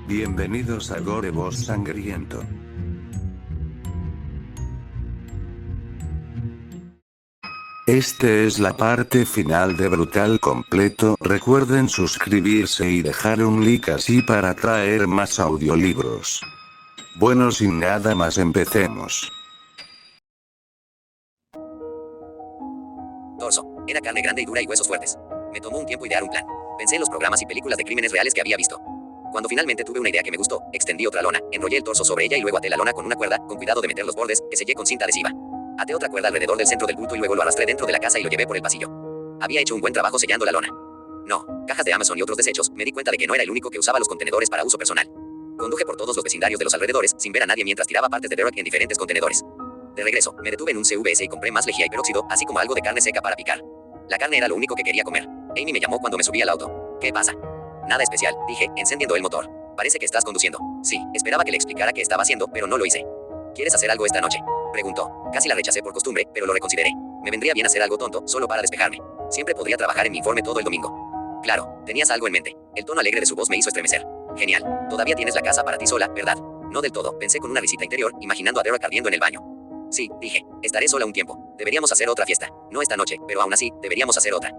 Bienvenidos a Gore Boss Sangriento. Este es la parte final de Brutal Completo. Recuerden suscribirse y dejar un like así para traer más audiolibros. Bueno, sin nada más, empecemos. Torso. Era carne grande y dura y huesos fuertes. Me tomó un tiempo idear un plan. Pensé en los programas y películas de crímenes reales que había visto. Cuando finalmente tuve una idea que me gustó, extendí otra lona, enrollé el torso sobre ella y luego até la lona con una cuerda, con cuidado de meter los bordes, que sellé con cinta adhesiva. Até otra cuerda alrededor del centro del bulto y luego lo arrastré dentro de la casa y lo llevé por el pasillo. Había hecho un buen trabajo sellando la lona. No, cajas de Amazon y otros desechos, me di cuenta de que no era el único que usaba los contenedores para uso personal. Conduje por todos los vecindarios de los alrededores, sin ver a nadie mientras tiraba partes de Derek en diferentes contenedores. De regreso, me detuve en un CVS y compré más lejía y peróxido, así como algo de carne seca para picar. La carne era lo único que quería comer. Amy me llamó cuando me subí al auto. ¿Qué pasa? Nada especial, dije, encendiendo el motor. Parece que estás conduciendo. Sí, esperaba que le explicara qué estaba haciendo, pero no lo hice. ¿Quieres hacer algo esta noche? Preguntó. Casi la rechacé por costumbre, pero lo reconsideré. Me vendría bien hacer algo tonto, solo para despejarme. Siempre podría trabajar en mi informe todo el domingo. Claro, tenías algo en mente. El tono alegre de su voz me hizo estremecer. Genial. Todavía tienes la casa para ti sola, ¿verdad? No del todo, pensé con una risita interior, imaginando a Derek ardiendo en el baño. Sí, dije, estaré sola un tiempo. Deberíamos hacer otra fiesta. No esta noche, pero aún así, deberíamos hacer otra.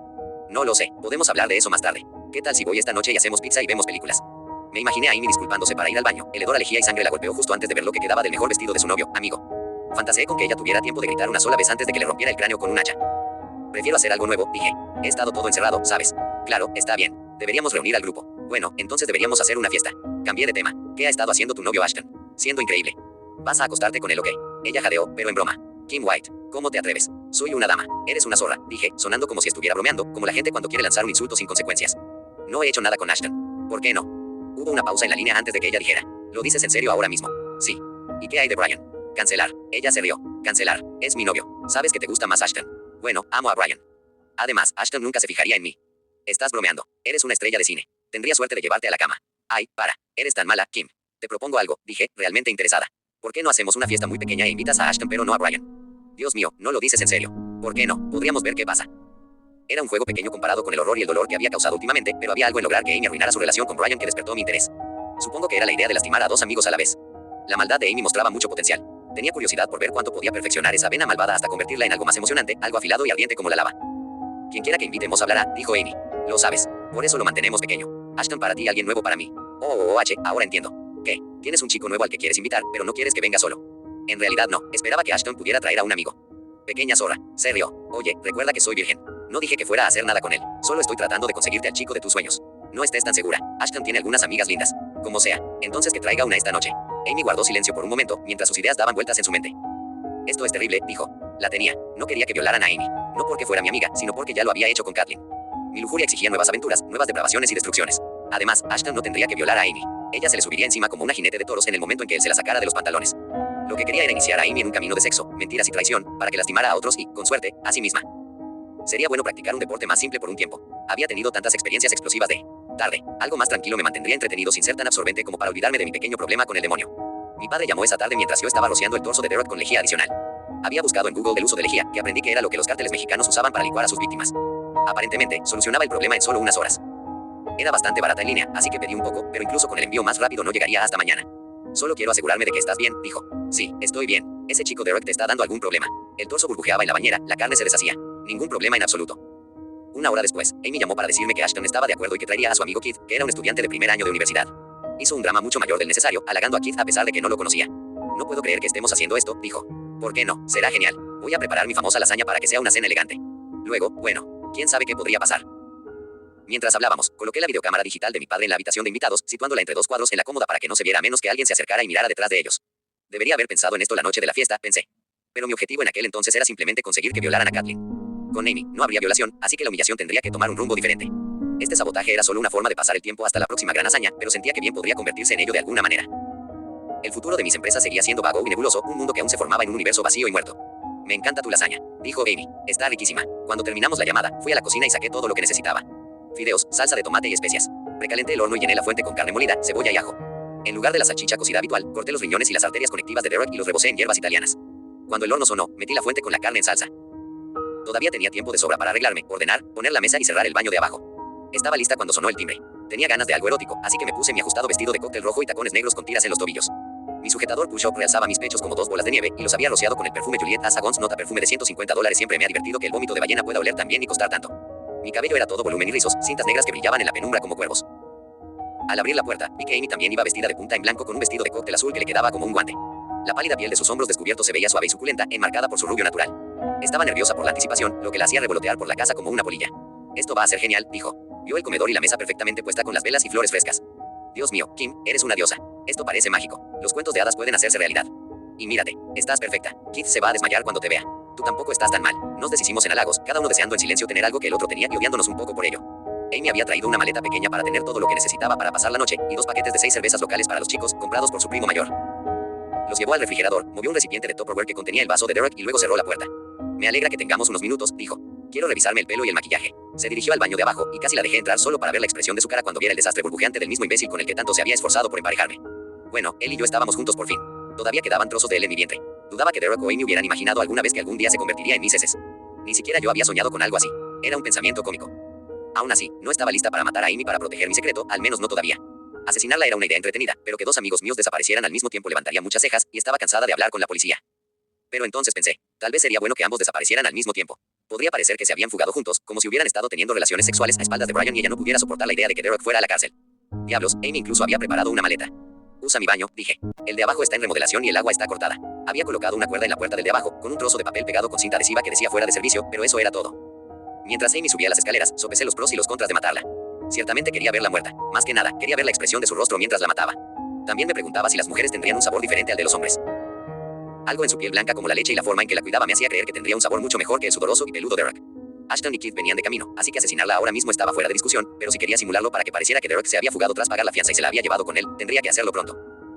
No lo sé, podemos hablar de eso más tarde. ¿Qué tal si voy esta noche y hacemos pizza y vemos películas? Me imaginé a Amy disculpándose para ir al baño. El hedor a lejía y sangre la golpeó justo antes de ver lo que quedaba del mejor vestido de su novio, amigo. Fantaseé con que ella tuviera tiempo de gritar una sola vez antes de que le rompiera el cráneo con un hacha. Prefiero hacer algo nuevo, dije. He estado todo encerrado, ¿sabes? Claro, está bien. Deberíamos reunir al grupo. Bueno, entonces deberíamos hacer una fiesta. Cambié de tema. ¿Qué ha estado haciendo tu novio Ashton? Siendo increíble. ¿Vas a acostarte con él o qué? Ella jadeó, pero en broma. Kim White, ¿cómo te atreves? Soy una dama. Eres una zorra, dije, sonando como si estuviera bromeando, como la gente cuando quiere lanzar un insulto sin consecuencias. No he hecho nada con Ashton. ¿Por qué no? Hubo una pausa en la línea antes de que ella dijera. ¿Lo dices en serio ahora mismo? Sí. ¿Y qué hay de Brian? Cancelar. Ella se rió. Cancelar. Es mi novio. Sabes que te gusta más Ashton. Bueno, amo a Brian. Además, Ashton nunca se fijaría en mí. Estás bromeando. Eres una estrella de cine. Tendría suerte de llevarte a la cama. Ay, para. Eres tan mala, Kim. Te propongo algo, dije, realmente interesada. ¿Por qué no hacemos una fiesta muy pequeña e invitas a Ashton pero no a Brian? Dios mío, no lo dices en serio. ¿Por qué no? Podríamos ver qué pasa. Era un juego pequeño comparado con el horror y el dolor que había causado últimamente, pero había algo en lograr que Amy arruinara su relación con Brian que despertó mi interés. Supongo que era la idea de lastimar a dos amigos a la vez. La maldad de Amy mostraba mucho potencial. Tenía curiosidad por ver cuánto podía perfeccionar esa vena malvada hasta convertirla en algo más emocionante, algo afilado y ardiente como la lava. Quien quiera que invitemos hablará, dijo Amy. Lo sabes. Por eso lo mantenemos pequeño. Ashton para ti, alguien nuevo para mí. Ahora entiendo. ¿Qué? Tienes un chico nuevo al que quieres invitar, pero no quieres que venga solo. En realidad no, esperaba que Ashton pudiera traer a un amigo. Pequeña zorra, se rió. Oye, recuerda que soy virgen. No dije que fuera a hacer nada con él. Solo estoy tratando de conseguirte al chico de tus sueños. No estés tan segura. Ashton tiene algunas amigas lindas. Como sea. Entonces que traiga una esta noche. Amy guardó silencio por un momento, mientras sus ideas daban vueltas en su mente. Esto es terrible, dijo. La tenía. No quería que violaran a Amy. No porque fuera mi amiga, sino porque ya lo había hecho con Kathleen. Mi lujuria exigía nuevas aventuras, nuevas depravaciones y destrucciones. Además, Ashton no tendría que violar a Amy. Ella se le subiría encima como una jinete de toros en el momento en que él se la sacara de los pantalones. Lo que quería era iniciar a Amy en un camino de sexo, mentiras y traición, para que lastimara a otros y, con suerte, a sí misma. Sería bueno practicar un deporte más simple por un tiempo. Había tenido tantas experiencias explosivas de tarde. Algo más tranquilo me mantendría entretenido sin ser tan absorbente como para olvidarme de mi pequeño problema con el demonio. Mi padre llamó esa tarde mientras yo estaba rociando el torso de Derek con lejía adicional. Había buscado en Google el uso de lejía, que aprendí que era lo que los cárteles mexicanos usaban para licuar a sus víctimas. Aparentemente, solucionaba el problema en solo unas horas. Era bastante barata en línea, así que pedí un poco, pero incluso con el envío más rápido no llegaría hasta mañana. Solo quiero asegurarme de que estás bien, dijo. Sí, estoy bien. Ese chico Derek te está dando algún problema. El torso burbujeaba en la bañera, la carne se deshacía. Ningún problema en absoluto. Una hora después, Amy llamó para decirme que Ashton estaba de acuerdo y que traería a su amigo Keith, que era un estudiante de primer año de universidad. Hizo un drama mucho mayor del necesario, halagando a Keith a pesar de que no lo conocía. No puedo creer que estemos haciendo esto, dijo. ¿Por qué no? Será genial. Voy a preparar mi famosa lasaña para que sea una cena elegante. Luego, bueno, quién sabe qué podría pasar. Mientras hablábamos, coloqué la videocámara digital de mi padre en la habitación de invitados, situándola entre dos cuadros en la cómoda para que no se viera a menos que alguien se acercara y mirara detrás de ellos. Debería haber pensado en esto la noche de la fiesta, pensé. Pero mi objetivo en aquel entonces era simplemente conseguir que violaran a Kathleen. Con Amy, no habría violación, así que la humillación tendría que tomar un rumbo diferente. Este sabotaje era solo una forma de pasar el tiempo hasta la próxima gran hazaña, pero sentía que bien podría convertirse en ello de alguna manera. El futuro de mis empresas seguía siendo vago y nebuloso, un mundo que aún se formaba en un universo vacío y muerto. Me encanta tu lasaña, dijo Amy. Está riquísima. Cuando terminamos la llamada, fui a la cocina y saqué todo lo que necesitaba. Fideos, salsa de tomate y especias. Precalenté el horno y llené la fuente con carne molida, cebolla y ajo. En lugar de la salchicha cocida habitual, corté los riñones y las arterias conectivas de Derek y los rebocé en hierbas italianas. Cuando el horno sonó, metí la fuente con la carne en salsa. Todavía tenía tiempo de sobra para arreglarme, ordenar, poner la mesa y cerrar el baño de abajo. Estaba lista cuando sonó el timbre. Tenía ganas de algo erótico, así que me puse mi ajustado vestido de cóctel rojo y tacones negros con tiras en los tobillos. Mi sujetador push-up realzaba mis pechos como 2 bolas de nieve y los había rociado con el perfume Juliet Asagons Nota perfume de $150. Siempre me ha divertido que el vómito de ballena pueda oler tan bien y costar tanto. Mi cabello era todo volumen y rizos, cintas negras que brillaban en la penumbra como cuervos. Al abrir la puerta, vi que Amy también iba vestida de punta en blanco con un vestido de cóctel azul que le quedaba como un guante. La pálida piel de sus hombros descubiertos se veía suave y suculenta, enmarcada por su rubio natural. Estaba nerviosa por la anticipación, lo que la hacía revolotear por la casa como una polilla. Esto va a ser genial, dijo. Vio el comedor y la mesa perfectamente puesta con las velas y flores frescas. Dios mío, Kim, eres una diosa. Esto parece mágico. Los cuentos de hadas pueden hacerse realidad. Y mírate, estás perfecta. Keith se va a desmayar cuando te vea. Tú tampoco estás tan mal. Nos deshicimos en halagos, cada uno deseando en silencio tener algo que el otro tenía y odiándonos un poco por ello. Amy había traído una maleta pequeña para tener todo lo que necesitaba para pasar la noche, y 2 paquetes de 6 cervezas locales para los chicos, comprados por su primo mayor. Los llevó al refrigerador, movió un recipiente de Tupperware que contenía el vaso de Derek y luego cerró la puerta. Me alegra que tengamos unos minutos, dijo. Quiero revisarme el pelo y el maquillaje. Se dirigió al baño de abajo, y casi la dejé entrar solo para ver la expresión de su cara cuando viera el desastre burbujeante del mismo imbécil con el que tanto se había esforzado por emparejarme. Bueno, él y yo estábamos juntos por fin. Todavía quedaban trozos de él en mi vientre. Dudaba que Derek o Amy hubieran imaginado alguna vez que algún día se convertiría en mis heces. Ni siquiera yo había soñado con algo así. Era un pensamiento cómico. Aún así, no estaba lista para matar a Amy para proteger mi secreto, al menos no todavía. Asesinarla era una idea entretenida, pero que 2 amigos míos desaparecieran al mismo tiempo levantaría muchas cejas, y estaba cansada de hablar con la policía. Pero entonces pensé, tal vez sería bueno que ambos desaparecieran al mismo tiempo. Podría parecer que se habían fugado juntos, como si hubieran estado teniendo relaciones sexuales a espaldas de Brian y ella no pudiera soportar la idea de que Derek fuera a la cárcel. Diablos, Amy incluso había preparado una maleta. Usa mi baño, dije. El de abajo está en remodelación y el agua está cortada. Había colocado una cuerda en la puerta del de abajo, con un trozo de papel pegado con cinta adhesiva que decía fuera de servicio, pero eso era todo. Mientras Amy subía las escaleras, sopesé los pros y los contras de matarla. Ciertamente quería verla muerta. Más que nada, quería ver la expresión de su rostro mientras la mataba. También me preguntaba si las mujeres tendrían un sabor diferente al de los hombres. Algo en su piel blanca como la leche y la forma en que la cuidaba me hacía creer que tendría un sabor mucho mejor que el sudoroso y peludo Derek. Ashton y Keith venían de camino, así que asesinarla ahora mismo estaba fuera de discusión, pero si quería simularlo para que pareciera que Derek se había fugado tras pagar la fianza y se la había llevado con él, tendría que hacerlo pronto.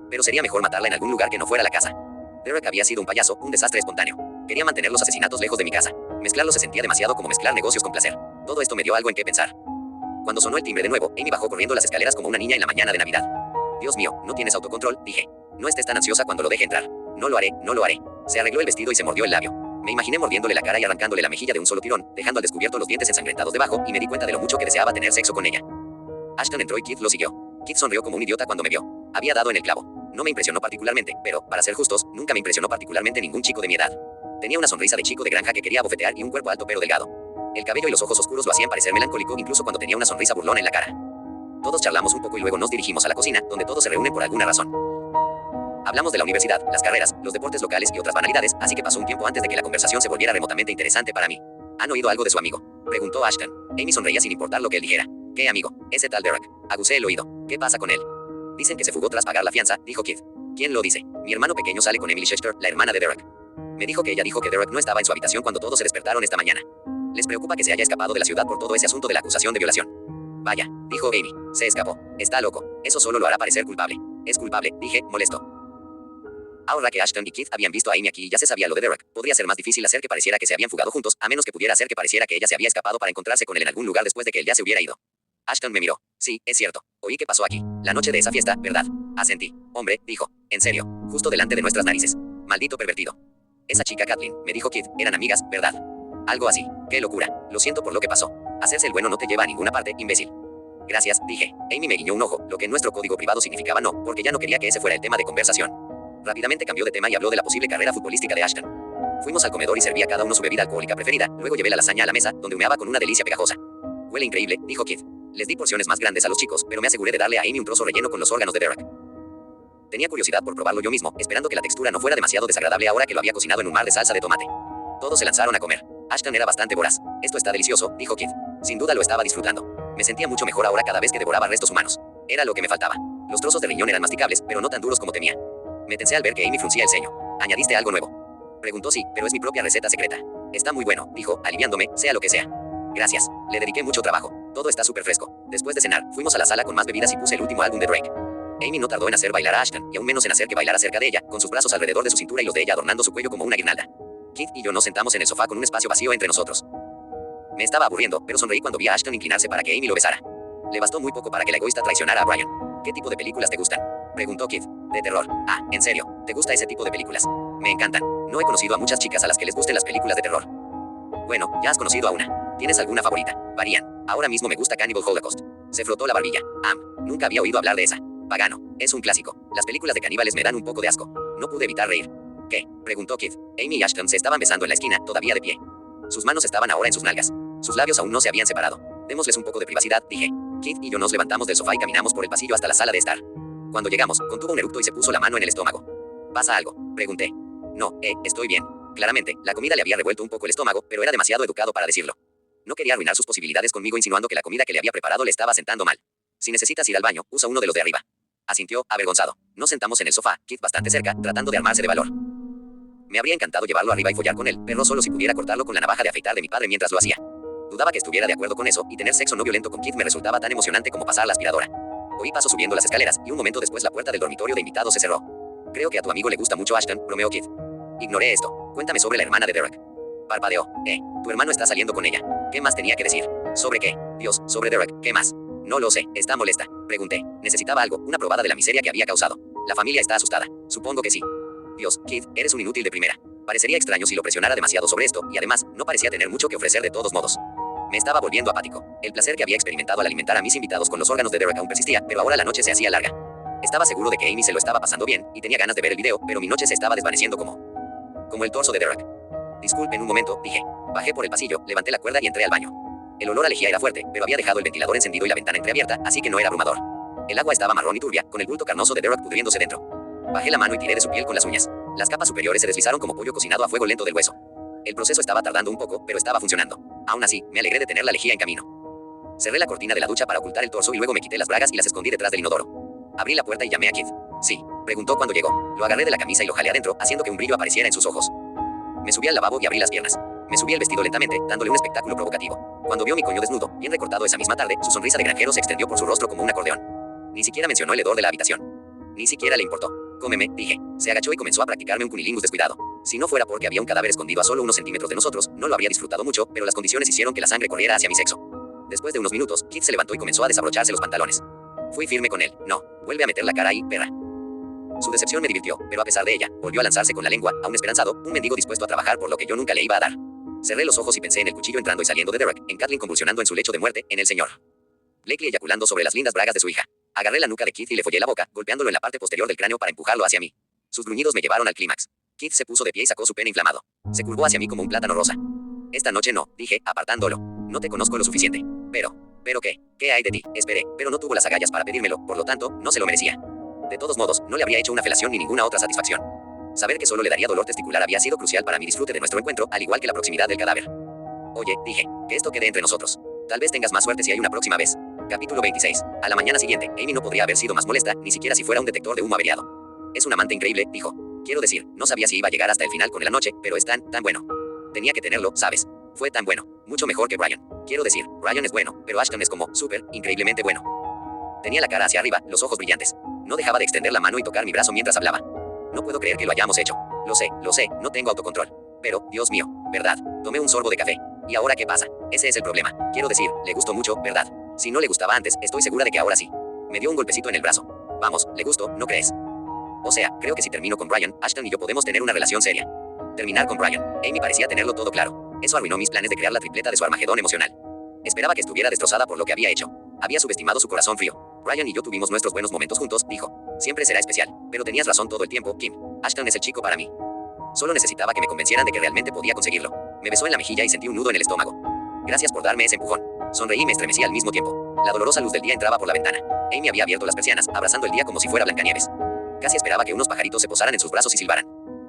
Pero sería mejor matarla en algún lugar que no fuera la casa. Derek había sido un payaso, un desastre espontáneo. Quería mantener los asesinatos lejos de mi casa. Mezclarlos se sentía demasiado como mezclar negocios con placer. Todo esto me dio algo en qué pensar. Cuando sonó el timbre de nuevo, Amy bajó corriendo las escaleras como una niña en la mañana de Navidad. Dios mío, no tienes autocontrol, dije. No estés tan ansiosa cuando lo deje entrar. No lo haré, no lo haré. Se arregló el vestido y se mordió el labio. Me imaginé mordiéndole la cara y arrancándole la mejilla de un solo tirón, dejando al descubierto los dientes ensangrentados debajo, y me di cuenta de lo mucho que deseaba tener sexo con ella. Ashton entró y Keith lo siguió. Keith sonrió como un idiota cuando me vio. Había dado en el clavo. No me impresionó particularmente, pero, para ser justos, nunca me impresionó particularmente ningún chico de mi edad. Tenía una sonrisa de chico de granja que quería abofetear y un cuerpo alto pero delgado. El cabello y los ojos oscuros lo hacían parecer melancólico incluso cuando tenía una sonrisa burlona en la cara. Todos charlamos un poco y luego nos dirigimos a la cocina, donde todos se reúnen por alguna razón. Hablamos de la universidad, las carreras, los deportes locales y otras banalidades, así que pasó un tiempo antes de que la conversación se volviera remotamente interesante para mí. ¿Han oído algo de su amigo?, preguntó Ashton. Amy sonreía sin importar lo que él dijera. ¿Qué amigo? Ese tal Derek. Aguzé el oído. ¿Qué pasa con él? Dicen que se fugó tras pagar la fianza, dijo Keith. ¿Quién lo dice? Mi hermano pequeño sale con Emily Schechter, la hermana de Derek. Me dijo que ella dijo que Derek no estaba en su habitación cuando todos se despertaron esta mañana. Les preocupa que se haya escapado de la ciudad por todo ese asunto de la acusación de violación. Vaya, dijo Amy. Se escapó. Está loco. Eso solo lo hará parecer culpable. Es culpable, dije, molesto. Ahora que Ashton y Keith habían visto a Amy aquí y ya se sabía lo de Derek, podría ser más difícil hacer que pareciera que se habían fugado juntos, a menos que pudiera hacer que pareciera que ella se había escapado para encontrarse con él en algún lugar después de que él ya se hubiera ido. Ashton me miró. Sí, es cierto. Oí qué pasó aquí. La noche de esa fiesta, ¿verdad? Asentí. Hombre, dijo. En serio. Justo delante de nuestras narices. Maldito pervertido. Esa chica Kathleen, me dijo Keith, eran amigas, ¿verdad? Algo así. Qué locura. Lo siento por lo que pasó. Hacerse el bueno no te lleva a ninguna parte, imbécil. Gracias, dije. Amy me guiñó un ojo, lo que en nuestro código privado significaba no, porque ya no quería que ese fuera el tema de conversación. Rápidamente cambió de tema y habló de la posible carrera futbolística de Ashton. Fuimos al comedor y serví a cada uno su bebida alcohólica preferida, luego llevé la lasaña a la mesa, donde humeaba con una delicia pegajosa. Huele increíble, dijo Keith. Les di porciones más grandes a los chicos, pero me aseguré de darle a Amy un trozo relleno con los órganos de Derek. Tenía curiosidad por probarlo yo mismo, esperando que la textura no fuera demasiado desagradable ahora que lo había cocinado en un mar de salsa de tomate. Todos se lanzaron a comer. Ashton era bastante voraz. Esto está delicioso, dijo Keith. Sin duda lo estaba disfrutando. Me sentía mucho mejor ahora cada vez que devoraba restos humanos. Era lo que me faltaba. Los trozos de riñón eran masticables, pero no tan duros como temía. Me tensé al ver que Amy fruncía el ceño. ¿Añadiste algo nuevo? Preguntó. Sí, pero es mi propia receta secreta. Está muy bueno, dijo, aliviándome, sea lo que sea. Gracias. Le dediqué mucho trabajo. Todo está súper fresco. Después de cenar, fuimos a la sala con más bebidas y puse el último álbum de Drake. Amy no tardó en hacer bailar a Ashton, y aún menos en hacer que bailara cerca de ella, con sus brazos alrededor de su cintura y los de ella adornando su cuello como una guirnalda. Keith y yo nos sentamos en el sofá con un espacio vacío entre nosotros. Me estaba aburriendo, pero sonreí cuando vi a Ashton inclinarse para que Amy lo besara. Le bastó muy poco para que la egoísta traicionara a Brian. ¿Qué tipo de películas te gustan?, preguntó Keith. De terror. Ah, en serio, ¿te gusta ese tipo de películas? Me encantan. No he conocido a muchas chicas a las que les gusten las películas de terror. Bueno, ya has conocido a una. ¿Tienes alguna favorita? Varían. Ahora mismo me gusta Cannibal Holocaust. Se frotó la barbilla. Nunca había oído hablar de esa. Pagano. Es un clásico. Las películas de caníbales me dan un poco de asco. No pude evitar reír. ¿Qué? Preguntó Kid. Amy y Ashton se estaban besando en la esquina, todavía de pie. Sus manos estaban ahora en sus nalgas. Sus labios aún no se habían separado. Démosles un poco de privacidad, dije. Kid y yo nos levantamos del sofá y caminamos por el pasillo hasta la sala de estar. Cuando llegamos, contuvo un eructo y se puso la mano en el estómago. ¿Pasa algo? Pregunté. No, estoy bien. Claramente, la comida le había revuelto un poco el estómago, pero era demasiado educado para decirlo. No quería arruinar sus posibilidades conmigo insinuando que la comida que le había preparado le estaba sentando mal. Si necesitas ir al baño, usa uno de los de arriba. Asintió, avergonzado. Nos sentamos en el sofá, Kid bastante cerca, tratando de armarse de valor. Me habría encantado llevarlo arriba y follar con él, pero solo si pudiera cortarlo con la navaja de afeitar de mi padre mientras lo hacía. Dudaba que estuviera de acuerdo con eso, y tener sexo no violento con Kid me resultaba tan emocionante como pasar la aspiradora. Oí pasos subiendo las escaleras, y un momento después la puerta del dormitorio de invitados se cerró. Creo que a tu amigo le gusta mucho Ashton, bromeó Kid. Ignoré esto. Cuéntame sobre la hermana de Derek. Parpadeó. Tu hermano está saliendo con ella. ¿Qué más tenía que decir? ¿Sobre qué? Dios, sobre Derek. ¿Qué más? No lo sé. ¿Está molesta? Pregunté. Necesitaba algo, una probada de la miseria que había causado. La familia está asustada. Supongo que sí. Dios, Kid, eres un inútil de primera. Parecería extraño si lo presionara demasiado sobre esto, y además, no parecía tener mucho que ofrecer de todos modos. Me estaba volviendo apático. El placer que había experimentado al alimentar a mis invitados con los órganos de Derek aún persistía, pero ahora la noche se hacía larga. Estaba seguro de que Amy se lo estaba pasando bien, y tenía ganas de ver el video, pero mi noche se estaba desvaneciendo como el torso de Derek. Disculpen un momento, dije. Bajé por el pasillo, levanté la cuerda y entré al baño. El olor a lejía era fuerte, pero había dejado el ventilador encendido y la ventana entreabierta, así que no era abrumador. El agua estaba marrón y turbia, con el bulto carnoso de Derek pudriéndose dentro. Bajé la mano y tiré de su piel con las uñas. Las capas superiores se deslizaron como pollo cocinado a fuego lento del hueso. El proceso estaba tardando un poco, pero estaba funcionando. Aún así, me alegré de tener la lejía en camino. Cerré la cortina de la ducha para ocultar el torso y luego me quité las bragas y las escondí detrás del inodoro. Abrí la puerta y llamé a Kid. Sí, preguntó cuando llegó. Lo agarré de la camisa y lo jalé adentro, haciendo que un brillo apareciera en sus ojos. Me subí al lavabo y abrí las piernas. Me subí el vestido lentamente, dándole un espectáculo provocativo. Cuando vio mi coño desnudo, bien recortado esa misma tarde, su sonrisa de granjero se extendió por su rostro como un acordeón. Ni siquiera mencionó el hedor de la habitación. Ni siquiera le importó. Cómeme, dije. Se agachó y comenzó a practicarme un cunilingus descuidado. Si no fuera porque había un cadáver escondido a solo unos centímetros de nosotros, no lo habría disfrutado mucho, pero las condiciones hicieron que la sangre corriera hacia mi sexo. Después de unos minutos, Kid se levantó y comenzó a desabrocharse los pantalones. Fui firme con él. No, vuelve a meter la cara ahí, perra. Su decepción me divirtió, pero a pesar de ella, volvió a lanzarse con la lengua, aún esperanzado, un mendigo dispuesto a trabajar por lo que yo nunca le iba a dar. Cerré los ojos y pensé en el cuchillo entrando y saliendo de Derek, en Kathleen convulsionando en su lecho de muerte, en el señor Blakely eyaculando sobre las lindas bragas de su hija. Agarré la nuca de Kid y le follé la boca, golpeándolo en la parte posterior del cráneo para empujarlo hacia mí. Sus gruñidos me llevaron al clímax. Kid se puso de pie y sacó su pene inflamado. Se curvó hacia mí como un plátano rosa. Esta noche no, dije, apartándolo. No te conozco lo suficiente. ¿Pero qué? ¿Qué hay de ti? Esperé, pero no tuvo las agallas para pedírmelo, por lo tanto, no se lo merecía. De todos modos, no le habría hecho una felación ni ninguna otra satisfacción. Saber que solo le daría dolor testicular había sido crucial para mi disfrute de nuestro encuentro, al igual que la proximidad del cadáver. Oye, dije, que esto quede entre nosotros. Tal vez tengas más suerte si hay una próxima vez. Capítulo 26. A la mañana siguiente, Amy no podría haber sido más molesta, ni siquiera si fuera un detector de humo averiado. Es un amante increíble, dijo. Quiero decir, no sabía si iba a llegar hasta el final con la noche, pero es tan bueno. Tenía que tenerlo, ¿sabes? Fue tan bueno. Mucho mejor que Brian. Quiero decir, Brian es bueno, pero Ashton es como, increíblemente bueno. Tenía la cara hacia arriba, los ojos brillantes. No dejaba de extender la mano y tocar mi brazo mientras hablaba. No puedo creer que lo hayamos hecho. Lo sé, no tengo autocontrol. Pero, Dios mío, ¿verdad? Tomé un sorbo de café. ¿Y ahora qué pasa? Ese es el problema. Quiero decir, le gustó mucho, ¿verdad? Si no le gustaba antes, estoy segura de que ahora sí. Me dio un golpecito en el brazo. Vamos, le gustó, ¿no crees? O sea, creo que si termino con Brian, Ashton y yo podemos tener una relación seria. Terminar con Brian. Amy parecía tenerlo todo claro. Eso arruinó mis planes de crear la tripleta de su Armagedón emocional. Esperaba que estuviera destrozada por lo que había hecho. Había subestimado su corazón frío. Brian y yo tuvimos nuestros buenos momentos juntos, dijo. Siempre será especial. Pero tenías razón todo el tiempo, Kim. Ashton es el chico para mí. Solo necesitaba que me convencieran de que realmente podía conseguirlo. Me besó en la mejilla y sentí un nudo en el estómago. Gracias por darme ese empujón. Sonreí y me estremecí al mismo tiempo. La dolorosa luz del día entraba por la ventana. Amy había abierto las persianas, abrazando el día como si fuera Blancanieves. Casi esperaba que unos pajaritos se posaran en sus brazos y silbaran.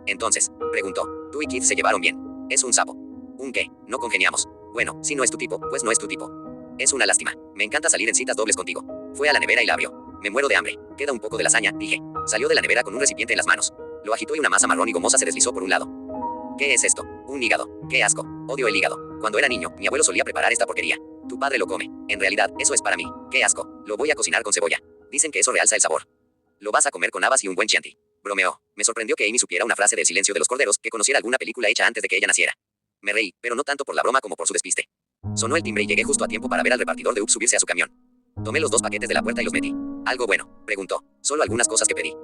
Entonces, preguntó, tú y Kid se llevaron bien. Es un sapo. ¿Un qué? No congeniamos. Bueno, si no es tu tipo, pues no es tu tipo. Es una lástima. Me encanta salir en citas dobles contigo. Fue a la nevera y la abrió. Me muero de hambre. Queda un poco de lasaña, dije. Salió de la nevera con un recipiente en las manos. Lo agitó y una masa marrón y gomosa se deslizó por un lado. ¿Qué es esto? Un hígado. ¡Qué asco! Odio el hígado. Cuando era niño, mi abuelo solía preparar esta porquería. Tu padre lo come. En realidad, eso es para mí. ¡Qué asco! Lo voy a cocinar con cebolla. Dicen que eso realza el sabor. Lo vas a comer con habas y un buen chianti. Bromeó. Me sorprendió que Amy supiera una frase del silencio de los corderos, que conociera alguna película hecha antes de que ella naciera. Me reí, pero no tanto por la broma como por su despiste. Sonó el timbre y llegué justo a tiempo para ver al repartidor de Up subirse a su camión. Tomé los 2 paquetes de la puerta y los metí. ¿Algo bueno? Preguntó. Solo algunas cosas que pedí.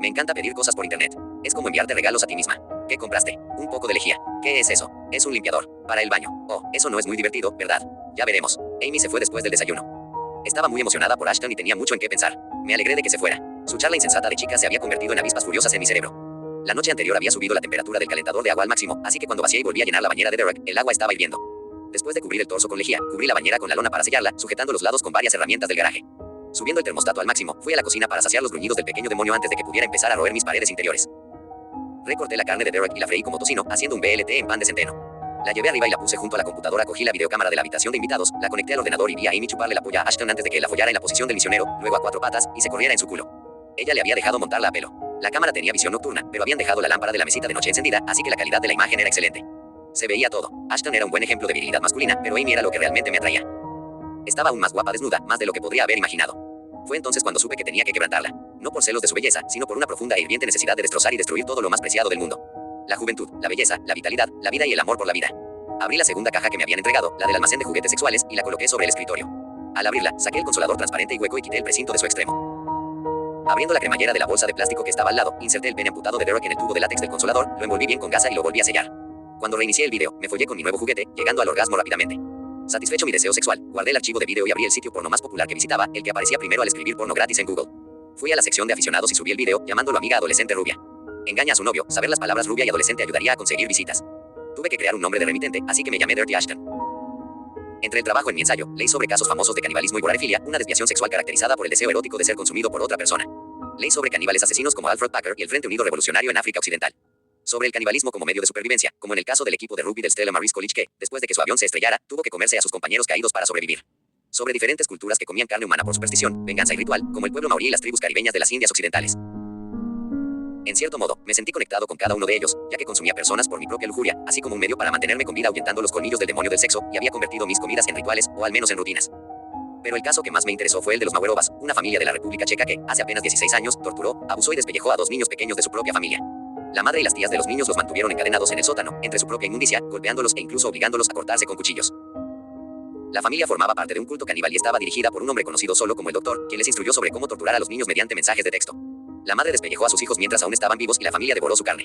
Me encanta pedir cosas por internet. Es como enviarte regalos a ti misma. ¿Qué compraste? Un poco de lejía. ¿Qué es eso? Es un limpiador. Para el baño. Oh, eso no es muy divertido, ¿verdad? Ya veremos. Amy se fue después del desayuno. Estaba muy emocionada por Ashton y tenía mucho en qué pensar. Me alegré de que se fuera. Su charla insensata de chica se había convertido en avispas furiosas en mi cerebro. La noche anterior había subido la temperatura del calentador de agua al máximo, así que cuando vacié y volví a llenar la bañera de Derek, el agua estaba hirviendo. Después de cubrir el torso con lejía, cubrí la bañera con la lona para sellarla, sujetando los lados con varias herramientas del garaje. Subiendo el termostato al máximo, fui a la cocina para saciar los gruñidos del pequeño demonio antes de que pudiera empezar a roer mis paredes interiores. Recorté la carne de Derek y la freí como tocino, haciendo un BLT en pan de centeno. La llevé arriba y la puse junto a la computadora, cogí la videocámara de la habitación de invitados, la conecté al ordenador y vi a Amy chuparle la polla a Ashton antes de que la follara en la posición del misionero, luego a 4 patas, y se corriera en su culo. Ella le había dejado montarla a pelo. La cámara tenía visión nocturna, pero habían dejado la lámpara de la mesita de noche encendida, así que la calidad de la imagen era excelente. Se veía todo. Ashton era un buen ejemplo de virilidad masculina, pero Amy era lo que realmente me atraía. Estaba aún más guapa desnuda, más de lo que podría haber imaginado. Fue entonces cuando supe que tenía que quebrantarla. No por celos de su belleza, sino por una profunda e hirviente necesidad de destrozar y destruir todo lo más preciado del mundo. La juventud, la belleza, la vitalidad, la vida y el amor por la vida. Abrí la segunda caja que me habían entregado, la del almacén de juguetes sexuales, y la coloqué sobre el escritorio. Al abrirla, saqué el consolador transparente y hueco y quité el precinto de su extremo. Abriendo la cremallera de la bolsa de plástico que estaba al lado, inserté el pene amputado de Derek en el tubo de látex del consolador, lo envolví bien con gasa y lo volví a sellar. Cuando reinicié el video, me follé con mi nuevo juguete, llegando al orgasmo rápidamente. Satisfecho mi deseo sexual, guardé el archivo de video y abrí el sitio porno más popular que visitaba, el que aparecía primero al escribir porno gratis en Google. Fui a la sección de aficionados y subí el video, llamándolo amiga adolescente rubia. Engaña a su novio, saber las palabras rubia y adolescente ayudaría a conseguir visitas. Tuve que crear un nombre de remitente, así que me llamé Dirty Ashton. Entre el trabajo en mi ensayo, leí sobre casos famosos de canibalismo y voragilia, una desviación sexual caracterizada por el deseo erótico de ser consumido por otra persona. Leí sobre caníbales asesinos como Alfred Packer y el Frente Unido Revolucionario en África Occidental. Sobre el canibalismo como medio de supervivencia, como en el caso del equipo de rugby del Stella Maris College que, después de que su avión se estrellara, tuvo que comerse a sus compañeros caídos para sobrevivir. Sobre diferentes culturas que comían carne humana por superstición, venganza y ritual, como el pueblo maorí y las tribus caribeñas de las Indias Occidentales. En cierto modo, me sentí conectado con cada uno de ellos, ya que consumía personas por mi propia lujuria, así como un medio para mantenerme con vida ahuyentando los colmillos del demonio del sexo, y había convertido mis comidas en rituales, o al menos en rutinas. Pero el caso que más me interesó fue el de los Maguerovas, una familia de la República Checa que, hace apenas 16 años, torturó, abusó y despellejó a 2 niños pequeños de su propia familia. La madre y las tías de los niños los mantuvieron encadenados en el sótano, entre su propia inmundicia, golpeándolos e incluso obligándolos a cortarse con cuchillos. La familia formaba parte de un culto caníbal y estaba dirigida por un hombre conocido solo como el Doctor, quien les instruyó sobre cómo torturar a los niños mediante mensajes de texto. La madre despellejó a sus hijos mientras aún estaban vivos y la familia devoró su carne.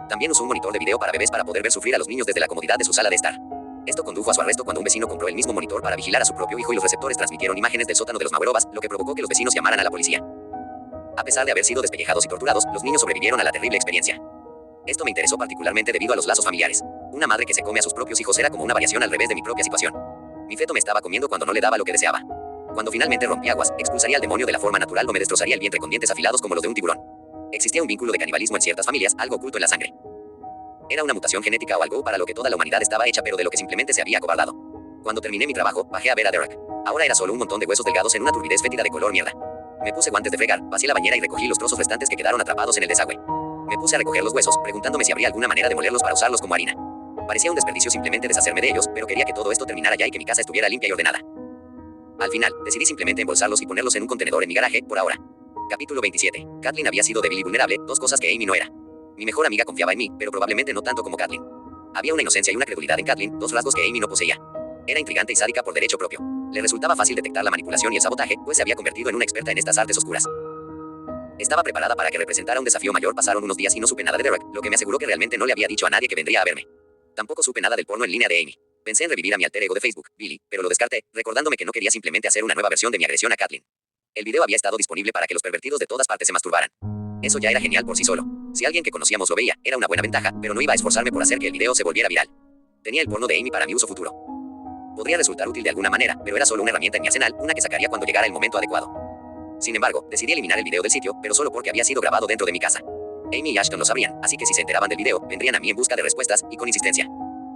También usó un monitor de video para bebés para poder ver sufrir a los niños desde la comodidad de su sala de estar. Esto condujo a su arresto cuando un vecino compró el mismo monitor para vigilar a su propio hijo y los receptores transmitieron imágenes del sótano de los Maguerovas, lo que provocó que los vecinos llamaran a la policía. A pesar de haber sido despellejados y torturados, los niños sobrevivieron a la terrible experiencia. Esto me interesó particularmente debido a los lazos familiares. Una madre que se come a sus propios hijos era como una variación al revés de mi propia situación. Mi feto me estaba comiendo cuando no le daba lo que deseaba. Cuando finalmente rompí aguas, expulsaría al demonio de la forma natural o me destrozaría el vientre con dientes afilados como los de un tiburón. Existía un vínculo de canibalismo en ciertas familias, algo oculto en la sangre. Era una mutación genética o algo para lo que toda la humanidad estaba hecha pero de lo que simplemente se había acobardado. Cuando terminé mi trabajo, bajé a ver a Derek. Ahora era solo un montón de huesos delgados en una turbidez fétida de color mierda. Me puse guantes de fregar, vacié la bañera y recogí los trozos restantes que quedaron atrapados en el desagüe. Me puse a recoger los huesos, preguntándome si habría alguna manera de molerlos para usarlos como harina. Parecía un desperdicio simplemente deshacerme de ellos, pero quería que todo esto terminara ya y que mi casa estuviera limpia y ordenada. Al final, decidí simplemente embolsarlos y ponerlos en un contenedor en mi garaje, por ahora. Capítulo 27. Kathleen había sido débil y vulnerable, 2 cosas que Amy no era. Mi mejor amiga confiaba en mí, pero probablemente no tanto como Kathleen. Había una inocencia y una credulidad en Kathleen, 2 rasgos que Amy no poseía. Era intrigante y sádica por derecho propio. Le resultaba fácil detectar la manipulación y el sabotaje, pues se había convertido en una experta en estas artes oscuras. Estaba preparada para que representara un desafío mayor. Pasaron unos días y no supe nada de Derek, lo que me aseguró que realmente no le había dicho a nadie que vendría a verme. Tampoco supe nada del porno en línea de Amy. Pensé en revivir a mi alter ego de Facebook, Billy, pero lo descarté, recordándome que no quería simplemente hacer una nueva versión de mi agresión a Kathleen. El video había estado disponible para que los pervertidos de todas partes se masturbaran. Eso ya era genial por sí solo. Si alguien que conocíamos lo veía, era una buena ventaja, pero no iba a esforzarme por hacer que el video se volviera viral. Tenía el porno de Amy para mi uso futuro. Podría resultar útil de alguna manera, pero era solo una herramienta en mi arsenal, una que sacaría cuando llegara el momento adecuado. Sin embargo, decidí eliminar el video del sitio, pero solo porque había sido grabado dentro de mi casa. Amy y Ashton lo sabían, así que si se enteraban del video, vendrían a mí en busca de respuestas, y con insistencia.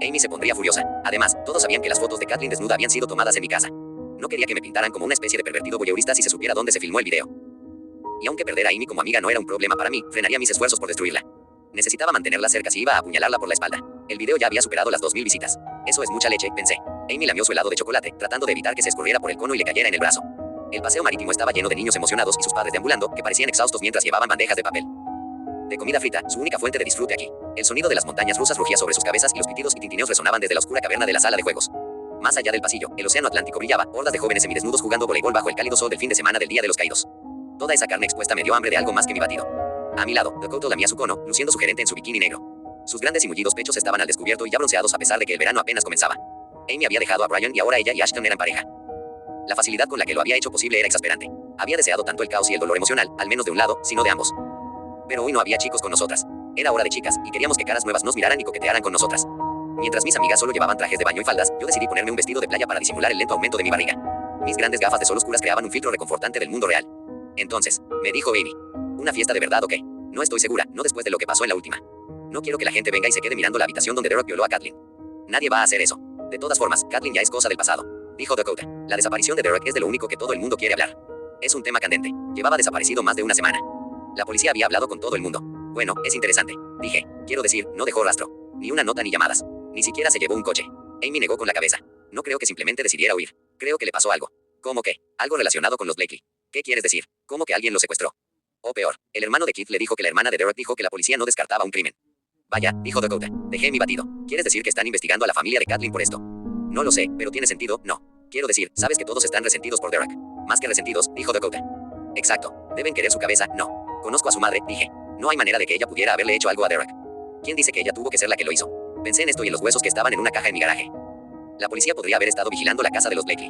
Amy se pondría furiosa. Además, todos sabían que las fotos de Kathleen desnuda habían sido tomadas en mi casa. No quería que me pintaran como una especie de pervertido voyeurista si se supiera dónde se filmó el video. Y aunque perder a Amy como amiga no era un problema para mí, frenaría mis esfuerzos por destruirla. Necesitaba mantenerla cerca si iba a apuñalarla por la espalda. El video ya había superado las 2000 visitas. Eso es mucha leche, pensé. Amy lamió su helado de chocolate, tratando de evitar que se escurriera por el cono y le cayera en el brazo. El paseo marítimo estaba lleno de niños emocionados y sus padres deambulando, que parecían exhaustos mientras llevaban bandejas de papel de comida frita, su única fuente de disfrute aquí. El sonido de las montañas rusas rugía sobre sus cabezas y los pitidos y tintineos resonaban desde la oscura caverna de la sala de juegos. Más allá del pasillo, el océano Atlántico brillaba, hordas de jóvenes semidesnudos jugando voleibol bajo el cálido sol del fin de semana del Día de los Caídos. Toda esa carne expuesta me dio hambre de algo más que mi batido. A mi lado, Dakota lamía su cono, luciendo sugerente en su bikini negro. Sus grandes y mullidos pechos estaban al descubierto y ya bronceados a pesar de que el verano apenas comenzaba. Amy había dejado a Brian y ahora ella y Ashton eran pareja. La facilidad con la que lo había hecho posible era exasperante. Había deseado tanto el caos y el dolor emocional, al menos de un lado, sino de ambos. Pero hoy no había chicos con nosotras. Era hora de chicas, y queríamos que caras nuevas nos miraran y coquetearan con nosotras. Mientras mis amigas solo llevaban trajes de baño y faldas, yo decidí ponerme un vestido de playa para disimular el lento aumento de mi barriga. Mis grandes gafas de sol oscuras creaban un filtro reconfortante del mundo real. Entonces, me dijo Amy. ¿Una fiesta de verdad o qué? No estoy segura, no después de lo que pasó en la última. No quiero que la gente venga y se quede mirando la habitación donde Derek violó a Kathleen. Nadie va a hacer eso. De todas formas, Kathleen ya es cosa del pasado, dijo Dakota. La desaparición de Derek es de lo único que todo el mundo quiere hablar. Es un tema candente. Llevaba desaparecido más de una semana. La policía había hablado con todo el mundo. Bueno, es interesante, dije. Quiero decir, no dejó rastro. Ni una nota ni llamadas. Ni siquiera se llevó un coche. Amy negó con la cabeza. No creo que simplemente decidiera huir. Creo que le pasó algo. ¿Cómo qué? Algo relacionado con los Blakely. ¿Qué quieres decir? ¿Cómo que alguien lo secuestró? O peor, el hermano de Keith le dijo que la hermana de Derek dijo que la policía no descartaba un crimen. Vaya, dijo Dakota. Dejé mi batido. ¿Quieres decir que están investigando a la familia de Kathleen por esto? No lo sé, pero tiene sentido, no. Quiero decir, sabes que todos están resentidos por Derek. Más que resentidos, dijo Dakota. Exacto. Deben querer su cabeza, no. Conozco a su madre, dije. No hay manera de que ella pudiera haberle hecho algo a Derek. ¿Quién dice que ella tuvo que ser la que lo hizo? Pensé en esto y en los huesos que estaban en una caja en mi garaje. La policía podría haber estado vigilando la casa de los Blakely.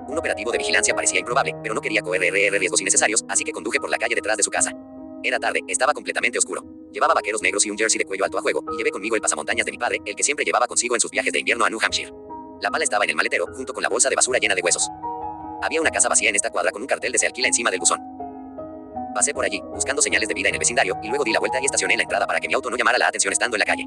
Un operativo de vigilancia parecía improbable, pero no quería correr riesgos innecesarios, así que conduje por la calle detrás de su casa. Era tarde, estaba completamente oscuro. Llevaba vaqueros negros y un jersey de cuello alto a juego, y llevé conmigo el pasamontañas de mi padre, el que siempre llevaba consigo en sus viajes de invierno a New Hampshire. La pala estaba en el maletero, junto con la bolsa de basura llena de huesos. Había una casa vacía en esta cuadra con un cartel de se alquila encima del buzón. Pasé por allí, buscando señales de vida en el vecindario, y luego di la vuelta y estacioné en la entrada para que mi auto no llamara la atención estando en la calle.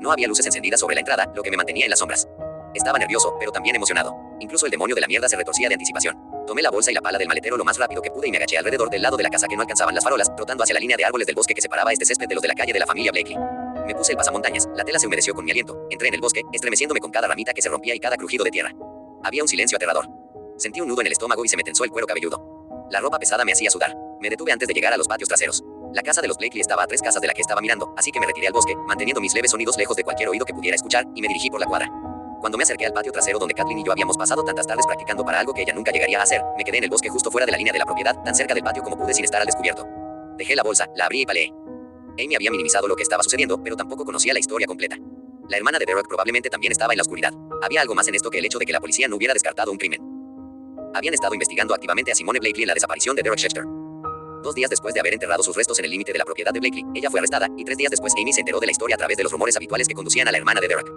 No había luces encendidas sobre la entrada, lo que me mantenía en las sombras. Estaba nervioso, pero también emocionado. Incluso el demonio de la mierda se retorcía de anticipación. Tomé la bolsa y la pala del maletero lo más rápido que pude y me agaché alrededor del lado de la casa que no alcanzaban las farolas, trotando hacia la línea de árboles del bosque que separaba este césped de los de la calle de la familia Blakely. Me puse el pasamontañas, la tela se humedeció con mi aliento, entré en el bosque, estremeciéndome con cada ramita que se rompía y cada crujido de tierra. Había un silencio aterrador. Sentí un nudo en el estómago y se me tensó el cuero cabelludo. La ropa pesada me hacía sudar. Me detuve antes de llegar a los patios traseros. La casa de los Blakely estaba a 3 casas de la que estaba mirando, así que me retiré al bosque, manteniendo mis leves sonidos lejos de cualquier oído que pudiera escuchar, y me dirigí por la cuadra. Cuando me acerqué al patio trasero donde Kathleen y yo habíamos pasado tantas tardes practicando para algo que ella nunca llegaría a hacer, me quedé en el bosque justo fuera de la línea de la propiedad, tan cerca del patio como pude sin estar al descubierto. Dejé la bolsa, la abrí y paleé. Amy había minimizado lo que estaba sucediendo, pero tampoco conocía la historia completa. La hermana de Derek probablemente también estaba en la oscuridad. Había algo más en esto que el hecho de que la policía no hubiera descartado un crimen. Habían estado investigando activamente a Simone Blakely en la desaparición de Derek Schechter. 2 días después de haber enterrado sus restos en el límite de la propiedad de Blakely, ella fue arrestada, y 3 días después Amy se enteró de la historia a través de los rumores habituales que conducían a la hermana de Derek.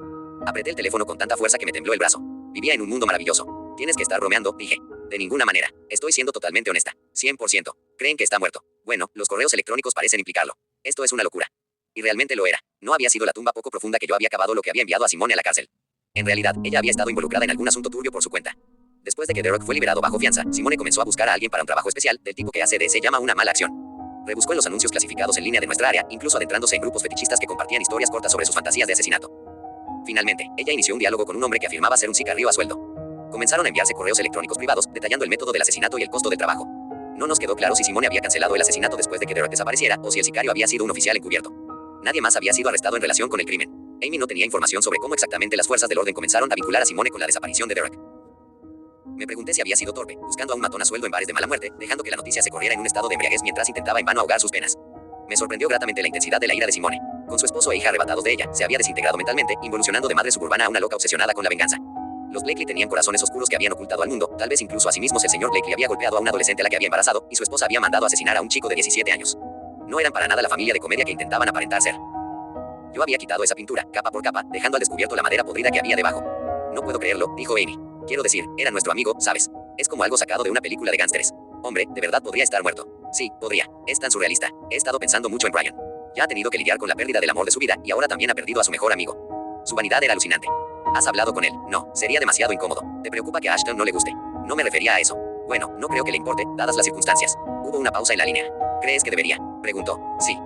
Apreté el teléfono con tanta fuerza que me tembló el brazo. Vivía en un mundo maravilloso. Tienes que estar bromeando, dije. De ninguna manera. Estoy siendo totalmente honesta. 100%. Creen que está muerto. Bueno, los correos electrónicos parecen implicarlo. Esto es una locura. Y realmente lo era. No había sido la tumba poco profunda que yo había cavado lo que había enviado a Simone a la cárcel. En realidad, ella había estado involucrada en algún asunto turbio por su cuenta. Después de que Derek fue liberado bajo fianza, Simone comenzó a buscar a alguien para un trabajo especial, del tipo que ACDC llama una mala acción. Rebuscó en los anuncios clasificados en línea de nuestra área, incluso adentrándose en grupos fetichistas que compartían historias cortas sobre sus fantasías de asesinato. Finalmente, ella inició un diálogo con un hombre que afirmaba ser un sicario a sueldo. Comenzaron a enviarse correos electrónicos privados, detallando el método del asesinato y el costo del trabajo. No nos quedó claro si Simone había cancelado el asesinato después de que Derek desapareciera, o si el sicario había sido un oficial encubierto. Nadie más había sido arrestado en relación con el crimen. Amy no tenía información sobre cómo exactamente las fuerzas del orden comenzaron a vincular a Simone con la desaparición de Derek. Me pregunté si había sido torpe, buscando a un matón a sueldo en bares de mala muerte, dejando que la noticia se corriera en un estado de embriaguez mientras intentaba en vano ahogar sus penas. Me sorprendió gratamente la intensidad de la ira de Simone. Con su esposo e hija arrebatados de ella, se había desintegrado mentalmente, involucionando de madre suburbana a una loca obsesionada con la venganza. Los Blakely tenían corazones oscuros que habían ocultado al mundo, tal vez incluso a sí mismos. El señor Blakely había golpeado a una adolescente a la que había embarazado, y su esposa había mandado asesinar a un chico de 17 años. No eran para nada la familia de comedia que intentaban aparentar ser. Yo había quitado esa pintura, capa por capa, dejando al descubierto la madera podrida que había debajo. No puedo creerlo, dijo Amy. Quiero decir, era nuestro amigo, ¿sabes? Es como algo sacado de una película de gángsteres. Hombre, de verdad podría estar muerto. Sí, podría. Es tan surrealista. He estado pensando mucho en Brian. Ya ha tenido que lidiar con la pérdida del amor de su vida, y ahora también ha perdido a su mejor amigo. Su vanidad era alucinante. ¿Has hablado con él? No, sería demasiado incómodo. ¿Te preocupa que a Ashton no le guste? No me refería a eso. Bueno, no creo que le importe, dadas las circunstancias. Hubo una pausa en la línea. ¿Crees que debería? Preguntó. Sí.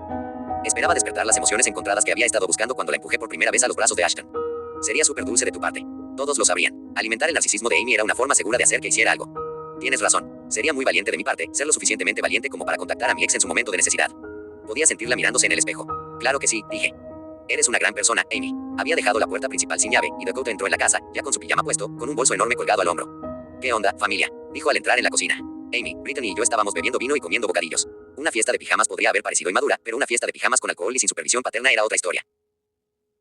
Esperaba despertar las emociones encontradas que había estado buscando cuando la empujé por primera vez a los brazos de Ashton. Sería súper dulce de tu parte. Todos lo sabrían. Alimentar el narcisismo de Amy era una forma segura de hacer que hiciera algo. Tienes razón. Sería muy valiente de mi parte, ser lo suficientemente valiente como para contactar a mi ex en su momento de necesidad. Podía sentirla mirándose en el espejo. Claro que sí, dije. Eres una gran persona, Amy. Había dejado la puerta principal sin llave, y Dakota entró en la casa, ya con su pijama puesto, con un bolso enorme colgado al hombro. ¿Qué onda, familia?, dijo al entrar en la cocina. Amy, Brittany y yo estábamos bebiendo vino y comiendo bocadillos. Una fiesta de pijamas podría haber parecido inmadura, pero una fiesta de pijamas con alcohol y sin supervisión paterna era otra historia.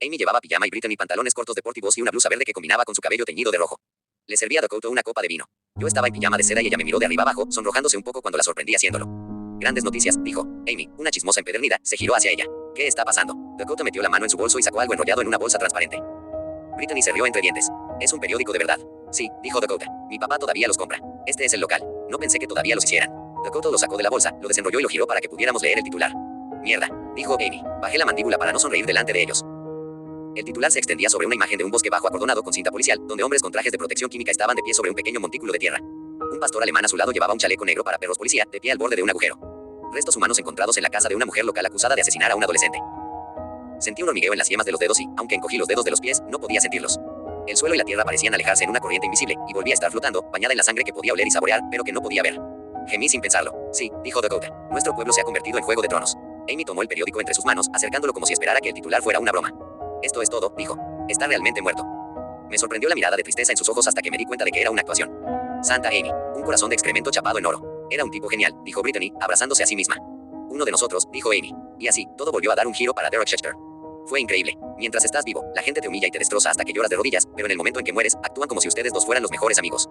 Amy llevaba pijama y Brittany pantalones cortos deportivos y una blusa verde que combinaba con su cabello teñido de rojo. Le serví a Dakota una copa de vino. Yo estaba en pijama de seda y ella me miró de arriba abajo, sonrojándose un poco cuando la sorprendí haciéndolo. Grandes noticias, dijo. Amy, una chismosa empedernida, se giró hacia ella. ¿Qué está pasando? Dakota metió la mano en su bolso y sacó algo enrollado en una bolsa transparente. Brittany se rió entre dientes. Es un periódico de verdad. Sí, dijo Dakota. Mi papá todavía los compra. Este es el local. No pensé que todavía los hicieran. Dakota lo sacó de la bolsa, lo desenrolló y lo giró para que pudiéramos leer el titular. Mierda, dijo Amy. Bajé la mandíbula para no sonreír delante de ellos. El titular se extendía sobre una imagen de un bosque bajo acordonado con cinta policial, donde hombres con trajes de protección química estaban de pie sobre un pequeño montículo de tierra. Un pastor alemán a su lado llevaba un chaleco negro para perros policía, de pie al borde de un agujero. Restos humanos encontrados en la casa de una mujer local acusada de asesinar a un adolescente. Sentí un hormigueo en las yemas de los dedos y, aunque encogí los dedos de los pies, no podía sentirlos. El suelo y la tierra parecían alejarse en una corriente invisible, y volvía a estar flotando, bañada en la sangre que podía oler y saborear, pero que no podía ver. Gemí sin pensarlo. Sí, dijo Dakota. Nuestro pueblo se ha convertido en Juego de Tronos. Amy tomó el periódico entre sus manos, acercándolo como si esperara que el titular fuera una broma. Esto es todo, dijo. Está realmente muerto. Me sorprendió la mirada de tristeza en sus ojos hasta que me di cuenta de que era una actuación. Santa Amy, un corazón de excremento chapado en oro. Era un tipo genial, dijo Brittany, abrazándose a sí misma. Uno de nosotros, dijo Amy. Y así, todo volvió a dar un giro para Derek Schechter. Fue increíble. Mientras estás vivo, la gente te humilla y te destroza hasta que lloras de rodillas, pero en el momento en que mueres, actúan como si ustedes dos fueran los mejores amigos.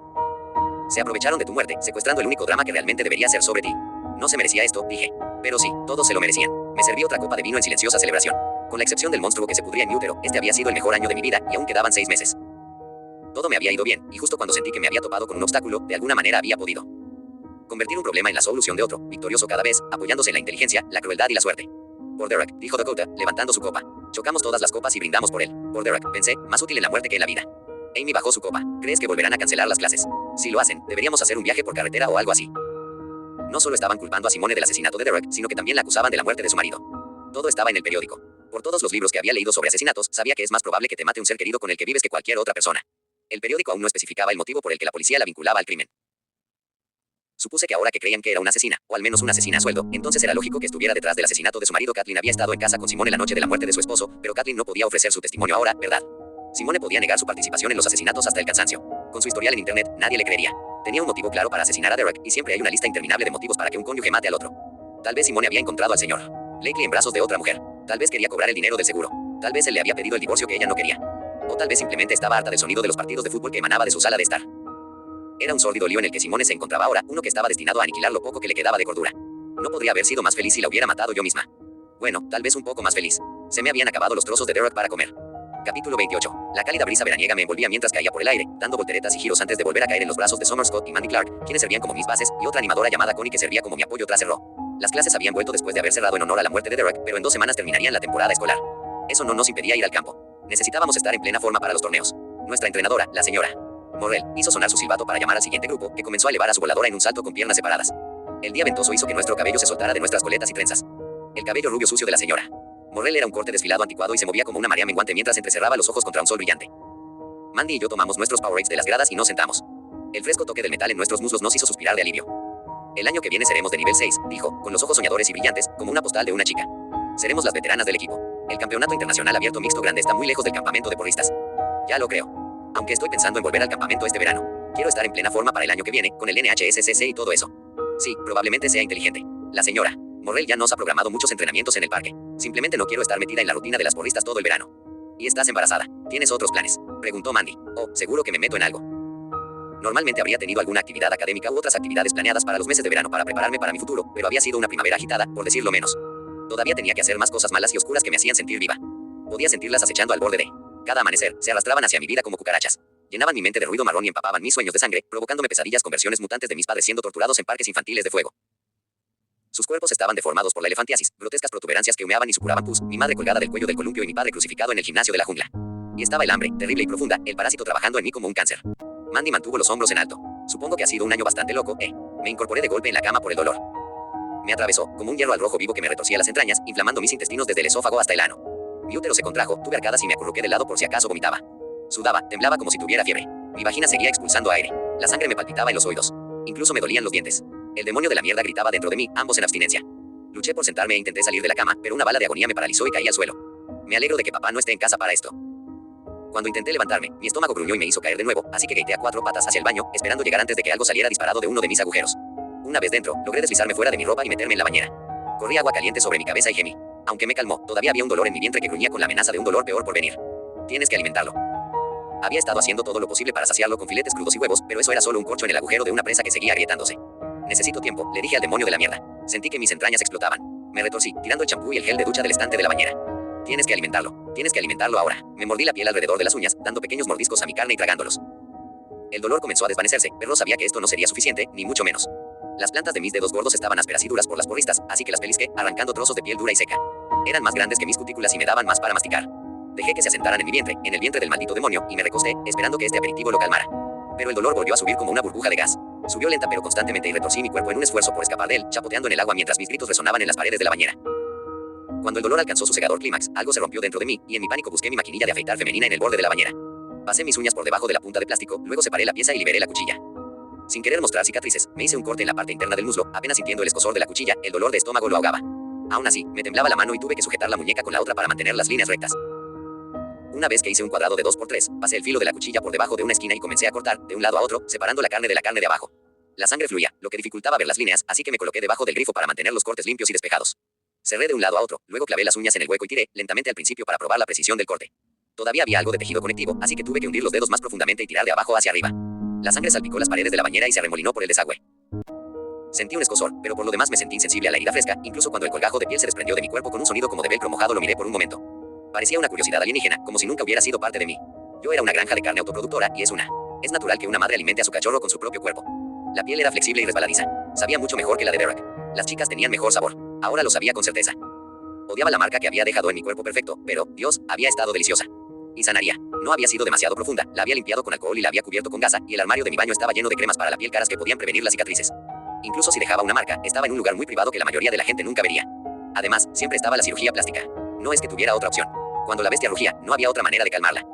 Se aprovecharon de tu muerte, secuestrando el único drama que realmente debería ser sobre ti. No se merecía esto, dije. Pero sí, todos se lo merecían. Me serví otra copa de vino en silenciosa celebración. Con la excepción del monstruo que se pudría en mi útero, este había sido el mejor año de mi vida, y aún quedaban 6 meses. Todo me había ido bien, y justo cuando sentí que me había topado con un obstáculo, de alguna manera había podido convertir un problema en la solución de otro, victorioso cada vez, apoyándose en la inteligencia, la crueldad y la suerte. Por Derek, dijo Dakota, levantando su copa. Chocamos todas las copas y brindamos por él. Por Derek, pensé, más útil en la muerte que en la vida. Amy bajó su copa. ¿Crees que volverán a cancelar las clases? Si lo hacen, deberíamos hacer un viaje por carretera o algo así. No solo estaban culpando a Simone del asesinato de Derek, sino que también la acusaban de la muerte de su marido. Todo estaba en el periódico. Por todos los libros que había leído sobre asesinatos, sabía que es más probable que te mate un ser querido con el que vives que cualquier otra persona. El periódico aún no especificaba el motivo por el que la policía la vinculaba al crimen. Supuse que ahora que creían que era una asesina, o al menos una asesina a sueldo, entonces era lógico que estuviera detrás del asesinato de su marido. Kathleen había estado en casa con Simone la noche de la muerte de su esposo, pero Kathleen no podía ofrecer su testimonio ahora, ¿verdad? Simone podía negar su participación en los asesinatos hasta el cansancio. Con su historial en internet, nadie le creería. Tenía un motivo claro para asesinar a Derek, y siempre hay una lista interminable de motivos para que un cónyuge mate al otro. Tal vez Simone había encontrado al señor Blakely en brazos de otra mujer. Tal vez quería cobrar el dinero del seguro. Tal vez él le había pedido el divorcio que ella no quería. O tal vez simplemente estaba harta del sonido de los partidos de fútbol que emanaba de su sala de estar. Era un sórdido lío en el que Simone se encontraba ahora, uno que estaba destinado a aniquilar lo poco que le quedaba de cordura. No podría haber sido más feliz si la hubiera matado yo misma. Bueno, tal vez un poco más feliz. Se me habían acabado los trozos de Derek para comer. Capítulo 28. La cálida brisa veraniega me envolvía mientras caía por el aire, dando volteretas y giros antes de volver a caer en los brazos de Summer Scott y Mandy Clark, quienes servían como mis bases, y otra animadora llamada Connie que servía como mi apoyo tras cerró. Las clases habían vuelto después de haber cerrado en honor a la muerte de Derek, pero en 2 semanas terminarían la temporada escolar. Eso no nos impedía ir al campo. Necesitábamos estar en plena forma para los torneos. Nuestra entrenadora, la señora Morrell, hizo sonar su silbato para llamar al siguiente grupo, que comenzó a elevar a su voladora en un salto con piernas separadas. El día ventoso hizo que nuestro cabello se soltara de nuestras coletas y trenzas. El cabello rubio sucio de la señora Morrell era un corte desfilado anticuado y se movía como una marea menguante mientras entrecerraba los ojos contra un sol brillante. Mandy y yo tomamos nuestros Powerades de las gradas y nos sentamos. El fresco toque del metal en nuestros muslos nos hizo suspirar de alivio. El año que viene seremos de nivel 6, dijo, con los ojos soñadores y brillantes, como una postal de una chica. Seremos las veteranas del equipo. El campeonato internacional abierto mixto grande está muy lejos del campamento de porristas. Ya lo creo. Aunque estoy pensando en volver al campamento este verano. Quiero estar en plena forma para el año que viene, con el NHSCC y todo eso. Sí, probablemente sea inteligente. La señora Morrell ya nos ha programado muchos entrenamientos en el parque. Simplemente no quiero estar metida en la rutina de las porristas todo el verano. ¿Y estás embarazada? ¿Tienes otros planes?, preguntó Mandy. Oh, seguro que me meto en algo. Normalmente habría tenido alguna actividad académica u otras actividades planeadas para los meses de verano para prepararme para mi futuro, pero había sido una primavera agitada, por decirlo menos. Todavía tenía que hacer más cosas malas y oscuras que me hacían sentir viva. Podía sentirlas acechando al borde de cada amanecer, se arrastraban hacia mi vida como cucarachas. Llenaban mi mente de ruido marrón y empapaban mis sueños de sangre, provocándome pesadillas con versiones mutantes de mis padres siendo torturados en parques infantiles de fuego. Sus cuerpos estaban deformados por la elefantiasis, grotescas protuberancias que humeaban y supuraban pus, mi madre colgada del cuello del columpio y mi padre crucificado en el gimnasio de la jungla. Y estaba el hambre, terrible y profunda, el parásito trabajando en mí como un cáncer. Mandy mantuvo los hombros en alto. Supongo que ha sido un año bastante loco, Me incorporé de golpe en la cama por el dolor. Me atravesó, como un hierro al rojo vivo que me retorcía las entrañas, inflamando mis intestinos desde el esófago hasta el ano. Mi útero se contrajo, tuve arcadas y me acurruqué de lado por si acaso vomitaba. Sudaba, temblaba como si tuviera fiebre. Mi vagina seguía expulsando aire. La sangre me palpitaba en los oídos. Incluso me dolían los dientes. El demonio de la mierda gritaba dentro de mí, ambos en abstinencia. Luché por sentarme e intenté salir de la cama, pero una bala de agonía me paralizó y caí al suelo. Me alegro de que papá no esté en casa para esto. Cuando intenté levantarme, mi estómago gruñó y me hizo caer de nuevo, así que gateé a 4 patas hacia el baño, esperando llegar antes de que algo saliera disparado de uno de mis agujeros. Una vez dentro, logré deslizarme fuera de mi ropa y meterme en la bañera. Corrí agua caliente sobre mi cabeza y gemí. Aunque me calmó, todavía había un dolor en mi vientre que gruñía con la amenaza de un dolor peor por venir. Tienes que alimentarlo. Había estado haciendo todo lo posible para saciarlo con filetes crudos y huevos, pero eso era solo un corcho en el agujero de una presa que seguía agrietándose. Necesito tiempo, le dije al demonio de la mierda. Sentí que mis entrañas explotaban. Me retorcí, tirando el champú y el gel de ducha del estante de la bañera. Tienes que alimentarlo ahora. Me mordí la piel alrededor de las uñas, dando pequeños mordiscos a mi carne y tragándolos. El dolor comenzó a desvanecerse, pero sabía que esto no sería suficiente, ni mucho menos. Las plantas de mis dedos gordos estaban ásperas y duras por las porristas, así que las pelisqué, arrancando trozos de piel dura y seca. Eran más grandes que mis cutículas y me daban más para masticar. Dejé que se asentaran en mi vientre, en el vientre del maldito demonio, y me recosté, esperando que este aperitivo lo calmara. Pero el dolor volvió a subir como una burbuja de gas. Subió lenta pero constantemente y retorcí mi cuerpo en un esfuerzo por escapar de él, chapoteando en el agua mientras mis gritos resonaban en las paredes de la bañera. Cuando el dolor alcanzó su cegador clímax, algo se rompió dentro de mí, y en mi pánico busqué mi maquinilla de afeitar femenina en el borde de la bañera. Pasé mis uñas por debajo de la punta de plástico, luego separé la pieza y liberé la cuchilla. Sin querer mostrar cicatrices, me hice un corte en la parte interna del muslo, apenas sintiendo el escozor de la cuchilla, el dolor de estómago lo ahogaba. Aún así, me temblaba la mano y tuve que sujetar la muñeca con la otra para mantener las líneas rectas. Una vez que hice un cuadrado de 2×3, pasé el filo de la cuchilla por debajo de una esquina y comencé a cortar, de un lado a otro, separando la carne de abajo. La sangre fluía, lo que dificultaba ver las líneas, así que me coloqué debajo del grifo para mantener los cortes limpios y despejados. Cerré de un lado a otro, luego clavé las uñas en el hueco y tiré, lentamente al principio para probar la precisión del corte. Todavía había algo de tejido conectivo, así que tuve que hundir los dedos más profundamente y tirar de abajo hacia arriba. La sangre salpicó las paredes de la bañera y se arremolinó por el desagüe. Sentí un escozor, pero por lo demás me sentí insensible a la herida fresca, incluso cuando el colgajo de piel se desprendió de mi cuerpo con un sonido como de velcro mojado. Lo miré por un momento. Parecía una curiosidad alienígena, como si nunca hubiera sido parte de mí. Yo era una granja de carne autoproductora, y es natural que una madre alimente a su cachorro con su propio cuerpo. La piel era flexible y resbaladiza. Sabía mucho mejor que la de Derek. Las chicas tenían mejor sabor. Ahora lo sabía con certeza. Odiaba la marca que había dejado en mi cuerpo perfecto, pero, Dios, había estado deliciosa. Y sanaría. No había sido demasiado profunda, la había limpiado con alcohol y la había cubierto con gasa, y el armario de mi baño estaba lleno de cremas para la piel caras que podían prevenir las cicatrices. Incluso si dejaba una marca, estaba en un lugar muy privado que la mayoría de la gente nunca vería. Además, siempre estaba la cirugía plástica. No es que tuviera otra opción. Cuando la bestia rugía, no había otra manera de calmarla.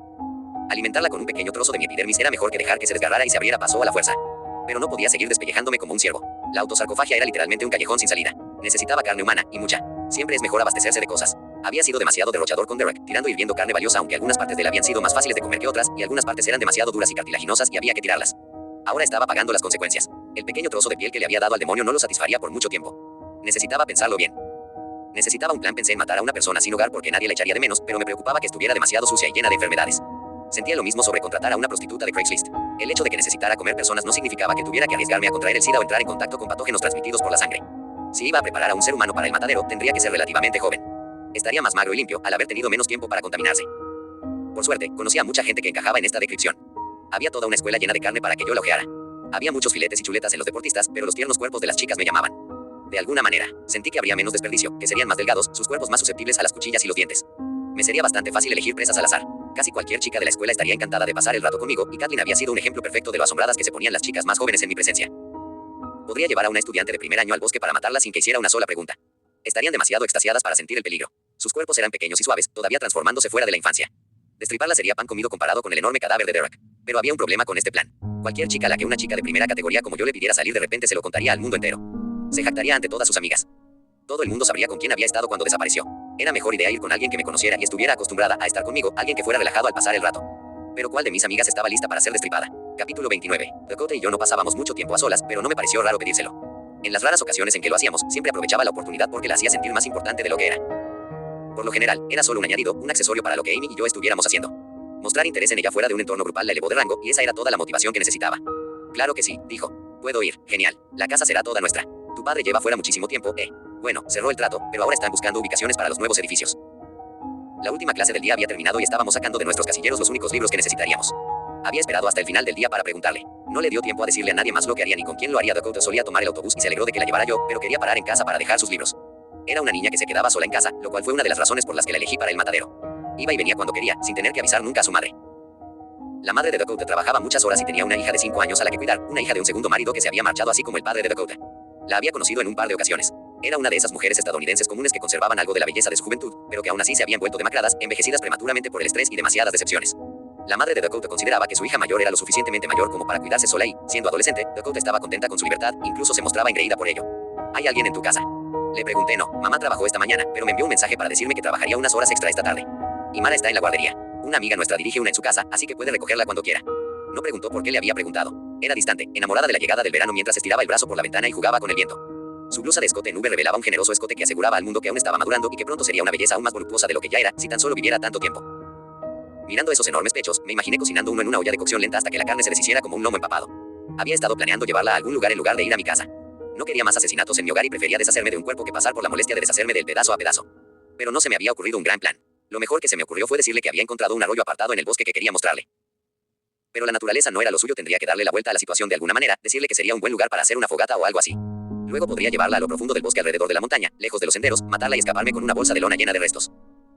Alimentarla con un pequeño trozo de mi epidermis era mejor que dejar que se desgarrara y se abriera paso a la fuerza. Pero no podía seguir despellejándome como un ciervo. La autosarcofagia era literalmente un callejón sin salida. Necesitaba carne humana, y mucha. Siempre es mejor abastecerse de cosas. Había sido demasiado derrochador con Derek, tirando y hirviendo carne valiosa, aunque algunas partes de él habían sido más fáciles de comer que otras, y algunas partes eran demasiado duras y cartilaginosas y había que tirarlas. Ahora estaba pagando las consecuencias. El pequeño trozo de piel que le había dado al demonio no lo satisfaría por mucho tiempo. Necesitaba pensarlo bien. Necesitaba un plan. Pensé en matar a una persona sin hogar porque nadie la echaría de menos, pero me preocupaba que estuviera demasiado sucia y llena de enfermedades. Sentía lo mismo sobre contratar a una prostituta de Craigslist. El hecho de que necesitara comer personas no significaba que tuviera que arriesgarme a contraer el SIDA o entrar en contacto con patógenos transmitidos por la sangre. Si iba a preparar a un ser humano para el matadero, tendría que ser relativamente joven. Estaría más magro y limpio al haber tenido menos tiempo para contaminarse. Por suerte, conocía a mucha gente que encajaba en esta descripción. Había toda una escuela llena de carne para que yo la ojeara. Había muchos filetes y chuletas en los deportistas, pero los tiernos cuerpos de las chicas me llamaban. De alguna manera, sentí que habría menos desperdicio, que serían más delgados, sus cuerpos más susceptibles a las cuchillas y los dientes. Me sería bastante fácil elegir presas al azar. Casi cualquier chica de la escuela estaría encantada de pasar el rato conmigo, y Kathleen había sido un ejemplo perfecto de lo asombradas que se ponían las chicas más jóvenes en mi presencia. Podría llevar a una estudiante de primer año al bosque para matarla sin que hiciera una sola pregunta. Estarían demasiado extasiadas para sentir el peligro. Sus cuerpos eran pequeños y suaves, todavía transformándose fuera de la infancia. Destriparla sería pan comido comparado con el enorme cadáver de Derek. Pero había un problema con este plan. Cualquier chica a la que una chica de primera categoría como yo le pidiera salir de repente se lo contaría al mundo entero. Se jactaría ante todas sus amigas. Todo el mundo sabría con quién había estado cuando desapareció. Era mejor idea ir con alguien que me conociera y estuviera acostumbrada a estar conmigo, alguien que fuera relajado al pasar el rato. Pero ¿cuál de mis amigas estaba lista para ser destripada? Capítulo 29. Dakota y yo no pasábamos mucho tiempo a solas, pero no me pareció raro pedírselo. En las raras ocasiones en que lo hacíamos, siempre aprovechaba la oportunidad porque la hacía sentir más importante de lo que era. Por lo general, era solo un añadido, un accesorio para lo que Amy y yo estuviéramos haciendo. Mostrar interés en ella fuera de un entorno grupal la elevó de rango, y esa era toda la motivación que necesitaba. Claro que sí, dijo. Puedo ir, genial. La casa será toda nuestra. Tu padre lleva fuera muchísimo tiempo, Bueno, cerró el trato, pero ahora están buscando ubicaciones para los nuevos edificios. La última clase del día había terminado y estábamos sacando de nuestros casilleros los únicos libros que necesitaríamos. Había esperado hasta el final del día para preguntarle. No le dio tiempo a decirle a nadie más lo que haría ni con quién lo haría. Dakota solía tomar el autobús y se alegró de que la llevara yo, pero quería parar en casa para dejar sus libros. Era una niña que se quedaba sola en casa, lo cual fue una de las razones por las que la elegí para el matadero. Iba y venía cuando quería, sin tener que avisar nunca a su madre. La madre de Dakota trabajaba muchas horas y tenía una hija de 5 años a la que cuidar, una hija de un segundo marido que se había marchado así como el padre de Dakota. La había conocido en un par de ocasiones. Era una de esas mujeres estadounidenses comunes que conservaban algo de la belleza de su juventud, pero que aún así se habían vuelto demacradas, envejecidas prematuramente por el estrés y demasiadas decepciones. La madre de Dakota consideraba que su hija mayor era lo suficientemente mayor como para cuidarse sola y, siendo adolescente, Dakota estaba contenta con su libertad, incluso se mostraba engreída por ello. ¿Hay alguien en tu casa? Le pregunté. No, mamá trabajó esta mañana, pero me envió un mensaje para decirme que trabajaría unas horas extra esta tarde. Y Mara está en la guardería. Una amiga nuestra dirige una en su casa, así que puede recogerla cuando quiera. No preguntó por qué le había preguntado. Era distante, enamorada de la llegada del verano mientras estiraba el brazo por la ventana y jugaba con el viento. Su blusa de escote en V revelaba un generoso escote que aseguraba al mundo que aún estaba madurando y que pronto sería una belleza aún más voluptuosa de lo que ya era, si tan solo viviera tanto tiempo. Mirando esos enormes pechos, me imaginé cocinando uno en una olla de cocción lenta hasta que la carne se deshiciera como un lomo empapado. Había estado planeando llevarla a algún lugar en lugar de ir a mi casa. No quería más asesinatos en mi hogar y prefería deshacerme de un cuerpo que pasar por la molestia de deshacerme del pedazo a pedazo. Pero no se me había ocurrido un gran plan. Lo mejor que se me ocurrió fue decirle que había encontrado un arroyo apartado en el bosque que quería mostrarle. Pero la naturaleza no era lo suyo, tendría que darle la vuelta a la situación de alguna manera, decirle que sería un buen lugar para hacer una fogata o algo así. Luego podría llevarla a lo profundo del bosque alrededor de la montaña, lejos de los senderos, matarla y escaparme con una bolsa de lona llena de restos.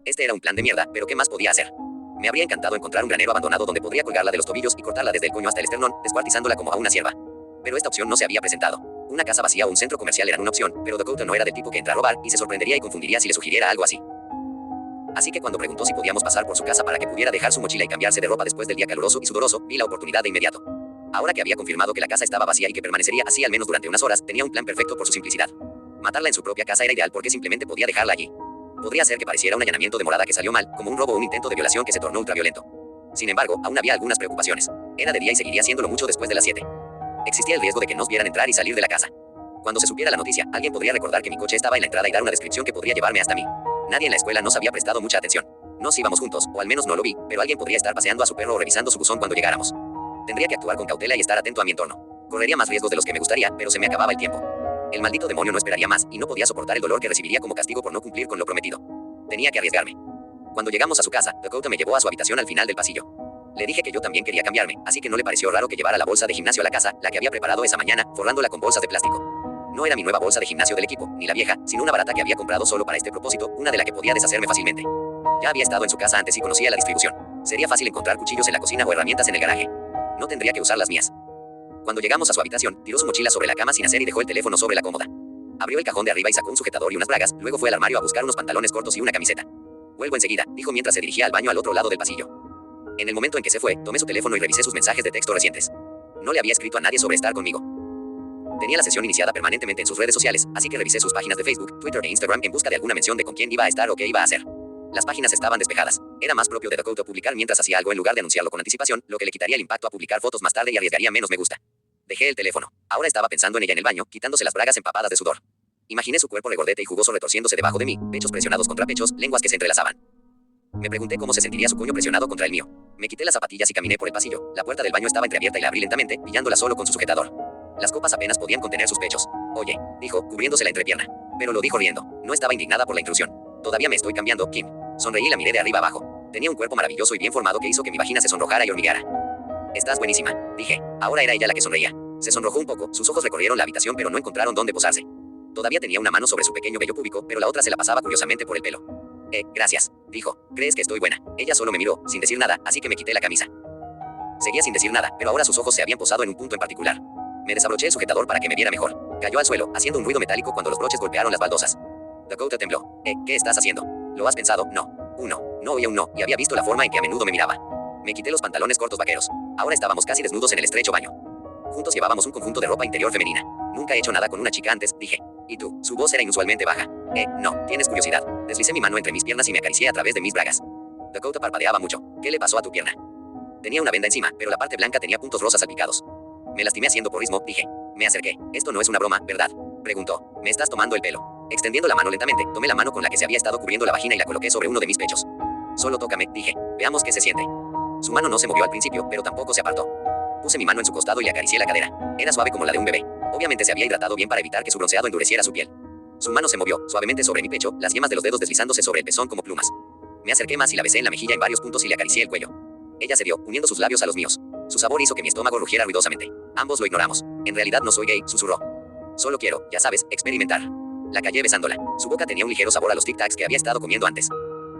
Este era un plan de mierda, pero ¿qué más podía hacer? Me habría encantado encontrar un granero abandonado donde podría colgarla de los tobillos y cortarla desde el coño hasta el esternón, descuartizándola como a una cierva. Pero esta opción no se había presentado. Una casa vacía o un centro comercial eran una opción, pero Dakota no era del tipo que entra a robar y se sorprendería y confundiría si le sugiriera algo así. Así que cuando preguntó si podíamos pasar por su casa para que pudiera dejar su mochila y cambiarse de ropa después del día caluroso y sudoroso, vi la oportunidad de inmediato. Ahora que había confirmado que la casa estaba vacía y que permanecería así al menos durante unas horas, tenía un plan perfecto por su simplicidad. Matarla en su propia casa era ideal porque simplemente podía dejarla allí. Podría ser que pareciera un allanamiento de morada que salió mal, como un robo o un intento de violación que se tornó ultraviolento. Sin embargo, aún había algunas preocupaciones. Era de día y seguiría siéndolo mucho después de las 7. Existía el riesgo de que nos vieran entrar y salir de la casa. Cuando se supiera la noticia, alguien podría recordar que mi coche estaba en la entrada y dar una descripción que podría llevarme hasta mí. Nadie en la escuela nos había prestado mucha atención. Nos íbamos juntos, o al menos no lo vi, pero alguien podría estar paseando a su perro o revisando su buzón cuando llegáramos. Tendría que actuar con cautela y estar atento a mi entorno. Correría más riesgos de los que me gustaría, pero se me acababa el tiempo. El maldito demonio no esperaría más, y no podía soportar el dolor que recibiría como castigo por no cumplir con lo prometido. Tenía que arriesgarme. Cuando llegamos a su casa, Dakota me llevó a su habitación al final del pasillo. Le dije que yo también quería cambiarme, así que no le pareció raro que llevara la bolsa de gimnasio a la casa, la que había preparado esa mañana, forrándola con bolsas de plástico. No era mi nueva bolsa de gimnasio del equipo, ni la vieja, sino una barata que había comprado solo para este propósito, una de la que podía deshacerme fácilmente. Ya había estado en su casa antes y conocía la distribución. Sería fácil encontrar cuchillos en la cocina o herramientas en el garaje. No tendría que usar las mías. Cuando llegamos a su habitación, tiró su mochila sobre la cama sin hacer y dejó el teléfono sobre la cómoda. Abrió el cajón de arriba y sacó un sujetador y unas bragas, luego fue al armario a buscar unos pantalones cortos y una camiseta. Vuelvo enseguida, dijo mientras se dirigía al baño al otro lado del pasillo. En el momento en que se fue, tomé su teléfono y revisé sus mensajes de texto recientes. No le había escrito a nadie sobre estar conmigo. Tenía la sesión iniciada permanentemente en sus redes sociales, así que revisé sus páginas de Facebook, Twitter e Instagram en busca de alguna mención de con quién iba a estar o qué iba a hacer. Las páginas estaban despejadas. Era más propio de Dakota publicar mientras hacía algo en lugar de anunciarlo con anticipación, lo que le quitaría el impacto a publicar fotos más tarde y arriesgaría menos me gusta. Dejé el teléfono. Ahora estaba pensando en ella en el baño, quitándose las bragas empapadas de sudor. Imaginé su cuerpo regordete y jugoso retorciéndose debajo de mí, pechos presionados contra pechos, lenguas que se entrelazaban. Me pregunté cómo se sentiría su cuello presionado contra el mío. Me quité las zapatillas y caminé por el pasillo. La puerta del baño estaba entreabierta y la abrí lentamente, pillándola solo con su sujetador. Las copas apenas podían contener sus pechos. Oye, dijo, cubriéndose la entrepierna. Pero lo dijo riendo. No estaba indignada por la intrusión. Todavía me estoy cambiando, Kim. Sonreí y la miré de arriba abajo. Tenía un cuerpo maravilloso y bien formado que hizo que mi vagina se sonrojara y hormigueara. Estás buenísima, dije. Ahora era ella la que sonreía. Se sonrojó un poco, sus ojos recorrieron la habitación pero no encontraron dónde posarse. Todavía tenía una mano sobre su pequeño vello púbico, pero la otra se la pasaba curiosamente por el pelo. Gracias, dijo. ¿Crees que estoy buena? Ella solo me miró, sin decir nada, así que me quité la camisa. Seguía sin decir nada, pero ahora sus ojos se habían posado en un punto en particular. Me desabroché el sujetador para que me viera mejor. Cayó al suelo, haciendo un ruido metálico cuando los broches golpearon las baldosas. Dakota tembló. ¿Qué estás haciendo? ¿Lo has pensado? No. No oía un no, y había visto la forma en que a menudo me miraba. Me quité los pantalones cortos vaqueros. Ahora estábamos casi desnudos en el estrecho baño. Juntos llevábamos un conjunto de ropa interior femenina. Nunca he hecho nada con una chica antes, dije. ¿Y tú? Su voz era inusualmente baja. No, tienes curiosidad. Deslicé mi mano entre mis piernas y me acaricié a través de mis bragas. Dakota parpadeaba mucho. ¿Qué le pasó a tu pierna? Tenía una venda encima, pero la parte blanca tenía puntos rosas salpicados. Me lastimé haciendo porrismo, dije. Me acerqué. Esto no es una broma, ¿verdad? Preguntó. ¿Me estás tomando el pelo? Extendiendo la mano lentamente, tomé la mano con la que se había estado cubriendo la vagina y la coloqué sobre uno de mis pechos. Solo tócame, dije. Veamos qué se siente. Su mano no se movió al principio, pero tampoco se apartó. Puse mi mano en su costado y le acaricié la cadera. Era suave como la de un bebé. Obviamente se había hidratado bien para evitar que su bronceado endureciera su piel. Su mano se movió, suavemente sobre mi pecho, las yemas de los dedos deslizándose sobre el pezón como plumas. Me acerqué más y la besé en la mejilla en varios puntos y le acaricié el cuello. Ella cedió, uniendo sus labios a los míos. Su sabor hizo que mi estómago rugiera ruidosamente. Ambos lo ignoramos. En realidad no soy gay, susurró. Solo quiero, ya sabes, experimentar. La callé besándola. Su boca tenía un ligero sabor a los tic tacs que había estado comiendo antes.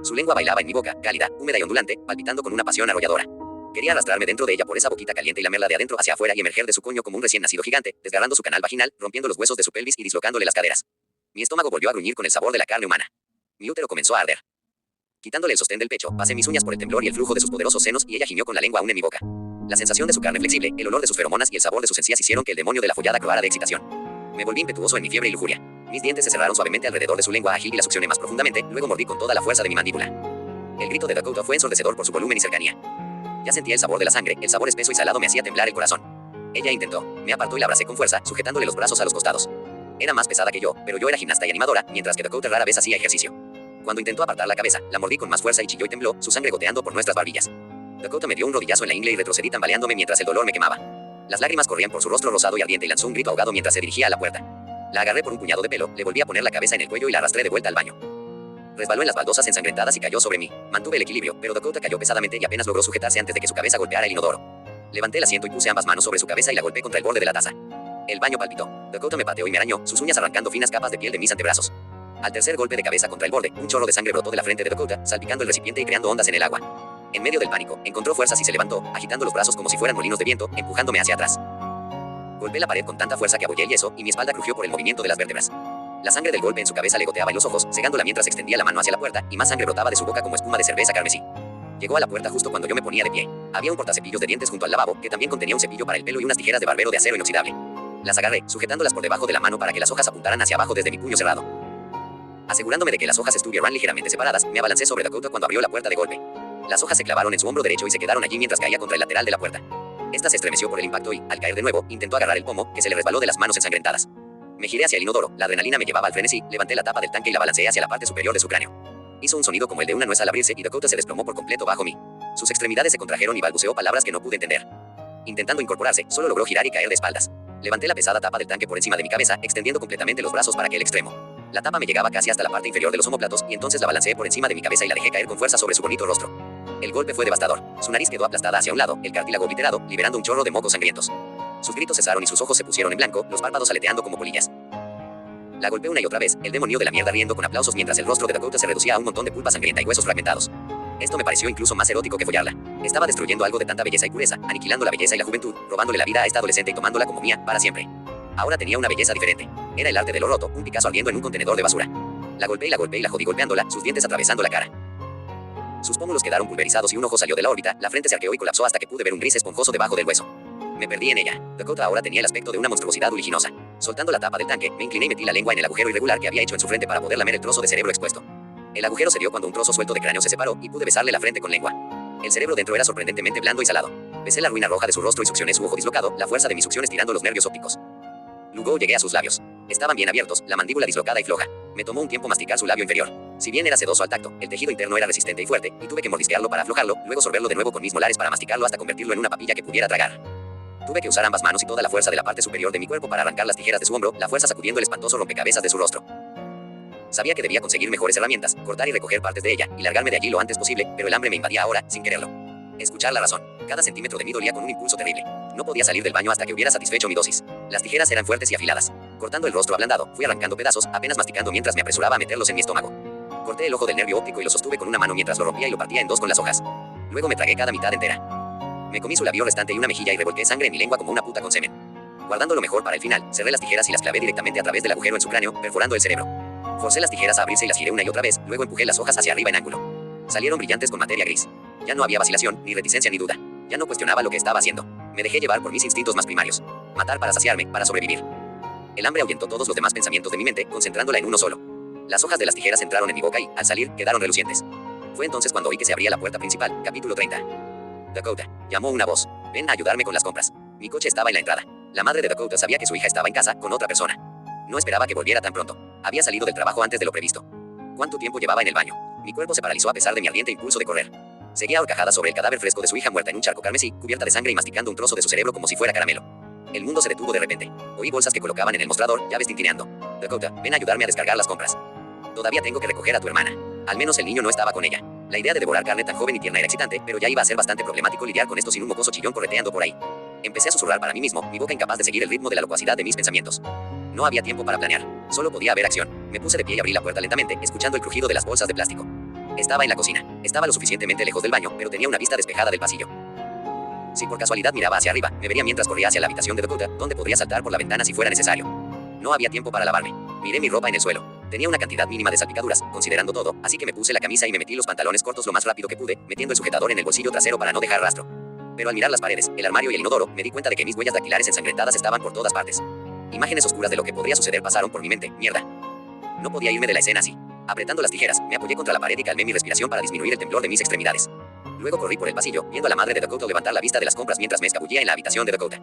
Su lengua bailaba en mi boca, cálida, húmeda y ondulante, palpitando con una pasión arrolladora. Quería arrastrarme dentro de ella por esa boquita caliente y lamerla de adentro hacia afuera y emerger de su coño como un recién nacido gigante, desgarrando su canal vaginal, rompiendo los huesos de su pelvis y dislocándole las caderas. Mi estómago volvió a gruñir con el sabor de la carne humana. Mi útero comenzó a arder. Quitándole el sostén del pecho, pasé mis uñas por el temblor y el flujo de sus poderosos senos y ella gimió con la lengua aún en mi boca. La sensación de su carne flexible, el olor de sus feromonas y el sabor de sus encías hicieron que el demonio de la follada croara de excitación. Me volví impetuoso en mi fiebre y lujuria. Mis dientes se cerraron suavemente alrededor de su lengua ágil y la succioné más profundamente, luego mordí con toda la fuerza de mi mandíbula. El grito de Dakota fue ensordecedor por su volumen y cercanía. Ya sentía el sabor de la sangre, el sabor espeso y salado me hacía temblar el corazón. Ella intentó, me apartó y la abracé con fuerza, sujetándole los brazos a los costados. Era más pesada que yo, pero yo era gimnasta y animadora, mientras que Dakota rara vez hacía ejercicio. Cuando intentó apartar la cabeza, la mordí con más fuerza y chilló y tembló, su sangre goteando por nuestras barbillas. Dakota me dio un rodillazo en la ingle y retrocedí tambaleándome mientras el dolor me quemaba. Las lágrimas corrían por su rostro rosado y ardiente y lanzó un grito ahogado mientras se dirigía a la puerta. La agarré por un puñado de pelo, le volví a poner la cabeza en el cuello y la arrastré de vuelta al baño. Resbaló en las baldosas ensangrentadas y cayó sobre mí. Mantuve el equilibrio, pero Dakota cayó pesadamente y apenas logró sujetarse antes de que su cabeza golpeara el inodoro. Levanté el asiento y puse ambas manos sobre su cabeza y la golpeé contra el borde de la taza. El baño palpitó. Dakota me pateó y me arañó, sus uñas arrancando finas capas de piel de mis antebrazos. Al tercer golpe de cabeza contra el borde, un chorro de sangre brotó de la frente de Dakota, salpicando el recipiente y creando ondas en el agua. En medio del pánico, encontró fuerzas y se levantó, agitando los brazos como si fueran molinos de viento, empujándome hacia atrás. Golpeé la pared con tanta fuerza que abollé el yeso, y mi espalda crujió por el movimiento de las vértebras. La sangre del golpe en su cabeza le goteaba en los ojos, cegándola mientras extendía la mano hacia la puerta, y más sangre brotaba de su boca como espuma de cerveza carmesí. Llegó a la puerta justo cuando yo me ponía de pie. Había un portacepillos de dientes junto al lavabo, que también contenía un cepillo para el pelo y unas tijeras de barbero de acero inoxidable. Las agarré, sujetándolas por debajo de la mano para que las hojas apuntaran hacia abajo desde mi puño cerrado. Asegurándome de que las hojas estuvieran ligeramente separadas, me abalancé sobre Dakota cuando abrió la puerta de golpe. Las hojas se clavaron en su hombro derecho y se quedaron allí mientras caía contra el lateral de la puerta. Esta se estremeció por el impacto y, al caer de nuevo, intentó agarrar el pomo, que se le resbaló de las manos ensangrentadas. Me giré hacia el inodoro, la adrenalina me llevaba al frenesí, levanté la tapa del tanque y la balanceé hacia la parte superior de su cráneo. Hizo un sonido como el de una nuez al abrirse y Dakota se desplomó por completo bajo mí. Sus extremidades se contrajeron y balbuceó palabras que no pude entender. Intentando incorporarse, solo logró girar y caer de espaldas. Levanté la pesada tapa del tanque por encima de mi cabeza, extendiendo completamente los brazos para aquel extremo. La tapa me llegaba casi hasta la parte inferior de los omóplatos y entonces la balanceé por encima de mi cabeza y la dejé caer con fuerza sobre su bonito rostro. El golpe fue devastador. Su nariz quedó aplastada hacia un lado, el cartílago obliterado, liberando un chorro de mocos sangrientos. Sus gritos cesaron y sus ojos se pusieron en blanco, los párpados aleteando como polillas. La golpeé una y otra vez, el demonio de la mierda riendo con aplausos mientras el rostro de Dakota se reducía a un montón de pulpa sangrienta y huesos fragmentados. Esto me pareció incluso más erótico que follarla. Estaba destruyendo algo de tanta belleza y pureza, aniquilando la belleza y la juventud, robándole la vida a esta adolescente y tomándola como mía, para siempre. Ahora tenía una belleza diferente. Era el arte de lo roto, un Picasso ardiendo en un contenedor de basura. La golpeé y la jodí golpeándola, sus dientes atravesando la cara. Sus pómulos quedaron pulverizados y un ojo salió de la órbita, la frente se arqueó y colapsó hasta que pude ver un gris esponjoso debajo del hueso. Me perdí en ella. Dakota ahora tenía el aspecto de una monstruosidad uliginosa. Soltando la tapa del tanque, me incliné y metí la lengua en el agujero irregular que había hecho en su frente para poder lamer el trozo de cerebro expuesto. El agujero se dio cuando un trozo suelto de cráneo se separó y pude besarle la frente con lengua. El cerebro dentro era sorprendentemente blando y salado. Besé la ruina roja de su rostro y succioné su ojo dislocado, la fuerza de mi succión estirando los nervios ópticos. Luego llegué a sus labios. Estaban bien abiertos, la mandíbula dislocada y floja. Me tomó un tiempo masticar su labio inferior. Si bien era sedoso al tacto, el tejido interno era resistente y fuerte, y tuve que mordisquearlo para aflojarlo, luego sorberlo de nuevo con mis molares para masticarlo hasta convertirlo en una papilla que pudiera tragar. Tuve que usar ambas manos y toda la fuerza de la parte superior de mi cuerpo para arrancar las tijeras de su hombro, la fuerza sacudiendo el espantoso rompecabezas de su rostro. Sabía que debía conseguir mejores herramientas, cortar y recoger partes de ella, y largarme de allí lo antes posible, pero el hambre me invadía ahora, sin quererlo. Escuchar la razón. Cada centímetro de mí dolía con un impulso terrible. No podía salir del baño hasta que hubiera satisfecho mi dosis. Las tijeras eran fuertes y afiladas. Cortando el rostro ablandado, fui arrancando pedazos, apenas masticando mientras me apresuraba a meterlos en mi estómago. Corté el ojo del nervio óptico y lo sostuve con una mano mientras lo rompía y lo partía en dos con las hojas. Luego me tragué cada mitad entera. Me comí su labio restante y una mejilla y revolqué sangre en mi lengua como una puta con semen. Guardando lo mejor para el final, cerré las tijeras y las clavé directamente a través del agujero en su cráneo, perforando el cerebro. Forcé las tijeras a abrirse y las giré una y otra vez, luego empujé las hojas hacia arriba en ángulo. Salieron brillantes con materia gris. Ya no había vacilación, ni reticencia ni duda. Ya no cuestionaba lo que estaba haciendo. Me dejé llevar por mis instintos más primarios. Matar para saciarme, para sobrevivir. El hambre ahuyentó todos los demás pensamientos de mi mente, concentrándola en uno solo. Las hojas de las tijeras entraron en mi boca y, al salir, quedaron relucientes. Fue entonces cuando oí que se abría la puerta principal, capítulo 30. Dakota, llamó una voz. Ven a ayudarme con las compras. Mi coche estaba en la entrada. La madre de Dakota sabía que su hija estaba en casa, con otra persona. No esperaba que volviera tan pronto. Había salido del trabajo antes de lo previsto. ¿Cuánto tiempo llevaba en el baño? Mi cuerpo se paralizó a pesar de mi ardiente impulso de correr. Seguía ahorcajada sobre el cadáver fresco de su hija muerta en un charco carmesí, cubierta de sangre y masticando un trozo de su cerebro como si fuera caramelo. El mundo se detuvo de repente. Oí bolsas que colocaban en el mostrador, llaves tintineando. Dakota, ven a ayudarme a descargar las compras. Todavía tengo que recoger a tu hermana. Al menos el niño no estaba con ella. La idea de devorar carne tan joven y tierna era excitante, pero ya iba a ser bastante problemático lidiar con esto sin un mocoso chillón correteando por ahí. Empecé a susurrar para mí mismo, mi boca incapaz de seguir el ritmo de la locuacidad de mis pensamientos. No había tiempo para planear. Solo podía haber acción. Me puse de pie y abrí la puerta lentamente, escuchando el crujido de las bolsas de plástico. Estaba en la cocina. Estaba lo suficientemente lejos del baño, pero tenía una vista despejada del pasillo. Si por casualidad miraba hacia arriba, me vería mientras corría hacia la habitación de Dakota, donde podría saltar por la ventana si fuera necesario. No había tiempo para lavarme. Miré mi ropa en el suelo. Tenía una cantidad mínima de salpicaduras, considerando todo, así que me puse la camisa y me metí los pantalones cortos lo más rápido que pude, metiendo el sujetador en el bolsillo trasero para no dejar rastro. Pero al mirar las paredes, el armario y el inodoro, me di cuenta de que mis huellas dactilares ensangrentadas estaban por todas partes. Imágenes oscuras de lo que podría suceder pasaron por mi mente. Mierda. No podía irme de la escena así. Apretando las tijeras, me apoyé contra la pared y calmé mi respiración para disminuir el temblor de mis extremidades. Luego corrí por el pasillo, viendo a la madre de Dakota levantar la vista de las compras mientras me escabullía en la habitación de Dakota.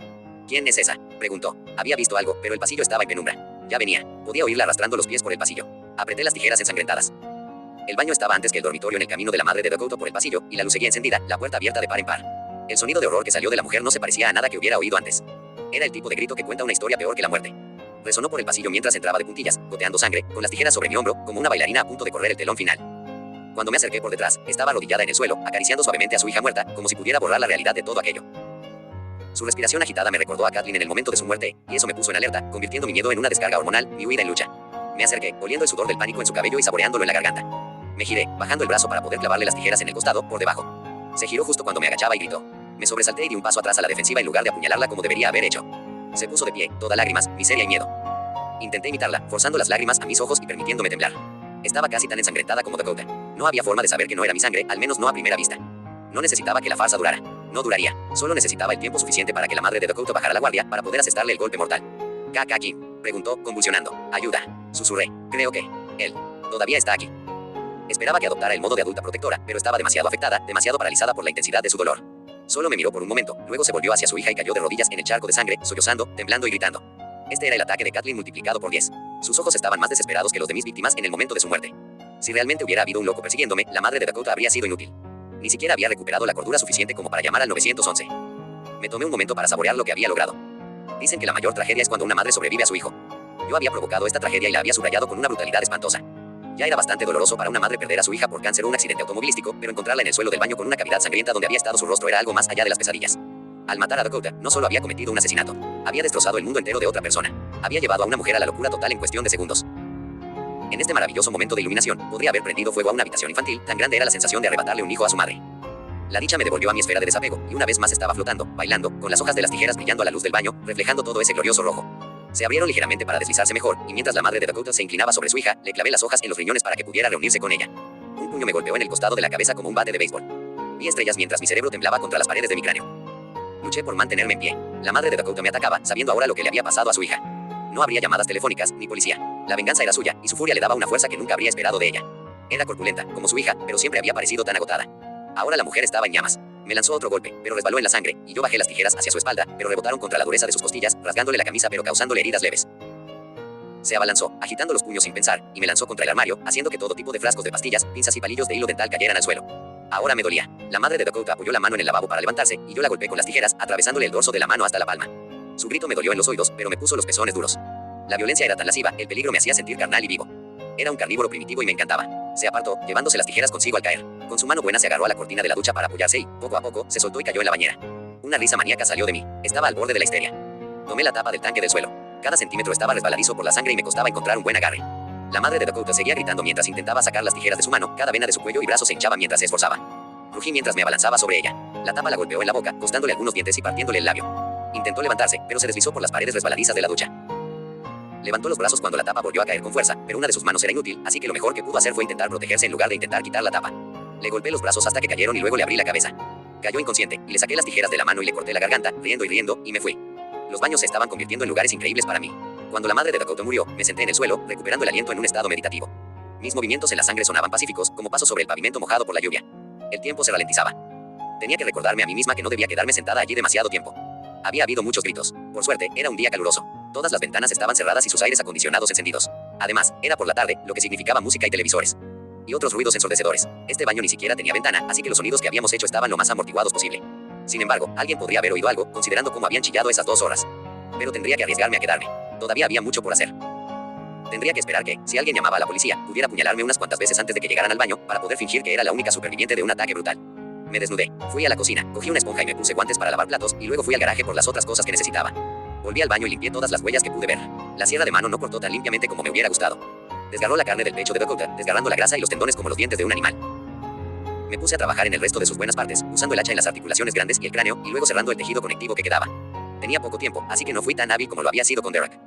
¿Quién es esa?, preguntó. Había visto algo, pero el pasillo estaba en penumbra. Ya venía. Podía oírla arrastrando los pies por el pasillo. Apreté las tijeras ensangrentadas. El baño estaba antes que el dormitorio en el camino de la madre de Dakota por el pasillo, y la luz seguía encendida, la puerta abierta de par en par. El sonido de horror que salió de la mujer no se parecía a nada que hubiera oído antes. Era el tipo de grito que cuenta una historia peor que la muerte. Resonó por el pasillo mientras entraba de puntillas, goteando sangre, con las tijeras sobre mi hombro, como una bailarina a punto de correr el telón final. Cuando me acerqué por detrás, estaba arrodillada en el suelo, acariciando suavemente a su hija muerta, como si pudiera borrar la realidad de todo aquello. Su respiración agitada me recordó a Kathleen en el momento de su muerte, y eso me puso en alerta, convirtiendo mi miedo en una descarga hormonal, mi huida en lucha. Me acerqué, oliendo el sudor del pánico en su cabello y saboreándolo en la garganta. Me giré, bajando el brazo para poder clavarle las tijeras en el costado, por debajo. Se giró justo cuando me agachaba y gritó. Me sobresalté y di un paso atrás a la defensiva en lugar de apuñalarla como debería haber hecho. Se puso de pie, toda lágrimas, miseria y miedo. Intenté imitarla, forzando las lágrimas a mis ojos y permitiéndome temblar. Estaba casi tan ensangrentada como Dakota. No había forma de saber que no era mi sangre, al menos no a primera vista. No necesitaba que la farsa durara. No duraría. Solo necesitaba el tiempo suficiente para que la madre de Dakota bajara la guardia para poder asestarle el golpe mortal. Kakaki, preguntó, convulsionando. Ayuda. Susurré. Creo que él todavía está aquí. Esperaba que adoptara el modo de adulta protectora, pero estaba demasiado afectada, demasiado paralizada por la intensidad de su dolor. Solo me miró por un momento, luego se volvió hacia su hija y cayó de rodillas en el charco de sangre, sollozando, temblando y gritando. Este era el ataque de Kathleen multiplicado por 10. Sus ojos estaban más desesperados que los de mis víctimas en el momento de su muerte. Si realmente hubiera habido un loco persiguiéndome, la madre de Dakota habría sido inútil. Ni siquiera había recuperado la cordura suficiente como para llamar al 911. Me tomé un momento para saborear lo que había logrado. Dicen que la mayor tragedia es cuando una madre sobrevive a su hijo. Yo había provocado esta tragedia y la había subrayado con una brutalidad espantosa. Ya era bastante doloroso para una madre perder a su hija por cáncer o un accidente automovilístico, pero encontrarla en el suelo del baño con una cavidad sangrienta donde había estado su rostro era algo más allá de las pesadillas. Al matar a Dakota, no solo había cometido un asesinato, había destrozado el mundo entero de otra persona. Había llevado a una mujer a la locura total en cuestión de segundos. En este maravilloso momento de iluminación, podría haber prendido fuego a una habitación infantil, tan grande era la sensación de arrebatarle un hijo a su madre. La dicha me devolvió a mi esfera de desapego, y una vez más estaba flotando, bailando, con las hojas de las tijeras brillando a la luz del baño, reflejando todo ese glorioso rojo. Se abrieron ligeramente para deslizarse mejor, y mientras la madre de Dakota se inclinaba sobre su hija, le clavé las hojas en los riñones para que pudiera reunirse con ella. Un puño me golpeó en el costado de la cabeza como un bate de béisbol. Vi estrellas mientras mi cerebro temblaba contra las paredes de mi cráneo. Luché por mantenerme en pie. La madre de Dakota me atacaba, sabiendo ahora lo que le había pasado a su hija. No habría llamadas telefónicas, ni policía. La venganza era suya, y su furia le daba una fuerza que nunca habría esperado de ella. Era corpulenta, como su hija, pero siempre había parecido tan agotada. Ahora la mujer estaba en llamas. Me lanzó otro golpe, pero resbaló en la sangre, y yo bajé las tijeras hacia su espalda, pero rebotaron contra la dureza de sus costillas, rasgándole la camisa pero causándole heridas leves. Se abalanzó, agitando los puños sin pensar, y me lanzó contra el armario, haciendo que todo tipo de frascos de pastillas, pinzas y palillos de hilo dental cayeran al suelo. Ahora me dolía. La madre de Dakota apoyó la mano en el lavabo para levantarse, y yo la golpeé con las tijeras, atravesándole el dorso de la mano hasta la palma. Su grito me dolió en los oídos, pero me puso los pezones duros. La violencia era tan lasciva, el peligro me hacía sentir carnal y vivo. Era un carnívoro primitivo y me encantaba. Se apartó, llevándose las tijeras consigo al caer. Con su mano buena se agarró a la cortina de la ducha para apoyarse y, poco a poco, se soltó y cayó en la bañera. Una risa maníaca salió de mí. Estaba al borde de la histeria. Tomé la tapa del tanque del suelo. Cada centímetro estaba resbaladizo por la sangre y me costaba encontrar un buen agarre. La madre de Dakota seguía gritando mientras intentaba sacar las tijeras de su mano, cada vena de su cuello y brazo se hinchaba mientras se esforzaba. Rugí mientras me abalanzaba sobre ella. La tapa la golpeó en la boca, costándole algunos dientes y partiéndole el labio. Intentó levantarse, pero se deslizó por las paredes resbaladizas de la ducha. Levantó los brazos cuando la tapa volvió a caer con fuerza, pero una de sus manos era inútil, así que lo mejor que pudo hacer fue intentar protegerse en lugar de intentar quitar la tapa. Le golpeé los brazos hasta que cayeron y luego le abrí la cabeza. Cayó inconsciente, y le saqué las tijeras de la mano y le corté la garganta, riendo, y me fui. Los baños se estaban convirtiendo en lugares increíbles para mí. Cuando la madre de Dakota murió, me senté en el suelo, recuperando el aliento en un estado meditativo. Mis movimientos en la sangre sonaban pacíficos, como pasos sobre el pavimento mojado por la lluvia. El tiempo se ralentizaba. Tenía que recordarme a mí misma que no debía quedarme sentada allí demasiado tiempo. Había habido muchos gritos. Por suerte, era un día caluroso. Todas las ventanas estaban cerradas y sus aires acondicionados encendidos. Además, era por la tarde, lo que significaba música y televisores. Y otros ruidos ensordecedores. Este baño ni siquiera tenía ventana, así que los sonidos que habíamos hecho estaban lo más amortiguados posible. Sin embargo, alguien podría haber oído algo, considerando cómo habían chillado esas 2 horas. Pero tendría que arriesgarme a quedarme. Todavía había mucho por hacer. Tendría que esperar que, si alguien llamaba a la policía, pudiera apuñalarme unas cuantas veces antes de que llegaran al baño, para poder fingir que era la única superviviente de un ataque brutal. Me desnudé, fui a la cocina, cogí una esponja y me puse guantes para lavar platos, y luego fui al garaje por las otras cosas que necesitaba. Volví al baño y limpié todas las huellas que pude ver. La sierra de mano no cortó tan limpiamente como me hubiera gustado. Desgarró la carne del pecho de Dakota, desgarrando la grasa y los tendones como los dientes de un animal. Me puse a trabajar en el resto de sus buenas partes, usando el hacha en las articulaciones grandes y el cráneo, y luego cerrando el tejido conectivo que quedaba. Tenía poco tiempo, así que no fui tan hábil como lo había sido con Derek.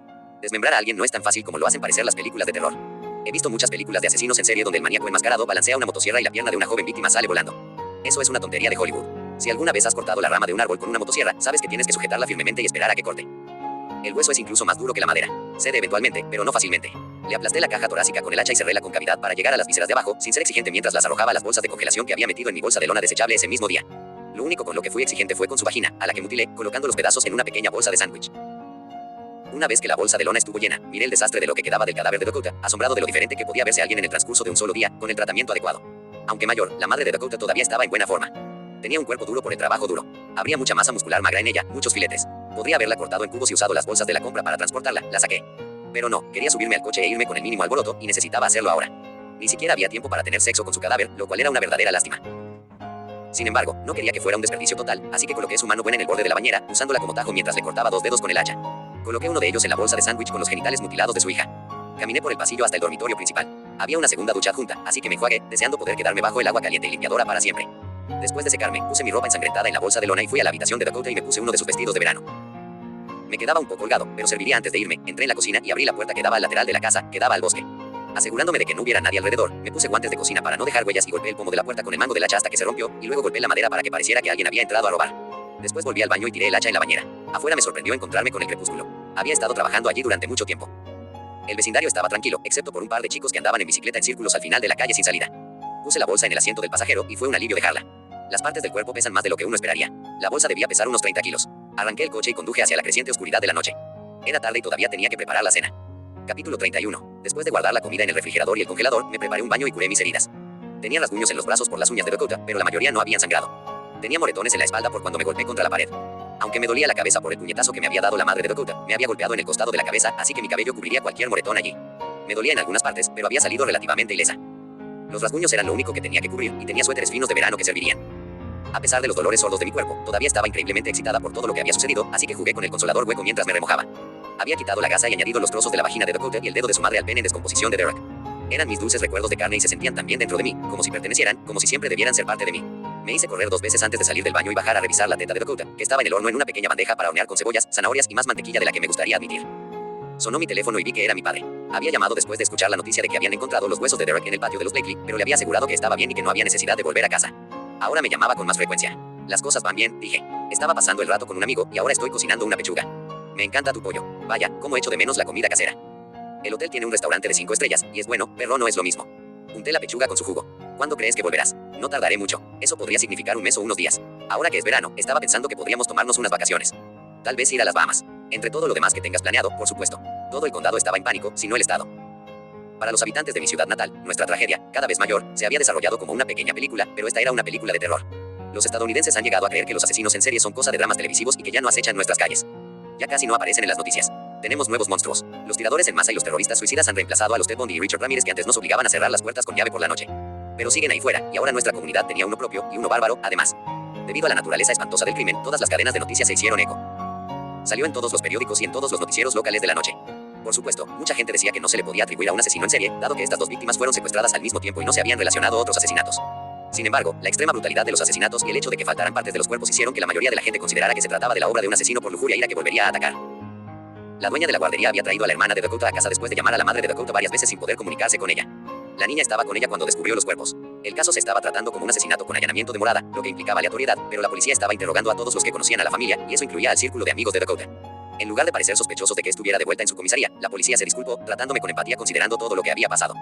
Desmembrar a alguien no es tan fácil como lo hacen parecer las películas de terror. He visto muchas películas de asesinos en serie donde el maníaco enmascarado balancea una motosierra y la pierna de una joven víctima sale volando. Eso es una tontería de Hollywood. Si alguna vez has cortado la rama de un árbol con una motosierra, sabes que tienes que sujetarla firmemente y esperar a que corte. El hueso es incluso más duro que la madera. Cede eventualmente, pero no fácilmente. Le aplasté la caja torácica con el hacha y cerré la concavidad para llegar a las vísceras de abajo, sin ser exigente mientras las arrojaba a las bolsas de congelación que había metido en mi bolsa de lona desechable ese mismo día. Lo único con lo que fui exigente fue con su vagina, a la que mutilé, colocando los pedazos en una pequeña bolsa de sándwich. Una vez que la bolsa de lona estuvo llena, miré el desastre de lo que quedaba del cadáver de Dakota, asombrado de lo diferente que podía verse alguien en el transcurso de un solo día, con el tratamiento adecuado. Aunque mayor, la madre de Dakota todavía estaba en buena forma. Tenía un cuerpo duro por el trabajo duro. Habría mucha masa muscular magra en ella, muchos filetes. Podría haberla cortado en cubos y usado las bolsas de la compra para transportarla, la saqué. Pero no, quería subirme al coche e irme con el mínimo alboroto, y necesitaba hacerlo ahora. Ni siquiera había tiempo para tener sexo con su cadáver, lo cual era una verdadera lástima. Sin embargo, no quería que fuera un desperdicio total, así que coloqué su mano buena en el borde de la bañera, usándola como tajo mientras le cortaba 2 dedos con el hacha. Coloqué uno de ellos en la bolsa de sándwich con los genitales mutilados de su hija. Caminé por el pasillo hasta el dormitorio principal. Había una segunda ducha adjunta, así que me enjuagué, deseando poder quedarme bajo el agua caliente y limpiadora para siempre. Después de secarme, puse mi ropa ensangrentada en la bolsa de lona y fui a la habitación de Dakota y me puse uno de sus vestidos de verano. Me quedaba un poco holgado, pero serviría antes de irme. Entré en la cocina y abrí la puerta que daba al lateral de la casa, que daba al bosque. Asegurándome de que no hubiera nadie alrededor, me puse guantes de cocina para no dejar huellas y golpeé el pomo de la puerta con el mango del hacha hasta que se rompió, y luego golpeé la madera para que pareciera que alguien había entrado a robar. Después volví al baño y tiré el hacha en la bañera. Afuera me sorprendió encontrarme con el crepúsculo. Había estado trabajando allí durante mucho tiempo. El vecindario estaba tranquilo, excepto por un par de chicos que andaban en bicicleta en círculos al final de la calle sin salida. Puse la bolsa en el asiento del pasajero y fue un alivio dejarla. Las partes del cuerpo pesan más de lo que uno esperaría. La bolsa debía pesar unos 30 kilos. Arranqué el coche y conduje hacia la creciente oscuridad de la noche. Era tarde y todavía tenía que preparar la cena. Capítulo 31. Después de guardar la comida en el refrigerador y el congelador, me preparé un baño y curé mis heridas. Tenía rasguños en los brazos por las uñas de Dakota, pero la mayoría no habían sangrado. Tenía moretones en la espalda por cuando me golpeé contra la pared. Aunque me dolía la cabeza por el puñetazo que me había dado la madre de Dakota, me había golpeado en el costado de la cabeza, así que mi cabello cubriría cualquier moretón allí. Me dolía en algunas partes, pero había salido relativamente ilesa. Los rasguños eran lo único que tenía que cubrir, y tenía suéteres finos de verano que servirían. A pesar de los dolores sordos de mi cuerpo, todavía estaba increíblemente excitada por todo lo que había sucedido, así que jugué con el consolador hueco mientras me remojaba. Había quitado la gasa y añadido los trozos de la vagina de Dakota y el dedo de su madre al pene en descomposición de Derek. Eran mis dulces recuerdos de carne y se sentían tan bien dentro de mí, como si pertenecieran, como si siempre debieran ser parte de mí. Me hice correr 2 veces antes de salir del baño y bajar a revisar la teta de Dakota, que estaba en el horno en una pequeña bandeja para hornear con cebollas, zanahorias y más mantequilla de la que me gustaría admitir. Sonó mi teléfono y vi que era mi padre. Había llamado después de escuchar la noticia de que habían encontrado los huesos de Derek en el patio de los Blakely, pero le había asegurado que estaba bien y que no había necesidad de volver a casa. Ahora me llamaba con más frecuencia. Las cosas van bien, dije. Estaba pasando el rato con un amigo y ahora estoy cocinando una pechuga. Me encanta tu pollo. Vaya, cómo echo de menos la comida casera. El hotel tiene un restaurante de 5 estrellas, y es bueno, pero no es lo mismo. Unté la pechuga con su jugo. ¿Cuándo crees que volverás? No tardaré mucho. Eso podría significar un mes o unos días. Ahora que es verano, estaba pensando que podríamos tomarnos unas vacaciones. Tal vez ir a las Bahamas. Entre todo lo demás que tengas planeado, por supuesto. Todo el condado estaba en pánico, si no el estado. Para los habitantes de mi ciudad natal, nuestra tragedia, cada vez mayor, se había desarrollado como una pequeña película, pero esta era una película de terror. Los estadounidenses han llegado a creer que los asesinos en serie son cosa de dramas televisivos y que ya no acechan nuestras calles. Ya casi no aparecen en las noticias. Tenemos nuevos monstruos. Los tiradores en masa y los terroristas suicidas han reemplazado a los Ted Bundy y Richard Ramírez que antes nos obligaban a cerrar las puertas con llave por la noche. Pero siguen ahí fuera, y ahora nuestra comunidad tenía uno propio, y uno bárbaro, además. Debido a la naturaleza espantosa del crimen, todas las cadenas de noticias se hicieron eco. Salió en todos los periódicos y en todos los noticieros locales de la noche. Por supuesto, mucha gente decía que no se le podía atribuir a un asesino en serie, dado que estas 2 víctimas fueron secuestradas al mismo tiempo y no se habían relacionado otros asesinatos. Sin embargo, la extrema brutalidad de los asesinatos y el hecho de que faltaran partes de los cuerpos hicieron que la mayoría de la gente considerara que se trataba de la obra de un asesino por lujuria e ira que volvería a atacar. La dueña de la guardería había traído a la hermana de Dakota a casa después de llamar a la madre de Dakota varias veces sin poder comunicarse con ella. La niña estaba con ella cuando descubrió los cuerpos. El caso se estaba tratando como un asesinato con allanamiento de morada, lo que implicaba aleatoriedad, pero la policía estaba interrogando a todos los que conocían a la familia, y eso incluía al círculo de amigos de Dakota. En lugar de parecer sospechosos de que estuviera de vuelta en su comisaría, la policía se disculpó, tratándome con empatía considerando todo lo que había pasado.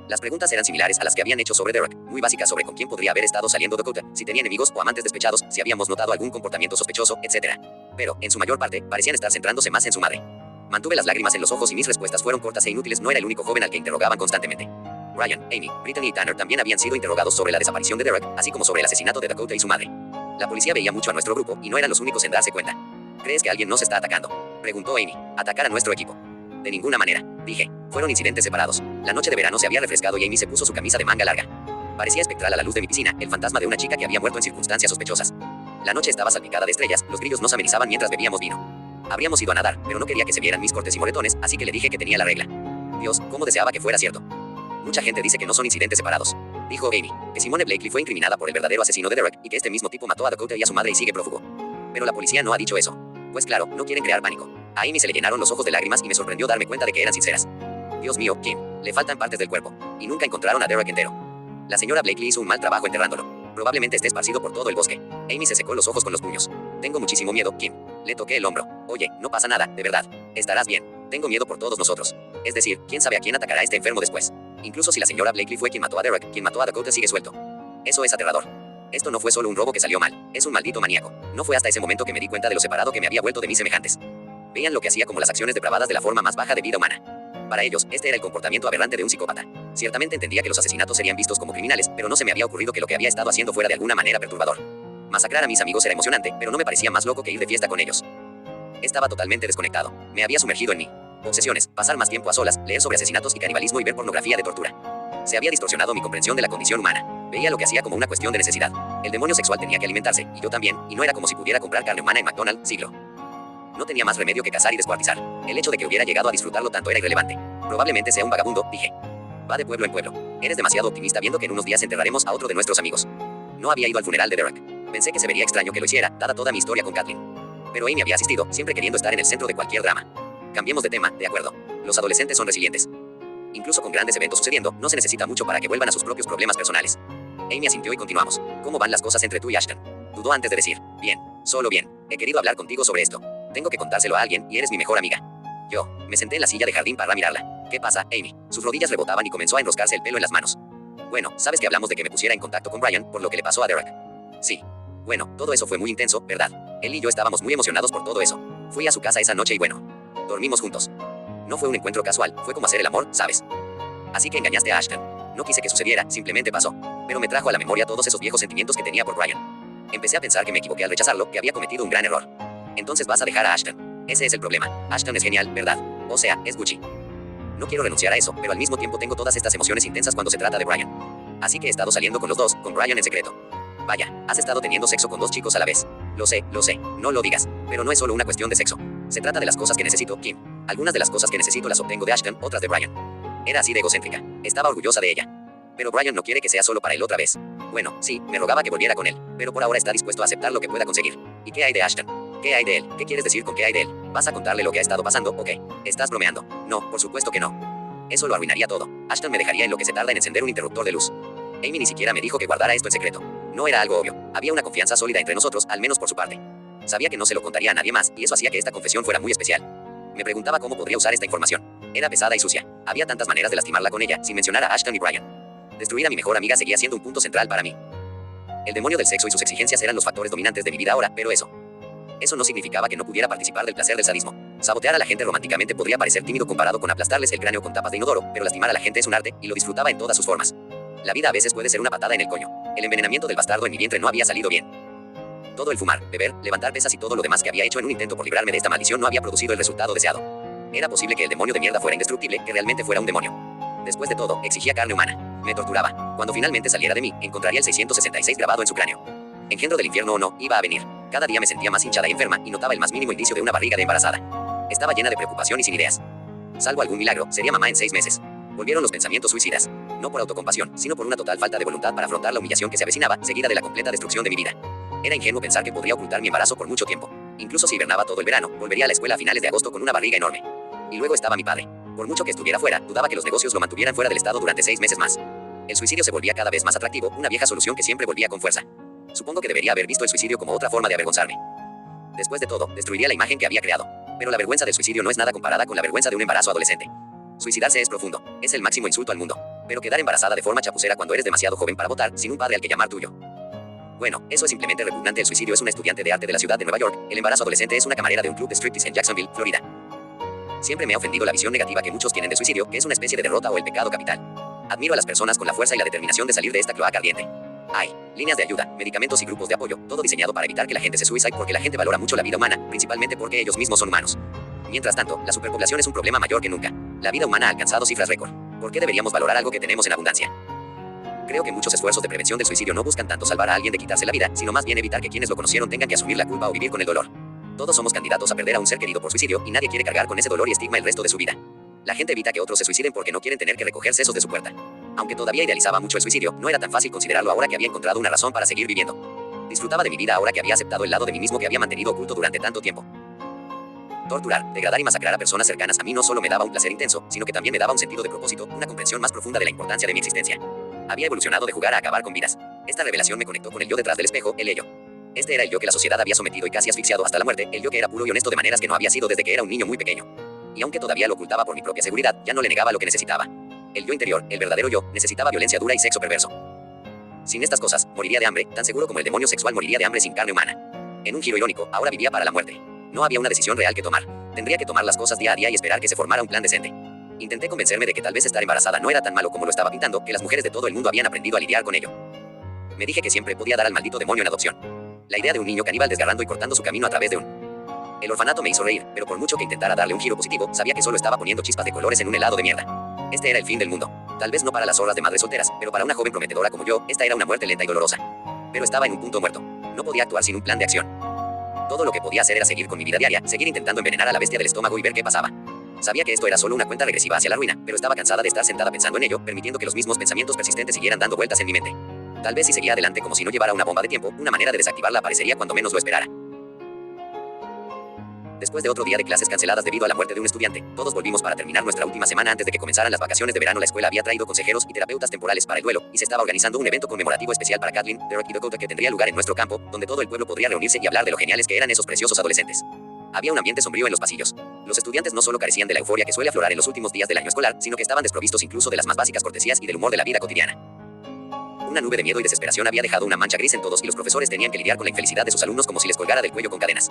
Las preguntas eran similares a las que habían hecho sobre Derek, muy básicas sobre con quién podría haber estado saliendo Dakota, si tenía enemigos o amantes despechados, si habíamos notado algún comportamiento sospechoso, etc. Pero, en su mayor parte, parecían estar centrándose más en su madre. Mantuve las lágrimas en los ojos y mis respuestas fueron cortas e inútiles. No era el único joven al que interrogaban constantemente. Ryan, Amy, Brittany y Tanner también habían sido interrogados sobre la desaparición de Derek, así como sobre el asesinato de Dakota y su madre. La policía veía mucho a nuestro grupo, y no eran los únicos en darse cuenta. ¿Crees que alguien nos está atacando?, preguntó Amy. ¿Atacar a nuestro equipo? De ninguna manera, dije. Fueron incidentes separados. La noche de verano se había refrescado y Amy se puso su camisa de manga larga. Parecía espectral a la luz de mi piscina, el fantasma de una chica que había muerto en circunstancias sospechosas. La noche estaba salpicada de estrellas, los grillos nos amenizaban mientras bebíamos vino. Habríamos ido a nadar, pero no quería que se vieran mis cortes y moretones, así que le dije que tenía la regla. Dios, cómo deseaba que fuera cierto. Mucha gente dice que no son incidentes separados, dijo Amy, que Simone Blakely fue incriminada por el verdadero asesino de Derek, y que este mismo tipo mató a Dakota y a su madre y sigue prófugo. Pero la policía no ha dicho eso. Pues claro, no quieren crear pánico. A Amy se le llenaron los ojos de lágrimas y me sorprendió darme cuenta de que eran sinceras. Dios mío, Kim, le faltan partes del cuerpo, y nunca encontraron a Derek entero. La señora Blakely hizo un mal trabajo enterrándolo. Probablemente esté esparcido por todo el bosque. Amy se secó los ojos con los puños. Tengo muchísimo miedo, Kim. Le toqué el hombro. Oye, no pasa nada, de verdad. Estarás bien. Tengo miedo por todos nosotros. Es decir, quién sabe a quién atacará a este enfermo después. Incluso si la señora Blakely fue quien mató a Derek, quien mató a Dakota sigue suelto. Eso es aterrador. Esto no fue solo un robo que salió mal. Es un maldito maníaco. No fue hasta ese momento que me di cuenta de lo separado que me había vuelto de mis semejantes. Veían lo que hacía como las acciones depravadas de la forma más baja de vida humana. Para ellos, este era el comportamiento aberrante de un psicópata. Ciertamente entendía que los asesinatos serían vistos como criminales, pero no se me había ocurrido que lo que había estado haciendo fuera de alguna manera perturbador. Masacrar a mis amigos era emocionante, pero no me parecía más loco que ir de fiesta con ellos. Estaba totalmente desconectado. Me había sumergido en mí. Obsesiones, pasar más tiempo a solas, leer sobre asesinatos y canibalismo y ver pornografía de tortura. Se había distorsionado mi comprensión de la condición humana. Veía lo que hacía como una cuestión de necesidad. El demonio sexual tenía que alimentarse, y yo también, y no era como si pudiera comprar carne humana en McDonald's, siglo. No tenía más remedio que cazar y descuartizar. El hecho de que hubiera llegado a disfrutarlo tanto era irrelevante. Probablemente sea un vagabundo, dije. Va de pueblo en pueblo. Eres demasiado optimista viendo que en unos días enterraremos a otro de nuestros amigos. No había ido al funeral de Derek. Pensé que se vería extraño que lo hiciera, dada toda mi historia con Kathleen. Pero Amy había asistido, siempre queriendo estar en el centro de cualquier drama. Cambiemos de tema, de acuerdo. Los adolescentes son resilientes. Incluso con grandes eventos sucediendo, no se necesita mucho para que vuelvan a sus propios problemas personales. Amy asintió y continuamos. ¿Cómo van las cosas entre tú y Ashton? Dudó antes de decir. Bien, solo bien. He querido hablar contigo sobre esto. Tengo que contárselo a alguien, y eres mi mejor amiga. Yo me senté en la silla de jardín para mirarla. ¿Qué pasa, Amy? Sus rodillas rebotaban y comenzó a enroscarse el pelo en las manos. Bueno, sabes que hablamos de que me pusiera en contacto con Brian por lo que le pasó a Derek. Sí. Bueno, todo eso fue muy intenso, ¿verdad? Él y yo estábamos muy emocionados por todo eso. Fui a su casa esa noche y bueno, dormimos juntos. No fue un encuentro casual, fue como hacer el amor, ¿sabes? Así que engañaste a Ashton. No quise que sucediera, simplemente pasó. Pero me trajo a la memoria todos esos viejos sentimientos que tenía por Brian. Empecé a pensar que me equivoqué al rechazarlo, que había cometido un gran error. Entonces vas a dejar a Ashton. Ese es el problema. Ashton es genial, ¿verdad? O sea, es Gucci. No quiero renunciar a eso, pero al mismo tiempo tengo todas estas emociones intensas cuando se trata de Brian. Así que he estado saliendo con los dos, con Brian en secreto. Vaya, has estado teniendo sexo con dos chicos a la vez. Lo sé, no lo digas. Pero no es solo una cuestión de sexo. Se trata de las cosas que necesito, Kim. Algunas de las cosas que necesito las obtengo de Ashton, otras de Brian. Era así de egocéntrica. Estaba orgullosa de ella. Pero Brian no quiere que sea solo para él otra vez. Bueno, sí, me rogaba que volviera con él, pero por ahora está dispuesto a aceptar lo que pueda conseguir. ¿Y qué hay de Ashton? ¿Qué hay de él? ¿Qué quieres decir con qué hay de él? ¿Vas a contarle lo que ha estado pasando? ¿O qué? ¿Estás bromeando? No, por supuesto que no. Eso lo arruinaría todo. Ashton me dejaría en lo que se tarda en encender un interruptor de luz. Amy ni siquiera me dijo que guardara esto en secreto. No era algo obvio. Había una confianza sólida entre nosotros, al menos por su parte. Sabía que no se lo contaría a nadie más, y eso hacía que esta confesión fuera muy especial. Me preguntaba cómo podría usar esta información. Era pesada y sucia. Había tantas maneras de lastimarla con ella, sin mencionar a Ashton y Brian. Destruir a mi mejor amiga seguía siendo un punto central para mí. El demonio del sexo y sus exigencias eran los factores dominantes de mi vida ahora, pero eso no significaba que no pudiera participar del placer del sadismo. Sabotear a la gente románticamente podría parecer tímido comparado con aplastarles el cráneo con tapas de inodoro, pero lastimar a la gente es un arte, y lo disfrutaba en todas sus formas. La vida a veces puede ser una patada en el coño. El envenenamiento del bastardo en mi vientre no había salido bien. Todo el fumar, beber, levantar pesas y todo lo demás que había hecho en un intento por librarme de esta maldición no había producido el resultado deseado. Era posible que el demonio de mierda fuera indestructible, que realmente fuera un demonio. Después de todo, exigía carne humana. Me torturaba. Cuando finalmente saliera de mí, encontraría el 666 grabado en su cráneo. Engendro del infierno o no, iba a venir. Cada día me sentía más hinchada y enferma, y notaba el más mínimo indicio de una barriga de embarazada. Estaba llena de preocupación y sin ideas. Salvo algún milagro, sería mamá en 6 meses. Volvieron los pensamientos suicidas. No por autocompasión, sino por una total falta de voluntad para afrontar la humillación que se avecinaba, seguida de la completa destrucción de mi vida. Era ingenuo pensar que podría ocultar mi embarazo por mucho tiempo. Incluso si hibernaba todo el verano, volvería a la escuela a finales de agosto con una barriga enorme. Y luego estaba mi padre. Por mucho que estuviera fuera, dudaba que los negocios lo mantuvieran fuera del estado durante 6 meses más. El suicidio se volvía cada vez más atractivo, una vieja solución que siempre volvía con fuerza. Supongo que debería haber visto el suicidio como otra forma de avergonzarme. Después de todo, destruiría la imagen que había creado. Pero la vergüenza del suicidio no es nada comparada con la vergüenza de un embarazo adolescente. Suicidarse es profundo. Es el máximo insulto al mundo. Pero quedar embarazada de forma chapucera cuando eres demasiado joven para votar, sin un padre al que llamar tuyo. Bueno, eso es simplemente repugnante. El suicidio es una estudiante de arte de la ciudad de Nueva York. El embarazo adolescente es una camarera de un club de striptease en Jacksonville, Florida. Siempre me ha ofendido la visión negativa que muchos tienen del suicidio, que es una especie de derrota o el pecado capital. Admiro a las personas con la fuerza y la determinación de salir de esta cloaca ardiente. Hay líneas de ayuda, medicamentos y grupos de apoyo, todo diseñado para evitar que la gente se suicide porque la gente valora mucho la vida humana, principalmente porque ellos mismos son humanos. Mientras tanto, la superpoblación es un problema mayor que nunca. La vida humana ha alcanzado cifras récord. ¿Por qué deberíamos valorar algo que tenemos en abundancia? Creo que muchos esfuerzos de prevención del suicidio no buscan tanto salvar a alguien de quitarse la vida, sino más bien evitar que quienes lo conocieron tengan que asumir la culpa o vivir con el dolor. Todos somos candidatos a perder a un ser querido por suicidio, y nadie quiere cargar con ese dolor y estigma el resto de su vida. La gente evita que otros se suiciden porque no quieren tener que recoger sesos de su puerta. Aunque todavía idealizaba mucho el suicidio, no era tan fácil considerarlo ahora que había encontrado una razón para seguir viviendo. Disfrutaba de mi vida ahora que había aceptado el lado de mí mismo que había mantenido oculto durante tanto tiempo. Torturar, degradar y masacrar a personas cercanas a mí no solo me daba un placer intenso, sino que también me daba un sentido de propósito, una comprensión más profunda de la importancia de mi existencia. Había evolucionado de jugar a acabar con vidas. Esta revelación me conectó con el yo detrás del espejo, el ello. Este era el yo que la sociedad había sometido y casi asfixiado hasta la muerte, el yo que era puro y honesto de maneras que no había sido desde que era un niño muy pequeño. Y aunque todavía lo ocultaba por mi propia seguridad, ya no le negaba lo que necesitaba. El yo interior, el verdadero yo, necesitaba violencia dura y sexo perverso. Sin estas cosas, moriría de hambre, tan seguro como el demonio sexual moriría de hambre sin carne humana. En un giro irónico, ahora vivía para la muerte. No había una decisión real que tomar. Tendría que tomar las cosas día a día y esperar que se formara un plan decente. Intenté convencerme de que tal vez estar embarazada no era tan malo como lo estaba pintando, que las mujeres de todo el mundo habían aprendido a lidiar con ello. Me dije que siempre podía dar al maldito demonio en adopción. La idea de un niño caníbal desgarrando y cortando su camino a través de un... El orfanato me hizo reír, pero por mucho que intentara darle un giro positivo, sabía que solo estaba poniendo chispas de colores en un helado de mierda. Este era el fin del mundo. Tal vez no para las zorras de madres solteras, pero para una joven prometedora como yo, esta era una muerte lenta y dolorosa. Pero estaba en un punto muerto. No podía actuar sin un plan de acción. Todo lo que podía hacer era seguir con mi vida diaria, seguir intentando envenenar a la bestia del estómago y ver qué pasaba. Sabía que esto era solo una cuenta regresiva hacia la ruina, pero estaba cansada de estar sentada pensando en ello, permitiendo que los mismos pensamientos persistentes siguieran dando vueltas en mi mente. Tal vez si seguía adelante como si no llevara una bomba de tiempo, una manera de desactivarla aparecería cuando menos lo esperara. Después de otro día de clases canceladas debido a la muerte de un estudiante, todos volvimos para terminar nuestra última semana antes de que comenzaran las vacaciones de verano. La escuela había traído consejeros y terapeutas temporales para el duelo, y se estaba organizando un evento conmemorativo especial para Kathleen, Derek y Dakota que tendría lugar en nuestro campo, donde todo el pueblo podría reunirse y hablar de lo geniales que eran esos preciosos adolescentes. Había un ambiente sombrío en los pasillos. Los estudiantes no solo carecían de la euforia que suele aflorar en los últimos días del año escolar, sino que estaban desprovistos incluso de las más básicas cortesías y del humor de la vida cotidiana. Una nube de miedo y desesperación había dejado una mancha gris en todos y los profesores tenían que lidiar con la infelicidad de sus alumnos como si les colgara del cuello con cadenas.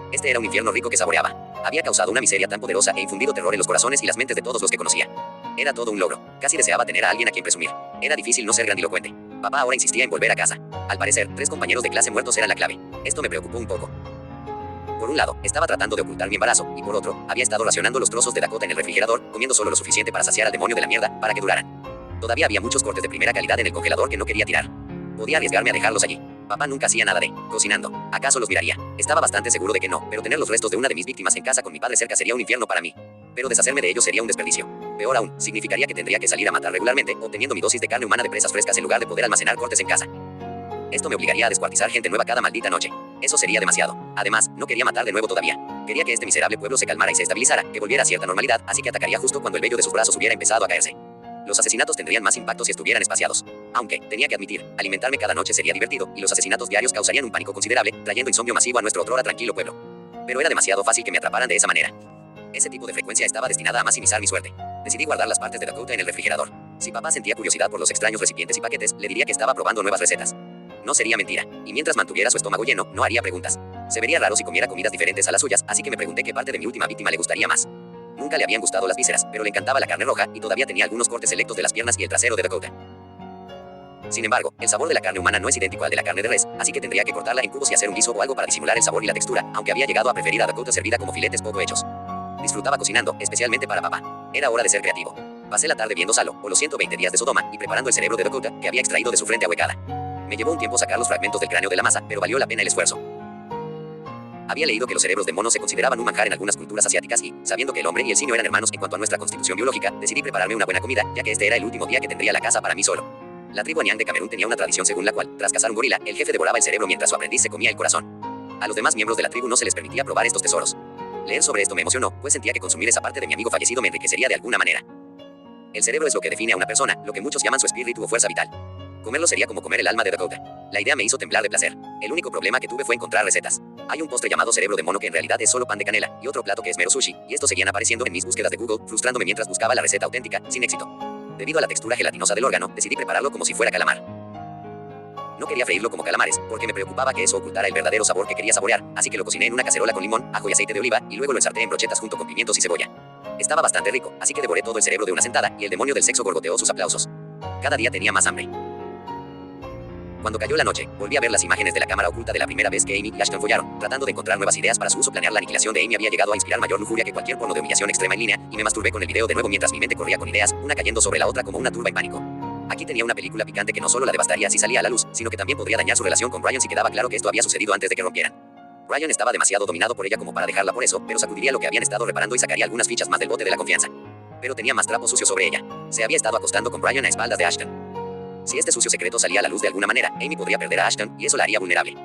Este era un infierno rico que saboreaba. Había causado una miseria tan poderosa e infundido terror en los corazones y las mentes de todos los que conocía. Era todo un logro. Casi deseaba tener a alguien a quien presumir. Era difícil no ser grandilocuente. Papá ahora insistía en volver a casa. Al parecer, 3 compañeros de clase muertos eran la clave. Esto me preocupó un poco. Por un lado, estaba tratando de ocultar mi embarazo, y por otro, había estado racionando los trozos de Dakota en el refrigerador, comiendo solo lo suficiente para saciar al demonio de la mierda, para que duraran. Todavía había muchos cortes de primera calidad en el congelador que no quería tirar. Podía arriesgarme a dejarlos allí. Papá nunca hacía nada de cocinando. ¿Acaso los miraría? Estaba bastante seguro de que no, pero tener los restos de una de mis víctimas en casa con mi padre cerca sería un infierno para mí. Pero deshacerme de ellos sería un desperdicio. Peor aún, significaría que tendría que salir a matar regularmente, obteniendo mi dosis de carne humana de presas frescas en lugar de poder almacenar cortes en casa. Esto me obligaría a descuartizar gente nueva cada maldita noche. Eso sería demasiado. Además, no quería matar de nuevo todavía. Quería que este miserable pueblo se calmara y se estabilizara, que volviera a cierta normalidad, así que atacaría justo cuando el vello de sus brazos hubiera empezado a caerse. Los asesinatos tendrían más impacto si estuvieran espaciados. Aunque, tenía que admitir, alimentarme cada noche sería divertido, y los asesinatos diarios causarían un pánico considerable, trayendo insomnio masivo a nuestro otrora tranquilo pueblo. Pero era demasiado fácil que me atraparan de esa manera. Ese tipo de frecuencia estaba destinada a maximizar mi suerte. Decidí guardar las partes de Dakota en el refrigerador. Si papá sentía curiosidad por los extraños recipientes y paquetes, le diría que estaba probando nuevas recetas. No sería mentira, y mientras mantuviera su estómago lleno, no haría preguntas. Se vería raro si comiera comidas diferentes a las suyas, así que me pregunté qué parte de mi última víctima le gustaría más. Nunca le habían gustado las vísceras, pero le encantaba la carne roja, y todavía tenía algunos cortes selectos de las piernas y el trasero de Dakota. Sin embargo, el sabor de la carne humana no es idéntico al de la carne de res, así que tendría que cortarla en cubos y hacer un guiso o algo para disimular el sabor y la textura, aunque había llegado a preferir a Dakota servida como filetes poco hechos. Disfrutaba cocinando, especialmente para papá. Era hora de ser creativo. Pasé la tarde viendo Salo, o los 120 días de Sodoma, y preparando el cerebro de Dakota, que había extraído de su frente ahuecada. Me llevó un tiempo sacar los fragmentos del cráneo de la masa, pero valió la pena el esfuerzo. Había leído que los cerebros de mono se consideraban un manjar en algunas culturas asiáticas y, sabiendo que el hombre y el simio eran hermanos en cuanto a nuestra constitución biológica, decidí prepararme una buena comida, ya que este era el último día que tendría la casa para mí solo. La tribu Anyang de Camerún tenía una tradición según la cual, tras cazar un gorila, el jefe devoraba el cerebro mientras su aprendiz se comía el corazón. A los demás miembros de la tribu no se les permitía probar estos tesoros. Leer sobre esto me emocionó, pues sentía que consumir esa parte de mi amigo fallecido me enriquecería de alguna manera. El cerebro es lo que define a una persona, lo que muchos llaman su espíritu o fuerza vital. Comerlo sería como comer el alma de Dakota. La idea me hizo temblar de placer. El único problema que tuve fue encontrar recetas. Hay un postre llamado cerebro de mono que en realidad es solo pan de canela, y otro plato que es mero sushi, y estos seguían apareciendo en mis búsquedas de Google, frustrándome mientras buscaba la receta auténtica, sin éxito. Debido a la textura gelatinosa del órgano, decidí prepararlo como si fuera calamar. No quería freírlo como calamares, porque me preocupaba que eso ocultara el verdadero sabor que quería saborear, así que lo cociné en una cacerola con limón, ajo y aceite de oliva, y luego lo ensarté en brochetas junto con pimientos y cebolla. Estaba bastante rico, así que devoré todo el cerebro de una sentada, y el demonio del sexo gorgoteó sus aplausos. Cada día tenía más hambre. Cuando cayó la noche, volví a ver las imágenes de la cámara oculta de la primera vez que Amy y Ashton follaron, tratando de encontrar nuevas ideas para su uso. Planear la aniquilación de Amy había llegado a inspirar mayor lujuria que cualquier porno de humillación extrema en línea, y me masturbé con el video de nuevo mientras mi mente corría con ideas, una cayendo sobre la otra como una turba en pánico. Aquí tenía una película picante que no solo la devastaría si salía a la luz, sino que también podría dañar su relación con Brian si quedaba claro que esto había sucedido antes de que rompieran. Brian estaba demasiado dominado por ella como para dejarla por eso, pero sacudiría lo que habían estado reparando y sacaría algunas fichas más del bote de la confianza. Pero tenía más trapos sucios sobre ella. Se había estado acostando con Brian a espaldas de Ashton. Si este sucio secreto salía a la luz de alguna manera, Amy podría perder a Ashton, y eso la haría vulnerable.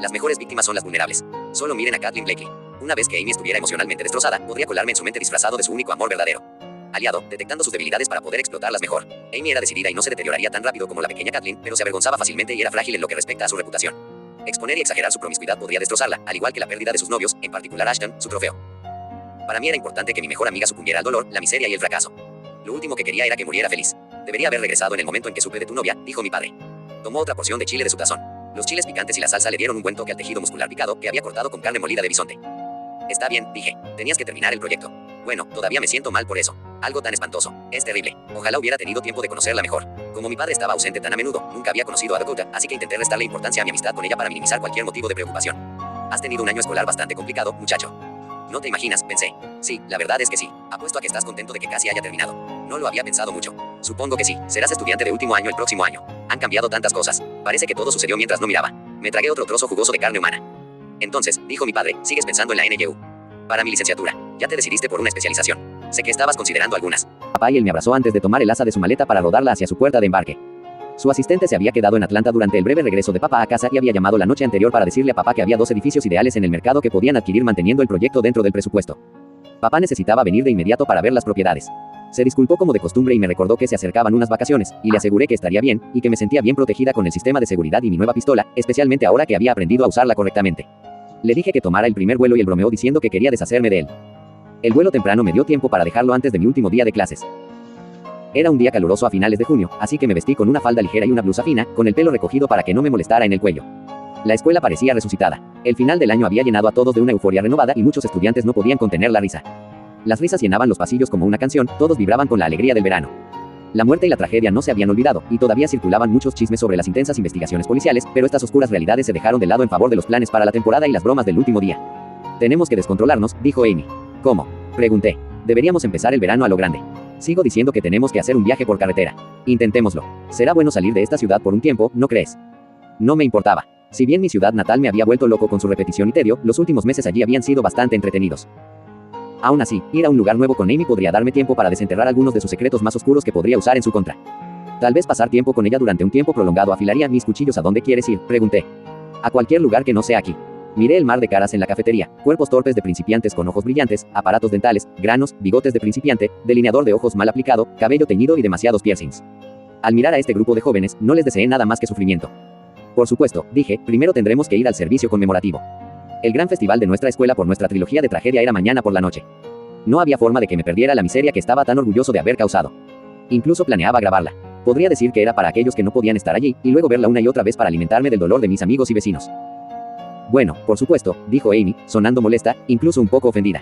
Las mejores víctimas son las vulnerables. Solo miren a Kathleen Blakely. Una vez que Amy estuviera emocionalmente destrozada, podría colarme en su mente disfrazado de su único amor verdadero. Aliado, detectando sus debilidades para poder explotarlas mejor. Amy era decidida y no se deterioraría tan rápido como la pequeña Kathleen, pero se avergonzaba fácilmente y era frágil en lo que respecta a su reputación. Exponer y exagerar su promiscuidad podría destrozarla, al igual que la pérdida de sus novios, en particular Ashton, su trofeo. Para mí era importante que mi mejor amiga sucumbiera al dolor, la miseria y el fracaso. Lo último que quería era que muriera feliz. Debería haber regresado en el momento en que supe de tu novia, dijo mi padre. Tomó otra porción de chile de su tazón. Los chiles picantes y la salsa le dieron un buen toque al tejido muscular picado que había cortado con carne molida de bisonte. Está bien, dije. Tenías que terminar el proyecto. Bueno, todavía me siento mal por eso. Algo tan espantoso. Es terrible. Ojalá hubiera tenido tiempo de conocerla mejor. Como mi padre estaba ausente tan a menudo, nunca había conocido a Dakota, así que intenté restarle importancia a mi amistad con ella para minimizar cualquier motivo de preocupación. Has tenido un año escolar bastante complicado, muchacho. No te imaginas, pensé. Sí, la verdad es que sí. Apuesto a que estás contento de que casi haya terminado. No lo había pensado mucho. Supongo que sí. Serás estudiante de último año el próximo año. Han cambiado tantas cosas. Parece que todo sucedió mientras no miraba. Me tragué otro trozo jugoso de carne humana. Entonces, dijo mi padre, ¿sigues pensando en la NYU? Para mi licenciatura. Ya te decidiste por una especialización. Sé que estabas considerando algunas. Papá y él me abrazó antes de tomar el asa de su maleta para rodarla hacia su puerta de embarque. Su asistente se había quedado en Atlanta durante el breve regreso de papá a casa y había llamado la noche anterior para decirle a papá que había 2 edificios ideales en el mercado que podían adquirir manteniendo el proyecto dentro del presupuesto. Papá necesitaba venir de inmediato para ver las propiedades. Se disculpó como de costumbre y me recordó que se acercaban unas vacaciones, y le aseguré que estaría bien, y que me sentía bien protegida con el sistema de seguridad y mi nueva pistola, especialmente ahora que había aprendido a usarla correctamente. Le dije que tomara el primer vuelo y él bromeó diciendo que quería deshacerme de él. El vuelo temprano me dio tiempo para dejarlo antes de mi último día de clases. Era un día caluroso a finales de junio, así que me vestí con una falda ligera y una blusa fina, con el pelo recogido para que no me molestara en el cuello. La escuela parecía resucitada. El final del año había llenado a todos de una euforia renovada y muchos estudiantes no podían contener la risa. Las risas llenaban los pasillos como una canción, todos vibraban con la alegría del verano. La muerte y la tragedia no se habían olvidado, y todavía circulaban muchos chismes sobre las intensas investigaciones policiales, pero estas oscuras realidades se dejaron de lado en favor de los planes para la temporada y las bromas del último día. Tenemos que descontrolarnos, dijo Amy. ¿Cómo? Pregunté. Deberíamos empezar el verano a lo grande. Sigo diciendo que tenemos que hacer un viaje por carretera. Intentémoslo. Será bueno salir de esta ciudad por un tiempo, ¿no crees? No me importaba. Si bien mi ciudad natal me había vuelto loco con su repetición y tedio, los últimos meses allí habían sido bastante entretenidos. Aún así, ir a un lugar nuevo con Amy podría darme tiempo para desenterrar algunos de sus secretos más oscuros que podría usar en su contra. Tal vez pasar tiempo con ella durante un tiempo prolongado afilaría mis cuchillos. ¿A dónde quieres ir?, pregunté. A cualquier lugar que no sea aquí. Miré el mar de caras en la cafetería, cuerpos torpes de principiantes con ojos brillantes, aparatos dentales, granos, bigotes de principiante, delineador de ojos mal aplicado, cabello teñido y demasiados piercings. Al mirar a este grupo de jóvenes, no les deseé nada más que sufrimiento. Por supuesto, dije, primero tendremos que ir al servicio conmemorativo. El gran festival de nuestra escuela por nuestra trilogía de tragedia era mañana por la noche. No había forma de que me perdiera la miseria que estaba tan orgulloso de haber causado. Incluso planeaba grabarla. Podría decir que era para aquellos que no podían estar allí, y luego verla una y otra vez para alimentarme del dolor de mis amigos y vecinos. Bueno, por supuesto, dijo Amy, sonando molesta, incluso un poco ofendida.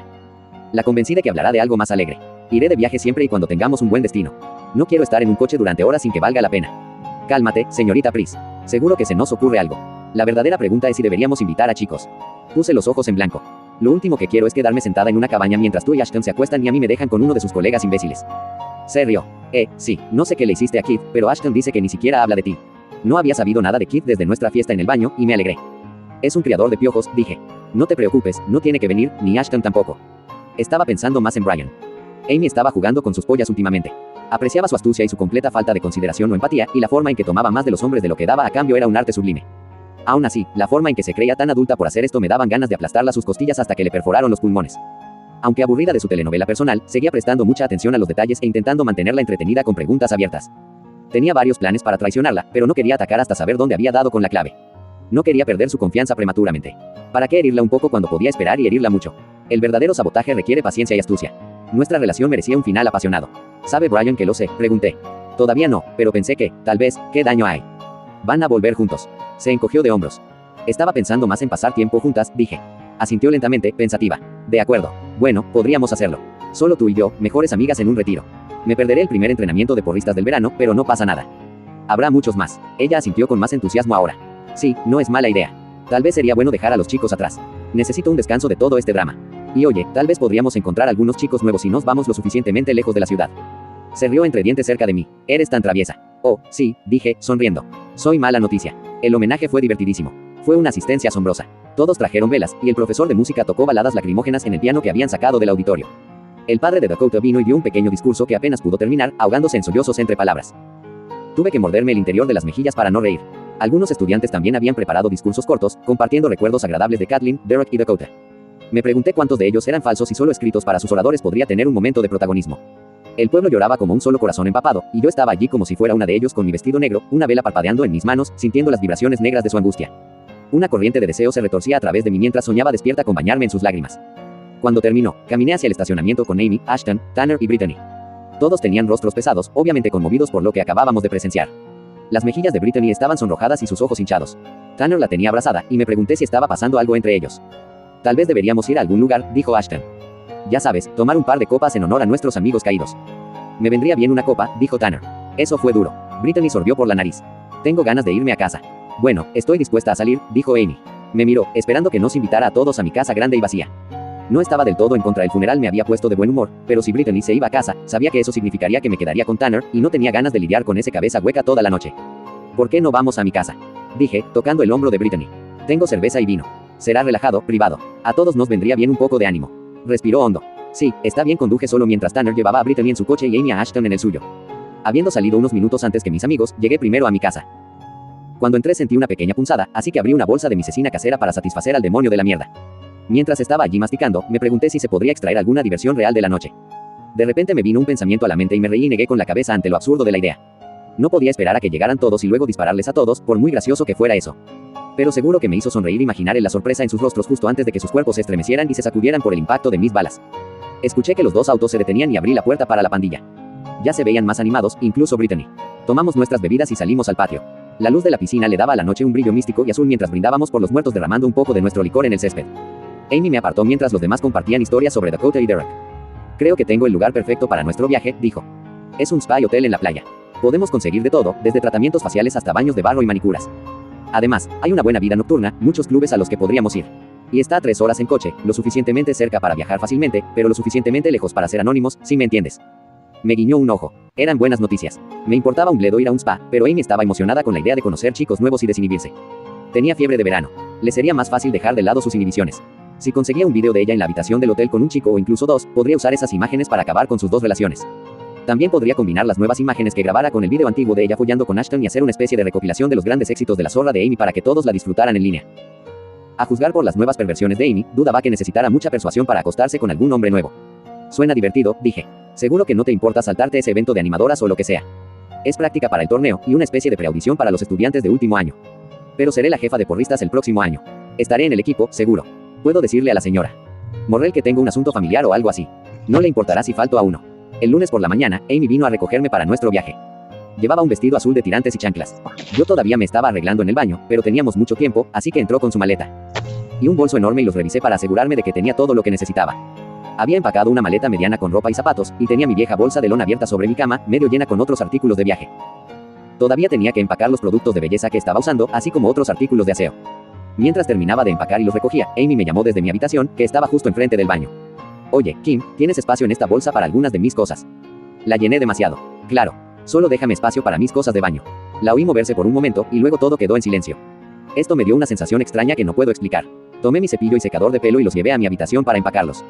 La convencí de que hablará de algo más alegre. Iré de viaje siempre y cuando tengamos un buen destino. No quiero estar en un coche durante horas sin que valga la pena. Cálmate, señorita Pris. Seguro que se nos ocurre algo. La verdadera pregunta es si deberíamos invitar a chicos. Puse los ojos en blanco. Lo último que quiero es quedarme sentada en una cabaña mientras tú y Ashton se acuestan y a mí me dejan con uno de sus colegas imbéciles. Se rió. Sí, no sé qué le hiciste a Kid, pero Ashton dice que ni siquiera habla de ti. No había sabido nada de Kid desde nuestra fiesta en el baño, y me alegré. Es un criador de piojos, dije. No te preocupes, no tiene que venir, ni Ashton tampoco. Estaba pensando más en Brian. Amy estaba jugando con sus pollas últimamente. Apreciaba su astucia y su completa falta de consideración o empatía, y la forma en que tomaba más de los hombres de lo que daba a cambio era un arte sublime. Aún así, la forma en que se creía tan adulta por hacer esto me daban ganas de aplastarla sus costillas hasta que le perforaron los pulmones. Aunque aburrida de su telenovela personal, seguía prestando mucha atención a los detalles e intentando mantenerla entretenida con preguntas abiertas. Tenía varios planes para traicionarla, pero no quería atacar hasta saber dónde había dado con la clave. No quería perder su confianza prematuramente. ¿Para qué herirla un poco cuando podía esperar y herirla mucho? El verdadero sabotaje requiere paciencia y astucia. Nuestra relación merecía un final apasionado. ¿Sabe Brian que lo sé?, pregunté. Todavía no, pero pensé que, tal vez, ¿qué daño hay? Van a volver juntos. Se encogió de hombros. Estaba pensando más en pasar tiempo juntas, dije. Asintió lentamente, pensativa. De acuerdo. Bueno, podríamos hacerlo. Solo tú y yo, mejores amigas en un retiro. Me perderé el primer entrenamiento de porristas del verano, pero no pasa nada. Habrá muchos más. Ella asintió con más entusiasmo ahora. Sí, no es mala idea. Tal vez sería bueno dejar a los chicos atrás. Necesito un descanso de todo este drama. Y oye, tal vez podríamos encontrar algunos chicos nuevos si nos vamos lo suficientemente lejos de la ciudad. Se rió entre dientes cerca de mí. Eres tan traviesa. Oh, sí, dije, sonriendo. Soy mala noticia. El homenaje fue divertidísimo. Fue una asistencia asombrosa. Todos trajeron velas, y el profesor de música tocó baladas lacrimógenas en el piano que habían sacado del auditorio. El padre de Dakota vino y dio un pequeño discurso que apenas pudo terminar, ahogándose en sollozos entre palabras. Tuve que morderme el interior de las mejillas para no reír. Algunos estudiantes también habían preparado discursos cortos, compartiendo recuerdos agradables de Kathleen, Derek y Dakota. Me pregunté cuántos de ellos eran falsos y solo escritos para sus oradores podría tener un momento de protagonismo. El pueblo lloraba como un solo corazón empapado, y yo estaba allí como si fuera una de ellos con mi vestido negro, una vela parpadeando en mis manos, sintiendo las vibraciones negras de su angustia. Una corriente de deseo se retorcía a través de mí mientras soñaba despierta con bañarme en sus lágrimas. Cuando terminó, caminé hacia el estacionamiento con Amy, Ashton, Tanner y Brittany. Todos tenían rostros pesados, obviamente conmovidos por lo que acabábamos de presenciar. Las mejillas de Brittany estaban sonrojadas y sus ojos hinchados. Tanner la tenía abrazada, y me pregunté si estaba pasando algo entre ellos. Tal vez deberíamos ir a algún lugar, dijo Ashton. Ya sabes, tomar un par de copas en honor a nuestros amigos caídos. Me vendría bien una copa, dijo Tanner. Eso fue duro. Brittany sorbió por la nariz. Tengo ganas de irme a casa. Bueno, estoy dispuesta a salir, dijo Amy. Me miró, esperando que nos invitara a todos a mi casa grande y vacía. No estaba del todo en contra del funeral, me había puesto de buen humor, pero si Brittany se iba a casa, sabía que eso significaría que me quedaría con Tanner, y no tenía ganas de lidiar con ese cabeza hueca toda la noche. ¿Por qué no vamos a mi casa?, dije, tocando el hombro de Brittany. Tengo cerveza y vino. Será relajado, privado. A todos nos vendría bien un poco de ánimo. Respiró hondo. Sí, está bien, conduje solo mientras Tanner llevaba a Brittany en su coche y Amy a Ashton en el suyo. Habiendo salido unos minutos antes que mis amigos, llegué primero a mi casa. Cuando entré sentí una pequeña punzada, así que abrí una bolsa de mi cecina casera para satisfacer al demonio de la mierda. Mientras estaba allí masticando, me pregunté si se podría extraer alguna diversión real de la noche. De repente me vino un pensamiento a la mente y me reí y negué con la cabeza ante lo absurdo de la idea. No podía esperar a que llegaran todos y luego dispararles a todos, por muy gracioso que fuera eso. Pero seguro que me hizo sonreír imaginar la sorpresa en sus rostros justo antes de que sus cuerpos se estremecieran y se sacudieran por el impacto de mis balas. Escuché que los dos autos se detenían y abrí la puerta para la pandilla. Ya se veían más animados, incluso Brittany. Tomamos nuestras bebidas y salimos al patio. La luz de la piscina le daba a la noche un brillo místico y azul mientras brindábamos por los muertos derramando un poco de nuestro licor en el césped. Amy me apartó mientras los demás compartían historias sobre Dakota y Derek. Creo que tengo el lugar perfecto para nuestro viaje, dijo. Es un spa y hotel en la playa. Podemos conseguir de todo, desde tratamientos faciales hasta baños de barro y manicuras. Además, hay una buena vida nocturna, muchos clubes a los que podríamos ir. Y está a 3 horas en coche, lo suficientemente cerca para viajar fácilmente, pero lo suficientemente lejos para ser anónimos, si me entiendes. Me guiñó un ojo. Eran buenas noticias. Me importaba un bledo ir a un spa, pero Amy estaba emocionada con la idea de conocer chicos nuevos y desinhibirse. Tenía fiebre de verano. Le sería más fácil dejar de lado sus inhibiciones. Si conseguía un video de ella en la habitación del hotel con un chico o incluso dos, podría usar esas imágenes para acabar con sus dos relaciones. También podría combinar las nuevas imágenes que grabara con el video antiguo de ella follando con Ashton y hacer una especie de recopilación de los grandes éxitos de la zorra de Amy para que todos la disfrutaran en línea. A juzgar por las nuevas perversiones de Amy, dudaba que necesitara mucha persuasión para acostarse con algún hombre nuevo. Suena divertido, dije. Seguro que no te importa saltarte ese evento de animadoras o lo que sea. Es práctica para el torneo, y una especie de preaudición para los estudiantes de último año. Pero seré la jefa de porristas el próximo año. Estaré en el equipo, seguro. Puedo decirle a la señora Morrell que tengo un asunto familiar o algo así. No le importará si falto a uno. El lunes por la mañana, Amy vino a recogerme para nuestro viaje. Llevaba un vestido azul de tirantes y chanclas. Yo todavía me estaba arreglando en el baño, pero teníamos mucho tiempo, así que entró con su maleta y un bolso enorme y los revisé para asegurarme de que tenía todo lo que necesitaba. Había empacado una maleta mediana con ropa y zapatos, y tenía mi vieja bolsa de lona abierta sobre mi cama, medio llena con otros artículos de viaje. Todavía tenía que empacar los productos de belleza que estaba usando, así como otros artículos de aseo. Mientras terminaba de empacar y los recogía, Amy me llamó desde mi habitación, que estaba justo enfrente del baño. Oye, Kim, ¿tienes espacio en esta bolsa para algunas de mis cosas? La llené demasiado. Claro. Solo déjame espacio para mis cosas de baño. La oí moverse por un momento, y luego todo quedó en silencio. Esto me dio una sensación extraña que no puedo explicar. Tomé mi cepillo y secador de pelo y los llevé a mi habitación para empacarlos.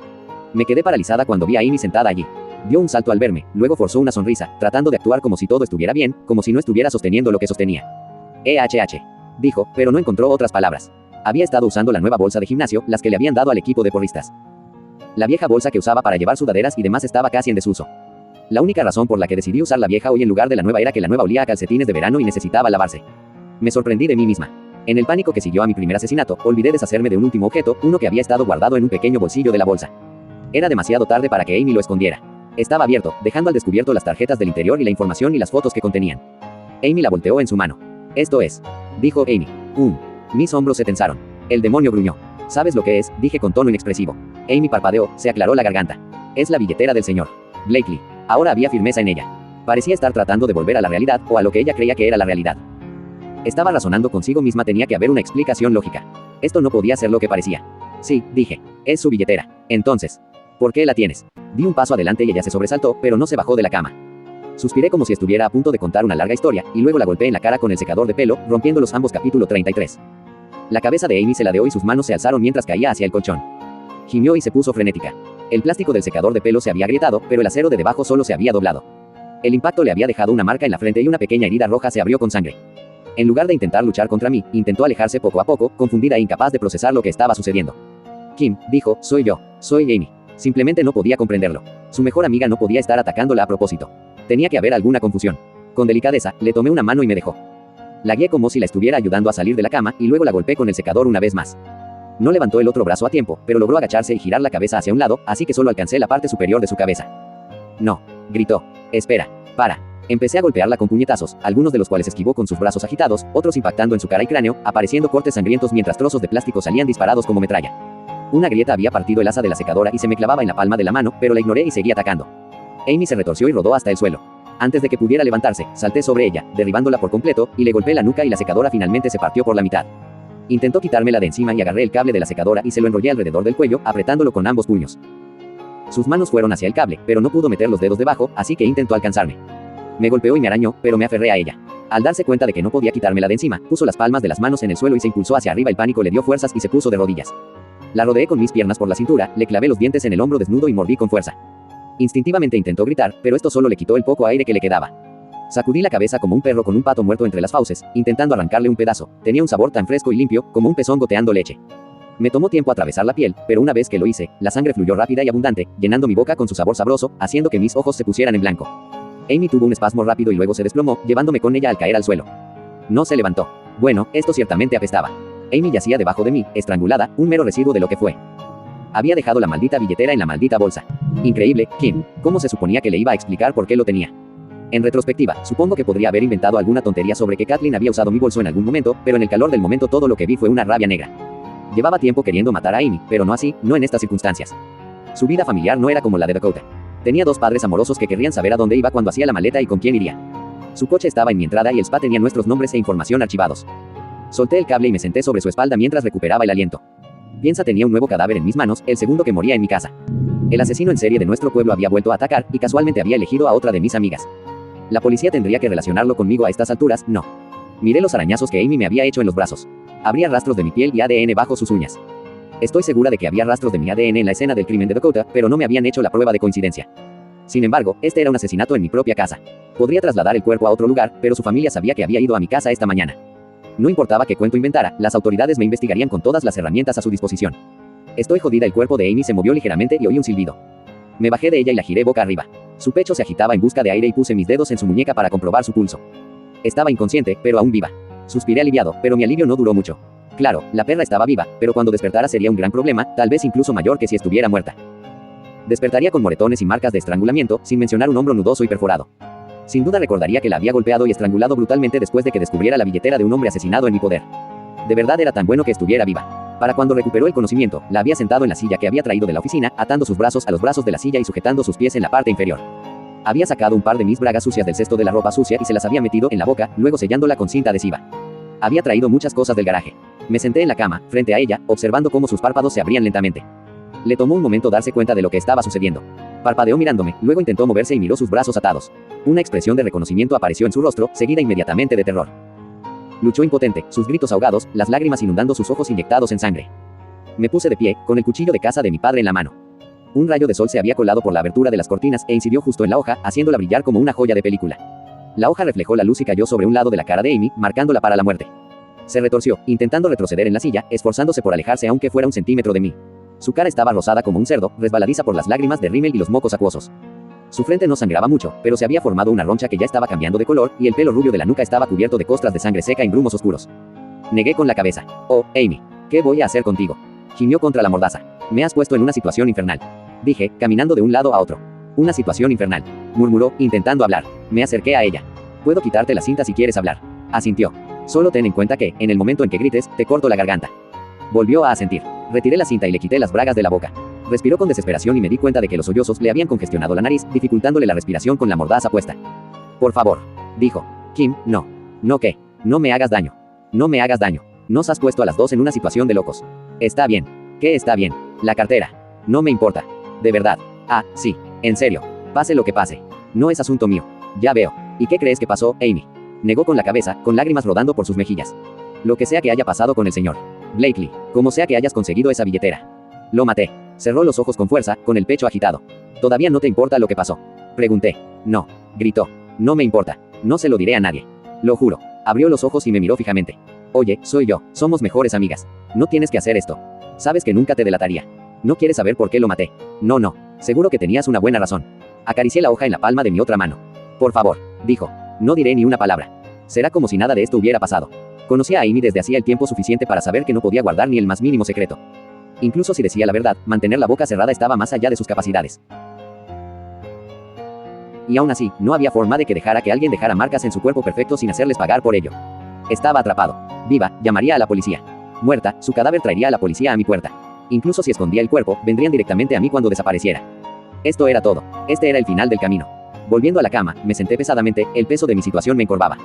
Me quedé paralizada cuando vi a Amy sentada allí. Dio un salto al verme, luego forzó una sonrisa, tratando de actuar como si todo estuviera bien, como si no estuviera sosteniendo lo que sostenía. Dijo, pero no encontró otras palabras. Había estado usando la nueva bolsa de gimnasio, las que le habían dado al equipo de porristas. La vieja bolsa que usaba para llevar sudaderas y demás estaba casi en desuso. La única razón por la que decidí usar la vieja hoy en lugar de la nueva era que la nueva olía a calcetines de verano y necesitaba lavarse. Me sorprendí de mí misma. En el pánico que siguió a mi primer asesinato, olvidé deshacerme de un último objeto, uno que había estado guardado en un pequeño bolsillo de la bolsa. Era demasiado tarde para que Amy lo escondiera. Estaba abierto, dejando al descubierto las tarjetas del interior y la información y las fotos que contenían. Amy la volteó en su mano. Esto es, dijo Amy. Mis hombros se tensaron. El demonio gruñó. ¿Sabes lo que es?, dije con tono inexpresivo. Amy parpadeó, se aclaró la garganta. Es la billetera del señor Blakely. Ahora había firmeza en ella. Parecía estar tratando de volver a la realidad, o a lo que ella creía que era la realidad. Estaba razonando consigo misma, tenía que haber una explicación lógica. Esto no podía ser lo que parecía. Sí, dije. Es su billetera. Entonces, ¿por qué la tienes? Di un paso adelante y ella se sobresaltó, pero no se bajó de la cama. Suspiré como si estuviera a punto de contar una larga historia, y luego la golpeé en la cara con el secador de pelo, rompiéndolos ambos. Capítulo 33. La cabeza de Amy se ladeó y sus manos se alzaron mientras caía hacia el colchón. Gimió y se puso frenética. El plástico del secador de pelo se había agrietado, pero el acero de debajo solo se había doblado. El impacto le había dejado una marca en la frente y una pequeña herida roja se abrió con sangre. En lugar de intentar luchar contra mí, intentó alejarse poco a poco, confundida e incapaz de procesar lo que estaba sucediendo. Kim, dijo, soy yo, soy Amy. Simplemente no podía comprenderlo. Su mejor amiga no podía estar atacándola a propósito. Tenía que haber alguna confusión. Con delicadeza, le tomé una mano y me dejó. La guié como si la estuviera ayudando a salir de la cama, y luego la golpeé con el secador una vez más. No levantó el otro brazo a tiempo, pero logró agacharse y girar la cabeza hacia un lado, así que solo alcancé la parte superior de su cabeza. No, gritó. Espera, para. Empecé a golpearla con puñetazos, algunos de los cuales esquivó con sus brazos agitados, otros impactando en su cara y cráneo, apareciendo cortes sangrientos mientras trozos de plástico salían disparados como metralla. Una grieta había partido el asa de la secadora y se me clavaba en la palma de la mano, pero la ignoré y seguí atacando. Amy se retorció y rodó hasta el suelo. Antes de que pudiera levantarse, salté sobre ella, derribándola por completo, y le golpeé la nuca y la secadora finalmente se partió por la mitad. Intentó quitármela de encima y agarré el cable de la secadora y se lo enrollé alrededor del cuello, apretándolo con ambos puños. Sus manos fueron hacia el cable, pero no pudo meter los dedos debajo, así que intentó alcanzarme. Me golpeó y me arañó, pero me aferré a ella. Al darse cuenta de que no podía quitármela de encima, puso las palmas de las manos en el suelo y se impulsó hacia arriba. El pánico le dio fuerzas y se puso de rodillas. La rodeé con mis piernas por la cintura, le clavé los dientes en el hombro desnudo y mordí con fuerza. Instintivamente intentó gritar, pero esto solo le quitó el poco aire que le quedaba. Sacudí la cabeza como un perro con un pato muerto entre las fauces, intentando arrancarle un pedazo. Tenía un sabor tan fresco y limpio, como un pezón goteando leche. Me tomó tiempo atravesar la piel, pero una vez que lo hice, la sangre fluyó rápida y abundante, llenando mi boca con su sabor sabroso, haciendo que mis ojos se pusieran en blanco. Amy tuvo un espasmo rápido y luego se desplomó, llevándome con ella al caer al suelo. No se levantó. Bueno, esto ciertamente apestaba. Amy yacía debajo de mí, estrangulada, un mero residuo de lo que fue. Había dejado la maldita billetera en la maldita bolsa. Increíble, Kim. ¿Cómo se suponía que le iba a explicar por qué lo tenía? En retrospectiva, supongo que podría haber inventado alguna tontería sobre que Kathleen había usado mi bolso en algún momento, pero en el calor del momento todo lo que vi fue una rabia negra. Llevaba tiempo queriendo matar a Amy, pero no así, no en estas circunstancias. Su vida familiar no era como la de Dakota. Tenía dos padres amorosos que querrían saber a dónde iba cuando hacía la maleta y con quién iría. Su coche estaba en mi entrada y el spa tenía nuestros nombres e información archivados. Solté el cable y me senté sobre su espalda mientras recuperaba el aliento. Piensa, tenía un nuevo cadáver en mis manos, el segundo que moría en mi casa. El asesino en serie de nuestro pueblo había vuelto a atacar, y casualmente había elegido a otra de mis amigas. La policía tendría que relacionarlo conmigo a estas alturas, no. Miré los arañazos que Amy me había hecho en los brazos. Habría rastros de mi piel y ADN bajo sus uñas. Estoy segura de que había rastros de mi ADN en la escena del crimen de Dakota, pero no me habían hecho la prueba de coincidencia. Sin embargo, este era un asesinato en mi propia casa. Podría trasladar el cuerpo a otro lugar, pero su familia sabía que había ido a mi casa esta mañana. No importaba qué cuento inventara, las autoridades me investigarían con todas las herramientas a su disposición. Estoy jodida. El cuerpo de Amy se movió ligeramente y oí un silbido. Me bajé de ella y la giré boca arriba. Su pecho se agitaba en busca de aire y puse mis dedos en su muñeca para comprobar su pulso. Estaba inconsciente, pero aún viva. Suspiré aliviado, pero mi alivio no duró mucho. Claro, la perra estaba viva, pero cuando despertara sería un gran problema, tal vez incluso mayor que si estuviera muerta. Despertaría con moretones y marcas de estrangulamiento, sin mencionar un hombro nudoso y perforado. Sin duda recordaría que la había golpeado y estrangulado brutalmente después de que descubriera la billetera de un hombre asesinado en mi poder. De verdad era tan bueno que estuviera viva. Para cuando recuperó el conocimiento, la había sentado en la silla que había traído de la oficina, atando sus brazos a los brazos de la silla y sujetando sus pies en la parte inferior. Había sacado un par de mis bragas sucias del cesto de la ropa sucia y se las había metido en la boca, luego sellándola con cinta adhesiva. Había traído muchas cosas del garaje. Me senté en la cama, frente a ella, observando cómo sus párpados se abrían lentamente. Le tomó un momento darse cuenta de lo que estaba sucediendo. Parpadeó mirándome, luego intentó moverse y miró sus brazos atados. Una expresión de reconocimiento apareció en su rostro, seguida inmediatamente de terror. Luchó impotente, sus gritos ahogados, las lágrimas inundando sus ojos inyectados en sangre. Me puse de pie, con el cuchillo de caza de mi padre en la mano. Un rayo de sol se había colado por la abertura de las cortinas e incidió justo en la hoja, haciéndola brillar como una joya de película. La hoja reflejó la luz y cayó sobre un lado de la cara de Amy, marcándola para la muerte. Se retorció, intentando retroceder en la silla, esforzándose por alejarse aunque fuera un centímetro de mí. Su cara estaba rosada como un cerdo, resbaladiza por las lágrimas de rímel y los mocos acuosos. Su frente no sangraba mucho, pero se había formado una roncha que ya estaba cambiando de color, y el pelo rubio de la nuca estaba cubierto de costras de sangre seca en grumos oscuros. Negué con la cabeza. Oh, Amy, ¿qué voy a hacer contigo? Gimió contra la mordaza. Me has puesto en una situación infernal. Dije, caminando de un lado a otro. Una situación infernal. Murmuró, intentando hablar. Me acerqué a ella. Puedo quitarte la cinta si quieres hablar. Asintió. Solo ten en cuenta que, en el momento en que grites, te corto la garganta. Volvió a asentir. Retiré la cinta y le quité las bragas de la boca. Respiró con desesperación y me di cuenta de que los sollozos le habían congestionado la nariz, dificultándole la respiración con la mordaza puesta. Por favor, dijo. Kim, no. No qué. No me hagas daño. No me hagas daño. Nos has puesto a las dos en una situación de locos. Está bien. ¿Qué está bien? La cartera. No me importa. De verdad. Ah, sí. En serio. Pase lo que pase. No es asunto mío. Ya veo. ¿Y qué crees que pasó, Amy? Negó con la cabeza, con lágrimas rodando por sus mejillas. Lo que sea que haya pasado con el señor Blakely, como sea que hayas conseguido esa billetera. Lo maté. Cerró los ojos con fuerza, con el pecho agitado. ¿Todavía no te importa lo que pasó? Pregunté. No. Gritó. No me importa. No se lo diré a nadie. Lo juro. Abrió los ojos y me miró fijamente. Oye, soy yo. Somos mejores amigas. No tienes que hacer esto. Sabes que nunca te delataría. ¿No quieres saber por qué lo maté? No, no. Seguro que tenías una buena razón. Acaricié la hoja en la palma de mi otra mano. Por favor, dijo. No diré ni una palabra. Será como si nada de esto hubiera pasado. Conocía a Amy desde hacía el tiempo suficiente para saber que no podía guardar ni el más mínimo secreto. Incluso si decía la verdad, mantener la boca cerrada estaba más allá de sus capacidades. Y aún así, no había forma de que dejara que alguien dejara marcas en su cuerpo perfecto sin hacerles pagar por ello. Estaba atrapado. Viva, llamaría a la policía. Muerta, su cadáver traería a la policía a mi puerta. Incluso si escondía el cuerpo, vendrían directamente a mí cuando desapareciera. Esto era todo. Este era el final del camino. Volviendo a la cama, me senté pesadamente, el peso de mi situación me encorvaba.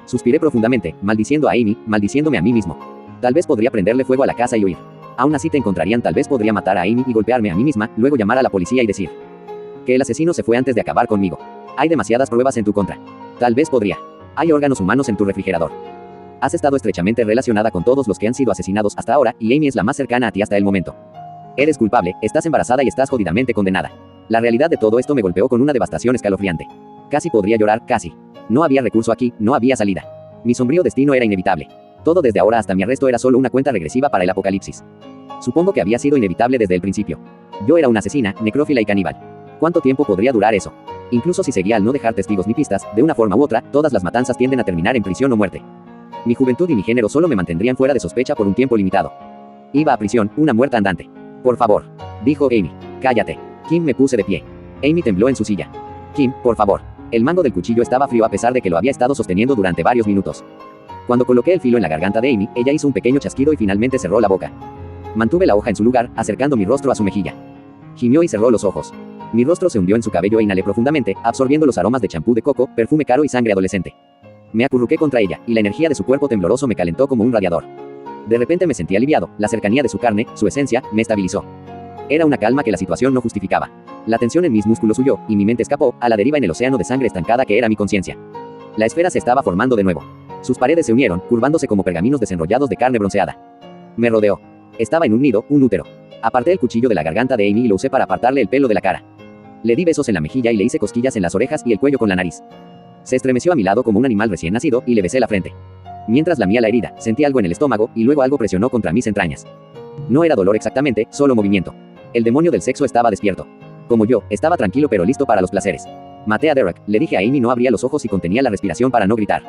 Suspiré profundamente, maldiciendo a Amy, maldiciéndome a mí mismo. Tal vez podría prenderle fuego a la casa y huir. Aún así te encontrarían, tal vez podría matar a Amy y golpearme a mí misma, luego llamar a la policía y decir que el asesino se fue antes de acabar conmigo. Hay demasiadas pruebas en tu contra. Tal vez podría. Hay órganos humanos en tu refrigerador. Has estado estrechamente relacionada con todos los que han sido asesinados hasta ahora, y Amy es la más cercana a ti hasta el momento. Eres culpable, estás embarazada y estás jodidamente condenada. La realidad de todo esto me golpeó con una devastación escalofriante. Casi podría llorar, casi. No había recurso aquí, no había salida. Mi sombrío destino era inevitable. Todo desde ahora hasta mi arresto era solo una cuenta regresiva para el apocalipsis. Supongo que había sido inevitable desde el principio. Yo era una asesina, necrófila y caníbal. ¿Cuánto tiempo podría durar eso? Incluso si seguía al no dejar testigos ni pistas, de una forma u otra, todas las matanzas tienden a terminar en prisión o muerte. Mi juventud y mi género solo me mantendrían fuera de sospecha por un tiempo limitado. Iba a prisión, una muerta andante. Por favor, dijo Amy. Cállate. Kim, me puse de pie. Amy tembló en su silla. Kim, por favor. El mango del cuchillo estaba frío a pesar de que lo había estado sosteniendo durante varios minutos. Cuando coloqué el filo en la garganta de Amy, ella hizo un pequeño chasquido y finalmente cerró la boca. Mantuve la hoja en su lugar, acercando mi rostro a su mejilla. Gimió y cerró los ojos. Mi rostro se hundió en su cabello e inhalé profundamente, absorbiendo los aromas de champú de coco, perfume caro y sangre adolescente. Me acurruqué contra ella, y la energía de su cuerpo tembloroso me calentó como un radiador. De repente me sentí aliviado, la cercanía de su carne, su esencia, me estabilizó. Era una calma que la situación no justificaba. La tensión en mis músculos huyó, y mi mente escapó, a la deriva en el océano de sangre estancada que era mi conciencia. La esfera se estaba formando de nuevo. Sus paredes se unieron, curvándose como pergaminos desenrollados de carne bronceada. Me rodeó. Estaba en un nido, un útero. Aparté el cuchillo de la garganta de Amy y lo usé para apartarle el pelo de la cara. Le di besos en la mejilla y le hice cosquillas en las orejas y el cuello con la nariz. Se estremeció a mi lado como un animal recién nacido y le besé la frente. Mientras lamía la herida, sentí algo en el estómago y luego algo presionó contra mis entrañas. No era dolor exactamente, solo movimiento. El demonio del sexo estaba despierto. Como yo, estaba tranquilo pero listo para los placeres. Maté a Derek, le dije a Amy, no abría los ojos y contenía la respiración para no gritar.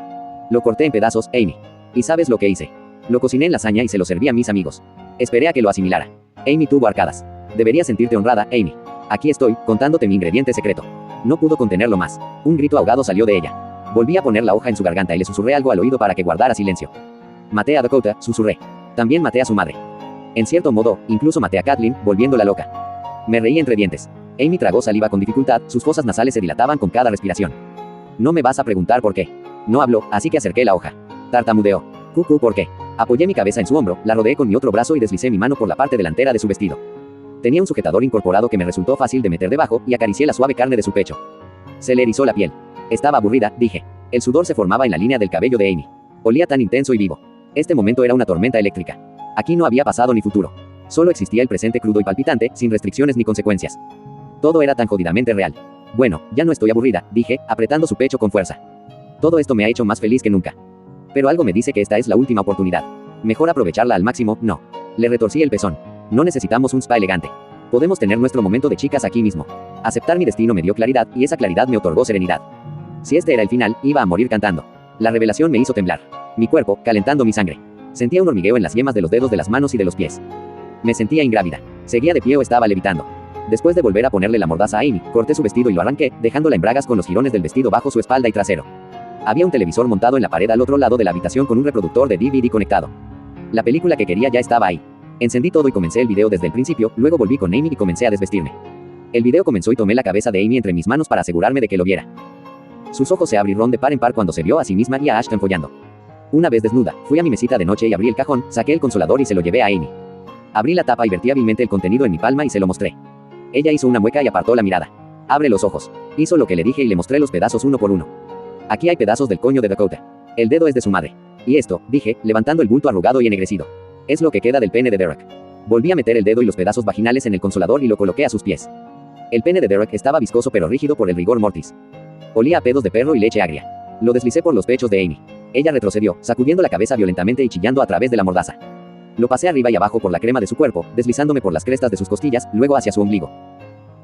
Lo corté en pedazos, Amy. ¿Y sabes lo que hice? Lo cociné en lasaña y se lo serví a mis amigos. Esperé a que lo asimilara. Amy tuvo arcadas. Deberías sentirte honrada, Amy. Aquí estoy, contándote mi ingrediente secreto. No pudo contenerlo más. Un grito ahogado salió de ella. Volví a poner la hoja en su garganta y le susurré algo al oído para que guardara silencio. Maté a Dakota, susurré. También maté a su madre. En cierto modo, incluso maté a Kathleen, volviéndola loca. Me reí entre dientes. Amy tragó saliva con dificultad, sus fosas nasales se dilataban con cada respiración. No me vas a preguntar por qué. No habló, así que acerqué la hoja. Tartamudeó. Cucú, ¿por qué? Apoyé mi cabeza en su hombro, la rodeé con mi otro brazo y deslicé mi mano por la parte delantera de su vestido. Tenía un sujetador incorporado que me resultó fácil de meter debajo, y acaricié la suave carne de su pecho. Se le erizó la piel. Estaba aburrida, dije. El sudor se formaba en la línea del cabello de Amy. Olía tan intenso y vivo. Este momento era una tormenta eléctrica. Aquí no había pasado ni futuro. Solo existía el presente crudo y palpitante, sin restricciones ni consecuencias. Todo era tan jodidamente real. Bueno, ya no estoy aburrida, dije, apretando su pecho con fuerza. Todo esto me ha hecho más feliz que nunca. Pero algo me dice que esta es la última oportunidad. Mejor aprovecharla al máximo, no. Le retorcí el pezón. No necesitamos un spa elegante. Podemos tener nuestro momento de chicas aquí mismo. Aceptar mi destino me dio claridad, y esa claridad me otorgó serenidad. Si este era el final, iba a morir cantando. La revelación me hizo temblar. Mi cuerpo, calentando mi sangre. Sentía un hormigueo en las yemas de los dedos de las manos y de los pies. Me sentía ingrávida. ¿Seguía de pie o estaba levitando? Después de volver a ponerle la mordaza a Amy, corté su vestido y lo arranqué, dejándola en bragas con los jirones del vestido bajo su espalda y trasero. Había un televisor montado en la pared al otro lado de la habitación con un reproductor de DVD conectado. La película que quería ya estaba ahí. Encendí todo y comencé el video desde el principio, luego volví con Amy y comencé a desvestirme. El video comenzó y tomé la cabeza de Amy entre mis manos para asegurarme de que lo viera. Sus ojos se abrieron de par en par cuando se vio a sí misma y a Ashton follando. Una vez desnuda, fui a mi mesita de noche y abrí el cajón, saqué el consolador y se lo llevé a Amy. Abrí la tapa y vertí hábilmente el contenido en mi palma y se lo mostré. Ella hizo una mueca y apartó la mirada. Abre los ojos. Hizo lo que le dije y le mostré los pedazos uno por uno. Aquí hay pedazos del coño de Dakota. El dedo es de su madre. Y esto, dije, levantando el bulto arrugado y ennegrecido. Es lo que queda del pene de Derek. Volví a meter el dedo y los pedazos vaginales en el consolador y lo coloqué a sus pies. El pene de Derek estaba viscoso pero rígido por el rigor mortis. Olía a pedos de perro y leche agria. Lo deslicé por los pechos de Amy. Ella retrocedió, sacudiendo la cabeza violentamente y chillando a través de la mordaza. Lo pasé arriba y abajo por la crema de su cuerpo, deslizándome por las crestas de sus costillas, luego hacia su ombligo.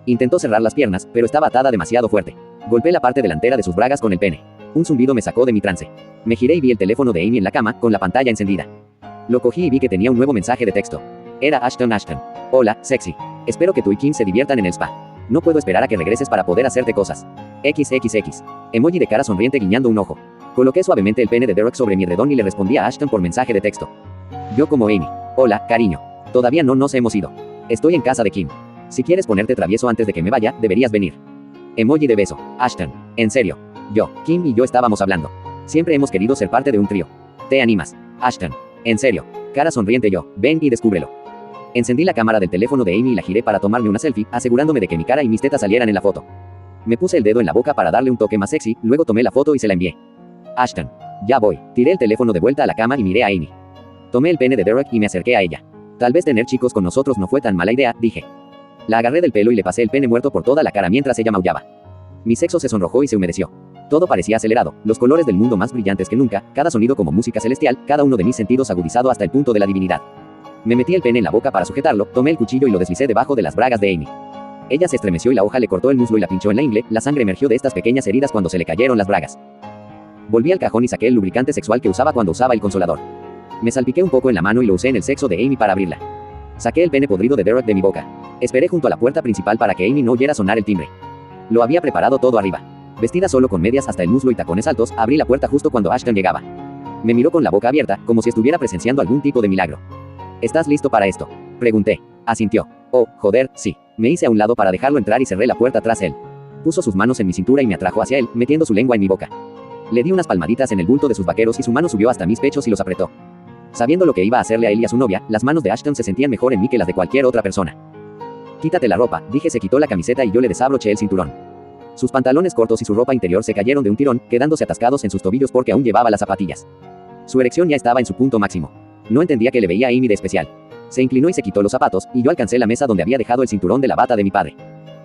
Intentó cerrar las piernas, pero estaba atada demasiado fuerte. Golpeé la parte delantera de sus bragas con el pene. Un zumbido me sacó de mi trance. Me giré y vi el teléfono de Amy en la cama, con la pantalla encendida. Lo cogí y vi que tenía un nuevo mensaje de texto. Era Ashton. Hola, sexy. Espero que tú y Kim se diviertan en el spa. No puedo esperar a que regreses para poder hacerte cosas. XXX. Emoji de cara sonriente guiñando un ojo. Coloqué suavemente el pene de Derek sobre mi edredón y le respondí a Ashton por mensaje de texto. Yo como Amy. Hola, cariño. Todavía no nos hemos ido. Estoy en casa de Kim. Si quieres ponerte travieso antes de que me vaya, deberías venir. Emoji de beso. Ashton. En serio. Yo, Kim y yo estábamos hablando. Siempre hemos querido ser parte de un trío. ¿Te animas? Ashton. En serio. Cara sonriente yo. Ven y descúbrelo. Encendí la cámara del teléfono de Amy y la giré para tomarme una selfie, asegurándome de que mi cara y mis tetas salieran en la foto. Me puse el dedo en la boca para darle un toque más sexy, luego tomé la foto y se la envié. Ashton. Ya voy. Tiré el teléfono de vuelta a la cama y miré a Amy. Tomé el pene de Derek y me acerqué a ella. Tal vez tener chicos con nosotros no fue tan mala idea, dije. La agarré del pelo y le pasé el pene muerto por toda la cara mientras ella maullaba. Mi sexo se sonrojó y se humedeció. Todo parecía acelerado, los colores del mundo más brillantes que nunca, cada sonido como música celestial, cada uno de mis sentidos agudizado hasta el punto de la divinidad. Me metí el pene en la boca para sujetarlo, tomé el cuchillo y lo deslicé debajo de las bragas de Amy. Ella se estremeció y la hoja le cortó el muslo y la pinchó en la ingle, la sangre emergió de estas pequeñas heridas cuando se le cayeron las bragas. Volví al cajón y saqué el lubricante sexual que usaba cuando usaba el consolador. Me salpiqué un poco en la mano y lo usé en el sexo de Amy para abrirla. Saqué el pene podrido de Derek de mi boca. Esperé junto a la puerta principal para que Amy no oyera sonar el timbre. Lo había preparado todo arriba. Vestida solo con medias hasta el muslo y tacones altos, abrí la puerta justo cuando Ashton llegaba. Me miró con la boca abierta, como si estuviera presenciando algún tipo de milagro. ¿Estás listo para esto?, pregunté. Asintió. Oh, joder, sí. Me hice a un lado para dejarlo entrar y cerré la puerta tras él. Puso sus manos en mi cintura y me atrajo hacia él, metiendo su lengua en mi boca. Le di unas palmaditas en el bulto de sus vaqueros y su mano subió hasta mis pechos y los apretó. Sabiendo lo que iba a hacerle a él y a su novia, las manos de Ashton se sentían mejor en mí que las de cualquier otra persona. Quítate la ropa, dije. Se quitó la camiseta y yo le desabroché el cinturón. Sus pantalones cortos y su ropa interior se cayeron de un tirón, quedándose atascados en sus tobillos porque aún llevaba las zapatillas. Su erección ya estaba en su punto máximo. No entendía que le veía a Amy de especial. Se inclinó y se quitó los zapatos, y yo alcancé la mesa donde había dejado el cinturón de la bata de mi padre.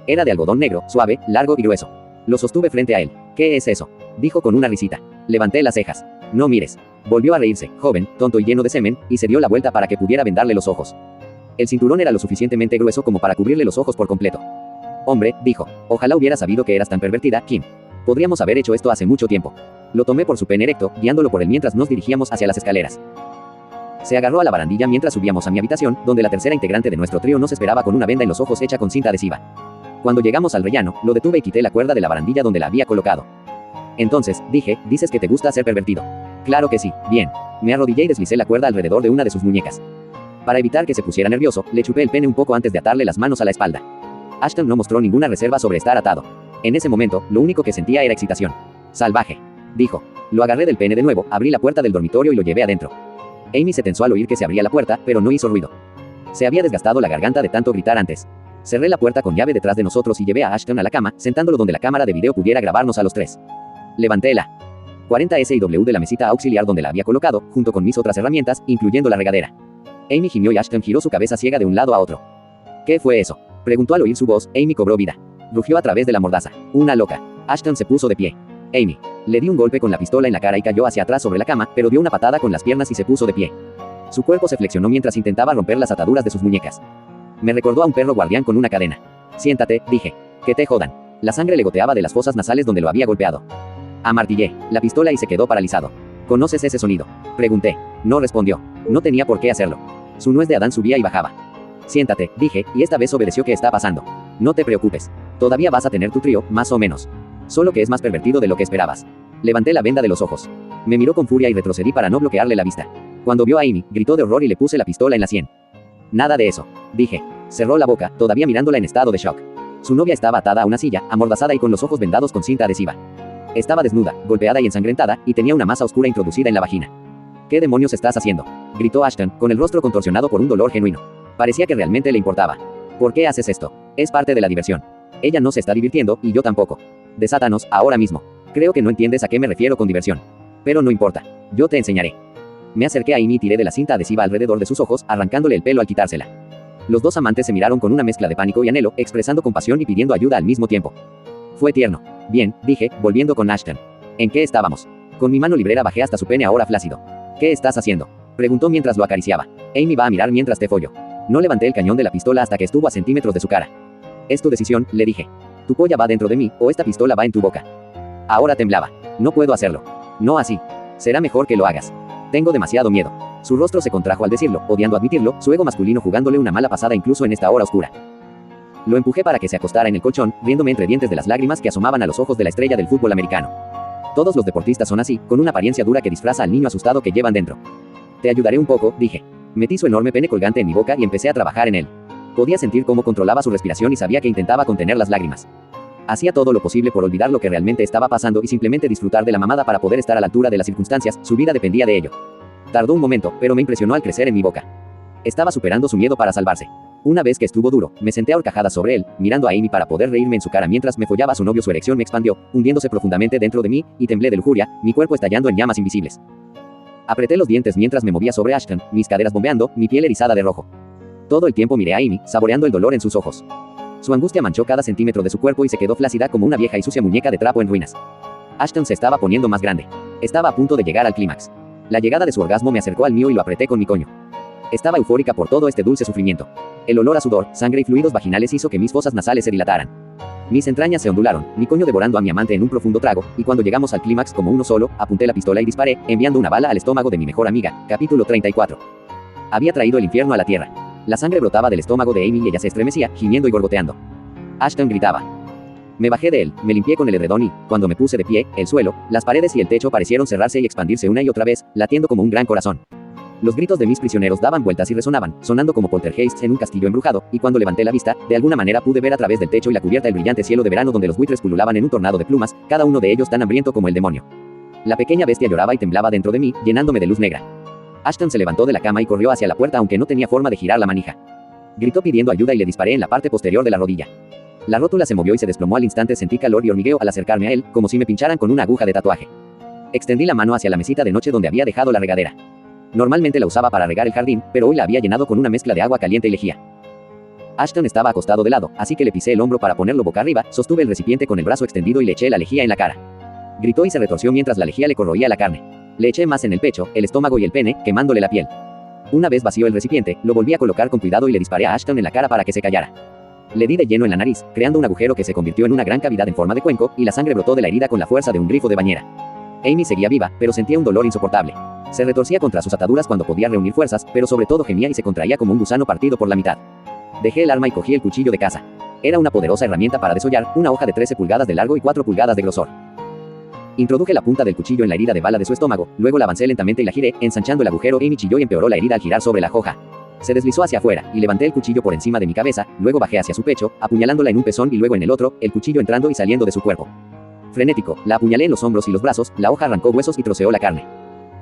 Era de algodón negro, suave, largo y grueso. Lo sostuve frente a él. ¿Qué es eso?, dijo con una risita. Levanté las cejas. No mires. Volvió a reírse, joven, tonto y lleno de semen, y se dio la vuelta para que pudiera vendarle los ojos. El cinturón era lo suficientemente grueso como para cubrirle los ojos por completo. Hombre, dijo, ojalá hubiera sabido que eras tan pervertida, Kim. Podríamos haber hecho esto hace mucho tiempo. Lo tomé por su pene erecto, guiándolo por él mientras nos dirigíamos hacia las escaleras. Se agarró a la barandilla mientras subíamos a mi habitación, donde la tercera integrante de nuestro trío nos esperaba con una venda en los ojos hecha con cinta adhesiva. Cuando llegamos al rellano, lo detuve y quité la cuerda de la barandilla donde la había colocado. Entonces, dije, dices que te gusta ser pervertido. Claro que sí, bien. Me arrodillé y deslicé la cuerda alrededor de una de sus muñecas. Para evitar que se pusiera nervioso, le chupé el pene un poco antes de atarle las manos a la espalda. Ashton no mostró ninguna reserva sobre estar atado. En ese momento, lo único que sentía era excitación. Salvaje, dijo. Lo agarré del pene de nuevo, abrí la puerta del dormitorio y lo llevé adentro. Amy se tensó al oír que se abría la puerta, pero no hizo ruido. Se había desgastado la garganta de tanto gritar antes. Cerré la puerta con llave detrás de nosotros y llevé a Ashton a la cama, sentándolo donde la cámara de video pudiera grabarnos a los tres. Levanté la 40 SIW de la mesita auxiliar donde la había colocado, junto con mis otras herramientas, incluyendo la regadera. Amy gimió y Ashton giró su cabeza ciega de un lado a otro. ¿Qué fue eso?, preguntó al oír su voz. Amy cobró vida. Rugió a través de la mordaza. Una loca. Ashton se puso de pie. Amy. Le di un golpe con la pistola en la cara y cayó hacia atrás sobre la cama, pero dio una patada con las piernas y se puso de pie. Su cuerpo se flexionó mientras intentaba romper las ataduras de sus muñecas. Me recordó a un perro guardián con una cadena. Siéntate, dije. Que te jodan. La sangre le goteaba de las fosas nasales donde lo había golpeado. Amartillé la pistola y se quedó paralizado. ¿Conoces ese sonido?, pregunté. No respondió. No tenía por qué hacerlo. Su nuez de Adán subía y bajaba. Siéntate, dije, y esta vez obedeció. ¿Qué está pasando? No te preocupes. Todavía vas a tener tu trío, más o menos. Solo que es más pervertido de lo que esperabas. Levanté la venda de los ojos. Me miró con furia y retrocedí para no bloquearle la vista. Cuando vio a Amy, gritó de horror y le puse la pistola en la sien. Nada de eso, dije. Cerró la boca, todavía mirándola en estado de shock. Su novia estaba atada a una silla, amordazada y con los ojos vendados con cinta adhesiva. Estaba desnuda, golpeada y ensangrentada, y tenía una masa oscura introducida en la vagina. ¿Qué demonios estás haciendo?, gritó Ashton, con el rostro contorsionado por un dolor genuino. Parecía que realmente le importaba. ¿Por qué haces esto? Es parte de la diversión. Ella no se está divirtiendo, y yo tampoco. Desátanos, ahora mismo. Creo que no entiendes a qué me refiero con diversión. Pero no importa. Yo te enseñaré. Me acerqué a Amy y tiré de la cinta adhesiva alrededor de sus ojos, arrancándole el pelo al quitársela. Los dos amantes se miraron con una mezcla de pánico y anhelo, expresando compasión y pidiendo ayuda al mismo tiempo. Fue tierno. Bien, dije, volviendo con Ashton. ¿En qué estábamos? Con mi mano librera bajé hasta su pene ahora flácido. ¿Qué estás haciendo?, preguntó mientras lo acariciaba. Amy va a mirar mientras te follo. No levanté el cañón de la pistola hasta que estuvo a centímetros de su cara. Es tu decisión, le dije. Tu polla va dentro de mí, o esta pistola va en tu boca. Ahora temblaba. No puedo hacerlo. No así. Será mejor que lo hagas. Tengo demasiado miedo. Su rostro se contrajo al decirlo, odiando admitirlo, su ego masculino jugándole una mala pasada incluso en esta hora oscura. Lo empujé para que se acostara en el colchón, riéndome entre dientes de las lágrimas que asomaban a los ojos de la estrella del fútbol americano. Todos los deportistas son así, con una apariencia dura que disfraza al niño asustado que llevan dentro. Te ayudaré un poco, dije. Metí su enorme pene colgante en mi boca y empecé a trabajar en él. Podía sentir cómo controlaba su respiración y sabía que intentaba contener las lágrimas. Hacía todo lo posible por olvidar lo que realmente estaba pasando y simplemente disfrutar de la mamada para poder estar a la altura de las circunstancias, su vida dependía de ello. Tardó un momento, pero me impresionó al crecer en mi boca. Estaba superando su miedo para salvarse. Una vez que estuvo duro, me senté a horcajadas sobre él, mirando a Amy para poder reírme en su cara mientras me follaba a su novio. Su erección me expandió, hundiéndose profundamente dentro de mí, y temblé de lujuria, mi cuerpo estallando en llamas invisibles. Apreté los dientes mientras me movía sobre Ashton, mis caderas bombeando, mi piel erizada de rojo. Todo el tiempo miré a Amy, saboreando el dolor en sus ojos. Su angustia manchó cada centímetro de su cuerpo y se quedó flácida como una vieja y sucia muñeca de trapo en ruinas. Ashton se estaba poniendo más grande. Estaba a punto de llegar al clímax. La llegada de su orgasmo me acercó al mío y lo apreté con mi coño. Estaba eufórica por todo este dulce sufrimiento. El olor a sudor, sangre y fluidos vaginales hizo que mis fosas nasales se dilataran. Mis entrañas se ondularon, mi coño devorando a mi amante en un profundo trago, y cuando llegamos al clímax como uno solo, apunté la pistola y disparé, enviando una bala al estómago de mi mejor amiga. Capítulo 34. Había traído el infierno a la tierra. La sangre brotaba del estómago de Amy y ella se estremecía, gimiendo y gorgoteando. Ashton gritaba. Me bajé de él, me limpié con el edredón y, cuando me puse de pie, el suelo, las paredes y el techo parecieron cerrarse y expandirse una y otra vez, latiendo como un gran corazón. Los gritos de mis prisioneros daban vueltas y resonaban, sonando como poltergeists en un castillo embrujado, y cuando levanté la vista, de alguna manera pude ver a través del techo y la cubierta el brillante cielo de verano donde los buitres pululaban en un tornado de plumas, cada uno de ellos tan hambriento como el demonio. La pequeña bestia lloraba y temblaba dentro de mí, llenándome de luz negra. Ashton se levantó de la cama y corrió hacia la puerta aunque no tenía forma de girar la manija. Gritó pidiendo ayuda y le disparé en la parte posterior de la rodilla. La rótula se movió y se desplomó al instante. Sentí calor y hormigueo al acercarme a él, como si me pincharan con una aguja de tatuaje. Extendí la mano hacia la mesita de noche donde había dejado la regadera. Normalmente la usaba para regar el jardín, pero hoy la había llenado con una mezcla de agua caliente y lejía. Ashton estaba acostado de lado, así que le pisé el hombro para ponerlo boca arriba, sostuve el recipiente con el brazo extendido y le eché la lejía en la cara. Gritó y se retorció mientras la lejía le corroía la carne. Le eché más en el pecho, el estómago y el pene, quemándole la piel. Una vez vació el recipiente, lo volví a colocar con cuidado y le disparé a Ashton en la cara para que se callara. Le di de lleno en la nariz, creando un agujero que se convirtió en una gran cavidad en forma de cuenco, y la sangre brotó de la herida con la fuerza de un grifo de bañera. Amy seguía viva, pero sentía un dolor insoportable. Se retorcía contra sus ataduras cuando podía reunir fuerzas, pero sobre todo gemía y se contraía como un gusano partido por la mitad. Dejé el arma y cogí el cuchillo de caza. Era una poderosa herramienta para desollar, una hoja de 13 pulgadas de largo y 4 pulgadas de grosor. Introduje la punta del cuchillo en la herida de bala de su estómago, luego la avancé lentamente y la giré, ensanchando el agujero. Amy chilló y empeoró la herida al girar sobre la hoja. Se deslizó hacia afuera, y levanté el cuchillo por encima de mi cabeza, luego bajé hacia su pecho, apuñalándola en un pezón y luego en el otro, el cuchillo entrando y saliendo de su cuerpo. Frenético, la apuñalé en los hombros y los brazos, la hoja arrancó huesos y troceó la carne.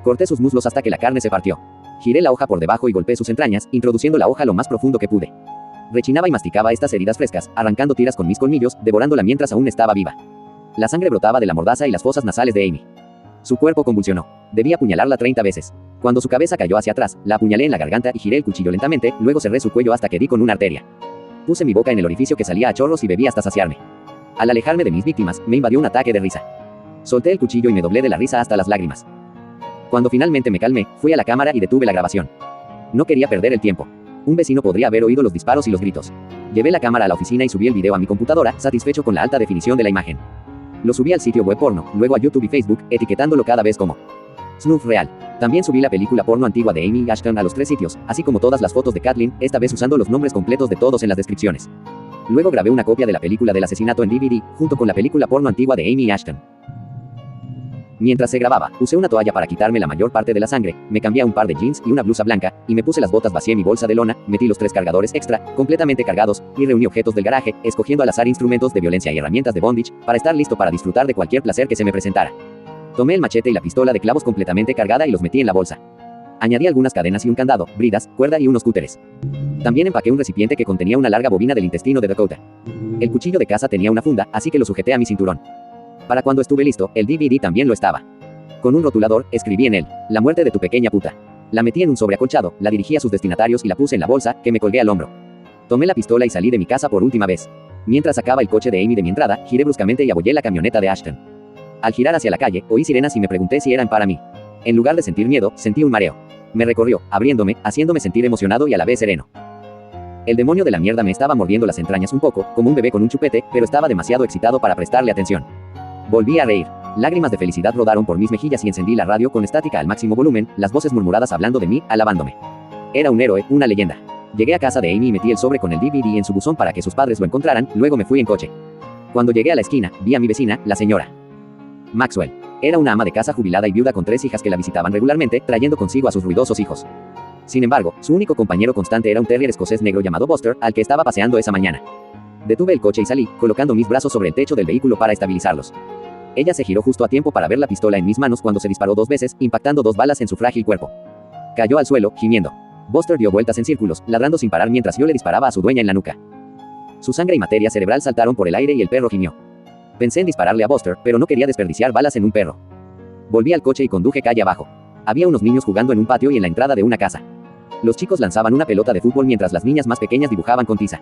Corté sus muslos hasta que la carne se partió. Giré la hoja por debajo y golpeé sus entrañas, introduciendo la hoja lo más profundo que pude. Rechinaba y masticaba estas heridas frescas, arrancando tiras con mis colmillos, devorándola mientras aún estaba viva. La sangre brotaba de la mordaza y las fosas nasales de Amy. Su cuerpo convulsionó. Debí apuñalarla 30 veces. Cuando su cabeza cayó hacia atrás, la apuñalé en la garganta y giré el cuchillo lentamente, luego cerré su cuello hasta que di con una arteria. Puse mi boca en el orificio que salía a chorros y bebí hasta saciarme. Al alejarme de mis víctimas, me invadió un ataque de risa. Solté el cuchillo y me doblé de la risa hasta las lágrimas. Cuando finalmente me calmé, fui a la cámara y detuve la grabación. No quería perder el tiempo. Un vecino podría haber oído los disparos y los gritos. Llevé la cámara a la oficina y subí el video a mi computadora, satisfecho con la alta definición de la imagen. Lo subí al sitio web porno, luego a YouTube y Facebook, etiquetándolo cada vez como Snuff Real. También subí la película porno antigua de Amy y Ashton a los 3 sitios, así como todas las fotos de Kathleen, esta vez usando los nombres completos de todos en las descripciones. Luego grabé una copia de la película del asesinato en DVD, junto con la película porno antigua de Amy y Ashton. Mientras se grababa, usé una toalla para quitarme la mayor parte de la sangre, me cambié a un par de jeans y una blusa blanca, y me puse las botas. Vacié mi bolsa de lona, metí los 3 cargadores extra, completamente cargados, y reuní objetos del garaje, escogiendo al azar instrumentos de violencia y herramientas de bondage, para estar listo para disfrutar de cualquier placer que se me presentara. Tomé el machete y la pistola de clavos completamente cargada y los metí en la bolsa. Añadí algunas cadenas y un candado, bridas, cuerda y unos cúteres. También empaqué un recipiente que contenía una larga bobina del intestino de Dakota. El cuchillo de caza tenía una funda, así que lo sujeté a mi cinturón. Para cuando estuve listo, el DVD también lo estaba. Con un rotulador, escribí en él: la muerte de tu pequeña puta. La metí en un sobre acolchado, la dirigí a sus destinatarios y la puse en la bolsa, que me colgué al hombro. Tomé la pistola y salí de mi casa por última vez. Mientras sacaba el coche de Amy de mi entrada, giré bruscamente y abollé la camioneta de Ashton. Al girar hacia la calle, oí sirenas y me pregunté si eran para mí. En lugar de sentir miedo, sentí un mareo. Me recorrió, abriéndome, haciéndome sentir emocionado y a la vez sereno. El demonio de la mierda me estaba mordiendo las entrañas un poco, como un bebé con un chupete, pero estaba demasiado excitado para prestarle atención. Volví a reír. Lágrimas de felicidad rodaron por mis mejillas y encendí la radio con estática al máximo volumen, las voces murmuradas hablando de mí, alabándome. Era un héroe, una leyenda. Llegué a casa de Amy y metí el sobre con el DVD en su buzón para que sus padres lo encontraran, luego me fui en coche. Cuando llegué a la esquina, vi a mi vecina, la señora Maxwell. Era una ama de casa jubilada y viuda con 3 hijas que la visitaban regularmente, trayendo consigo a sus ruidosos hijos. Sin embargo, su único compañero constante era un terrier escocés negro llamado Buster, al que estaba paseando esa mañana. Detuve el coche y salí, colocando mis brazos sobre el techo del vehículo para estabilizarlos. Ella se giró justo a tiempo para ver la pistola en mis manos cuando se disparó 2 veces, impactando 2 balas en su frágil cuerpo. Cayó al suelo, gimiendo. Buster dio vueltas en círculos, ladrando sin parar mientras yo le disparaba a su dueña en la nuca. Su sangre y materia cerebral saltaron por el aire y el perro gimió. Pensé en dispararle a Buster, pero no quería desperdiciar balas en un perro. Volví al coche y conduje calle abajo. Había unos niños jugando en un patio y en la entrada de una casa. Los chicos lanzaban una pelota de fútbol mientras las niñas más pequeñas dibujaban con tiza.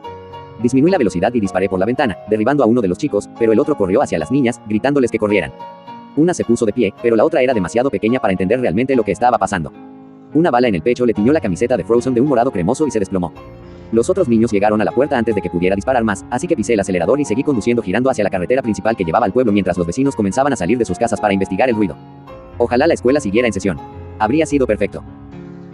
Disminuí la velocidad y disparé por la ventana, derribando a uno de los chicos, pero el otro corrió hacia las niñas, gritándoles que corrieran. Una se puso de pie, pero la otra era demasiado pequeña para entender realmente lo que estaba pasando. Una bala en el pecho le tiñó la camiseta de Frozen de un morado cremoso y se desplomó. Los otros niños llegaron a la puerta antes de que pudiera disparar más, así que pisé el acelerador y seguí conduciendo girando hacia la carretera principal que llevaba al pueblo mientras los vecinos comenzaban a salir de sus casas para investigar el ruido. Ojalá la escuela siguiera en sesión. Habría sido perfecto.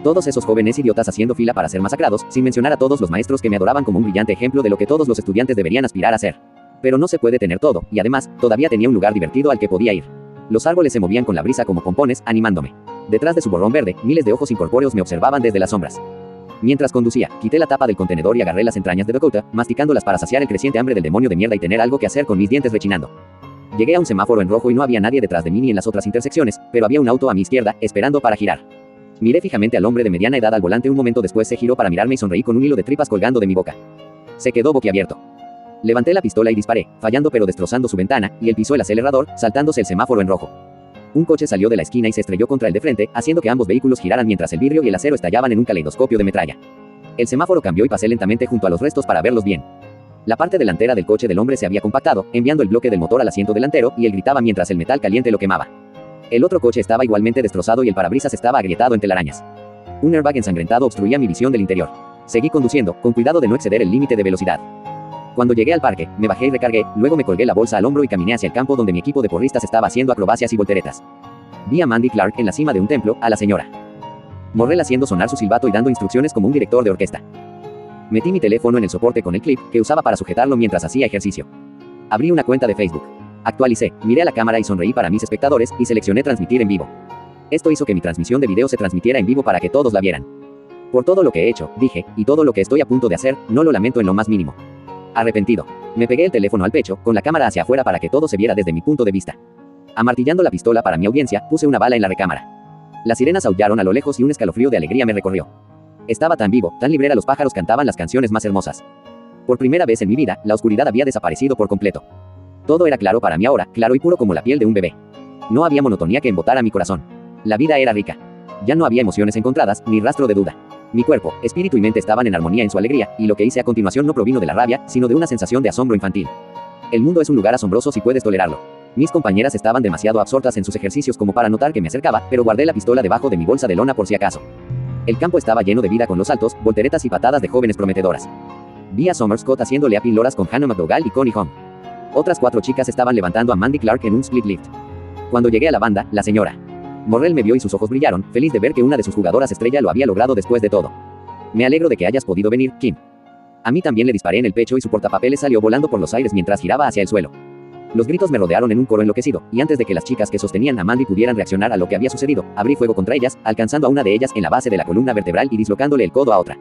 Todos esos jóvenes idiotas haciendo fila para ser masacrados, sin mencionar a todos los maestros que me adoraban como un brillante ejemplo de lo que todos los estudiantes deberían aspirar a ser. Pero no se puede tener todo, y además, todavía tenía un lugar divertido al que podía ir. Los árboles se movían con la brisa como pompones, animándome. Detrás de su borrón verde, miles de ojos incorpóreos me observaban desde las sombras. Mientras conducía, quité la tapa del contenedor y agarré las entrañas de Dakota, masticándolas para saciar el creciente hambre del demonio de mierda y tener algo que hacer con mis dientes rechinando. Llegué a un semáforo en rojo y no había nadie detrás de mí ni en las otras intersecciones, pero había un auto a mi izquierda, esperando para girar. Miré fijamente al hombre de mediana edad al volante. Un momento después se giró para mirarme y sonreí con un hilo de tripas colgando de mi boca. Se quedó boquiabierto. Levanté la pistola y disparé, fallando pero destrozando su ventana, y él pisó el acelerador, saltándose el semáforo en rojo. Un coche salió de la esquina y se estrelló contra el de frente, haciendo que ambos vehículos giraran mientras el vidrio y el acero estallaban en un caleidoscopio de metralla. El semáforo cambió y pasé lentamente junto a los restos para verlos bien. La parte delantera del coche del hombre se había compactado, enviando el bloque del motor al asiento delantero, y él gritaba mientras el metal caliente lo quemaba. El otro coche estaba igualmente destrozado y el parabrisas estaba agrietado en telarañas. Un airbag ensangrentado obstruía mi visión del interior. Seguí conduciendo, con cuidado de no exceder el límite de velocidad. Cuando llegué al parque, me bajé y recargué, luego me colgué la bolsa al hombro y caminé hacia el campo donde mi equipo de porristas estaba haciendo acrobacias y volteretas. Vi a Mandy Clark en la cima de un templo, a la señora Morrell haciendo sonar su silbato y dando instrucciones como un director de orquesta. Metí mi teléfono en el soporte con el clip, que usaba para sujetarlo mientras hacía ejercicio. Abrí una cuenta de Facebook. Actualicé, miré a la cámara y sonreí para mis espectadores, y seleccioné transmitir en vivo. Esto hizo que mi transmisión de video se transmitiera en vivo para que todos la vieran. Por todo lo que he hecho, dije, y todo lo que estoy a punto de hacer, no lo lamento en lo más mínimo. Arrepentido. Me pegué el teléfono al pecho, con la cámara hacia afuera para que todo se viera desde mi punto de vista. Amartillando la pistola para mi audiencia, puse una bala en la recámara. Las sirenas aullaron a lo lejos y un escalofrío de alegría me recorrió. Estaba tan vivo, tan libre, los pájaros cantaban las canciones más hermosas. Por primera vez en mi vida, la oscuridad había desaparecido por completo. Todo era claro para mí ahora, claro y puro como la piel de un bebé. No había monotonía que embotara mi corazón. La vida era rica. Ya no había emociones encontradas, ni rastro de duda. Mi cuerpo, espíritu y mente estaban en armonía en su alegría, y lo que hice a continuación no provino de la rabia, sino de una sensación de asombro infantil. El mundo es un lugar asombroso si puedes tolerarlo. Mis compañeras estaban demasiado absortas en sus ejercicios como para notar que me acercaba, pero guardé la pistola debajo de mi bolsa de lona por si acaso. El campo estaba lleno de vida con los saltos, volteretas y patadas de jóvenes prometedoras. Vi a Summer Scott haciéndole a loras con Hannah McDougall y Connie Home. Otras 4 chicas estaban levantando a Mandy Clark en un split lift. Cuando llegué a la banda, la señora Morrell me vio y sus ojos brillaron, feliz de ver que una de sus jugadoras estrella lo había logrado después de todo. Me alegro de que hayas podido venir, Kim. A mí también le disparé en el pecho y su portapapeles salió volando por los aires mientras giraba hacia el suelo. Los gritos me rodearon en un coro enloquecido, y antes de que las chicas que sostenían a Mandy pudieran reaccionar a lo que había sucedido, abrí fuego contra ellas, alcanzando a una de ellas en la base de la columna vertebral y dislocándole el codo a otra.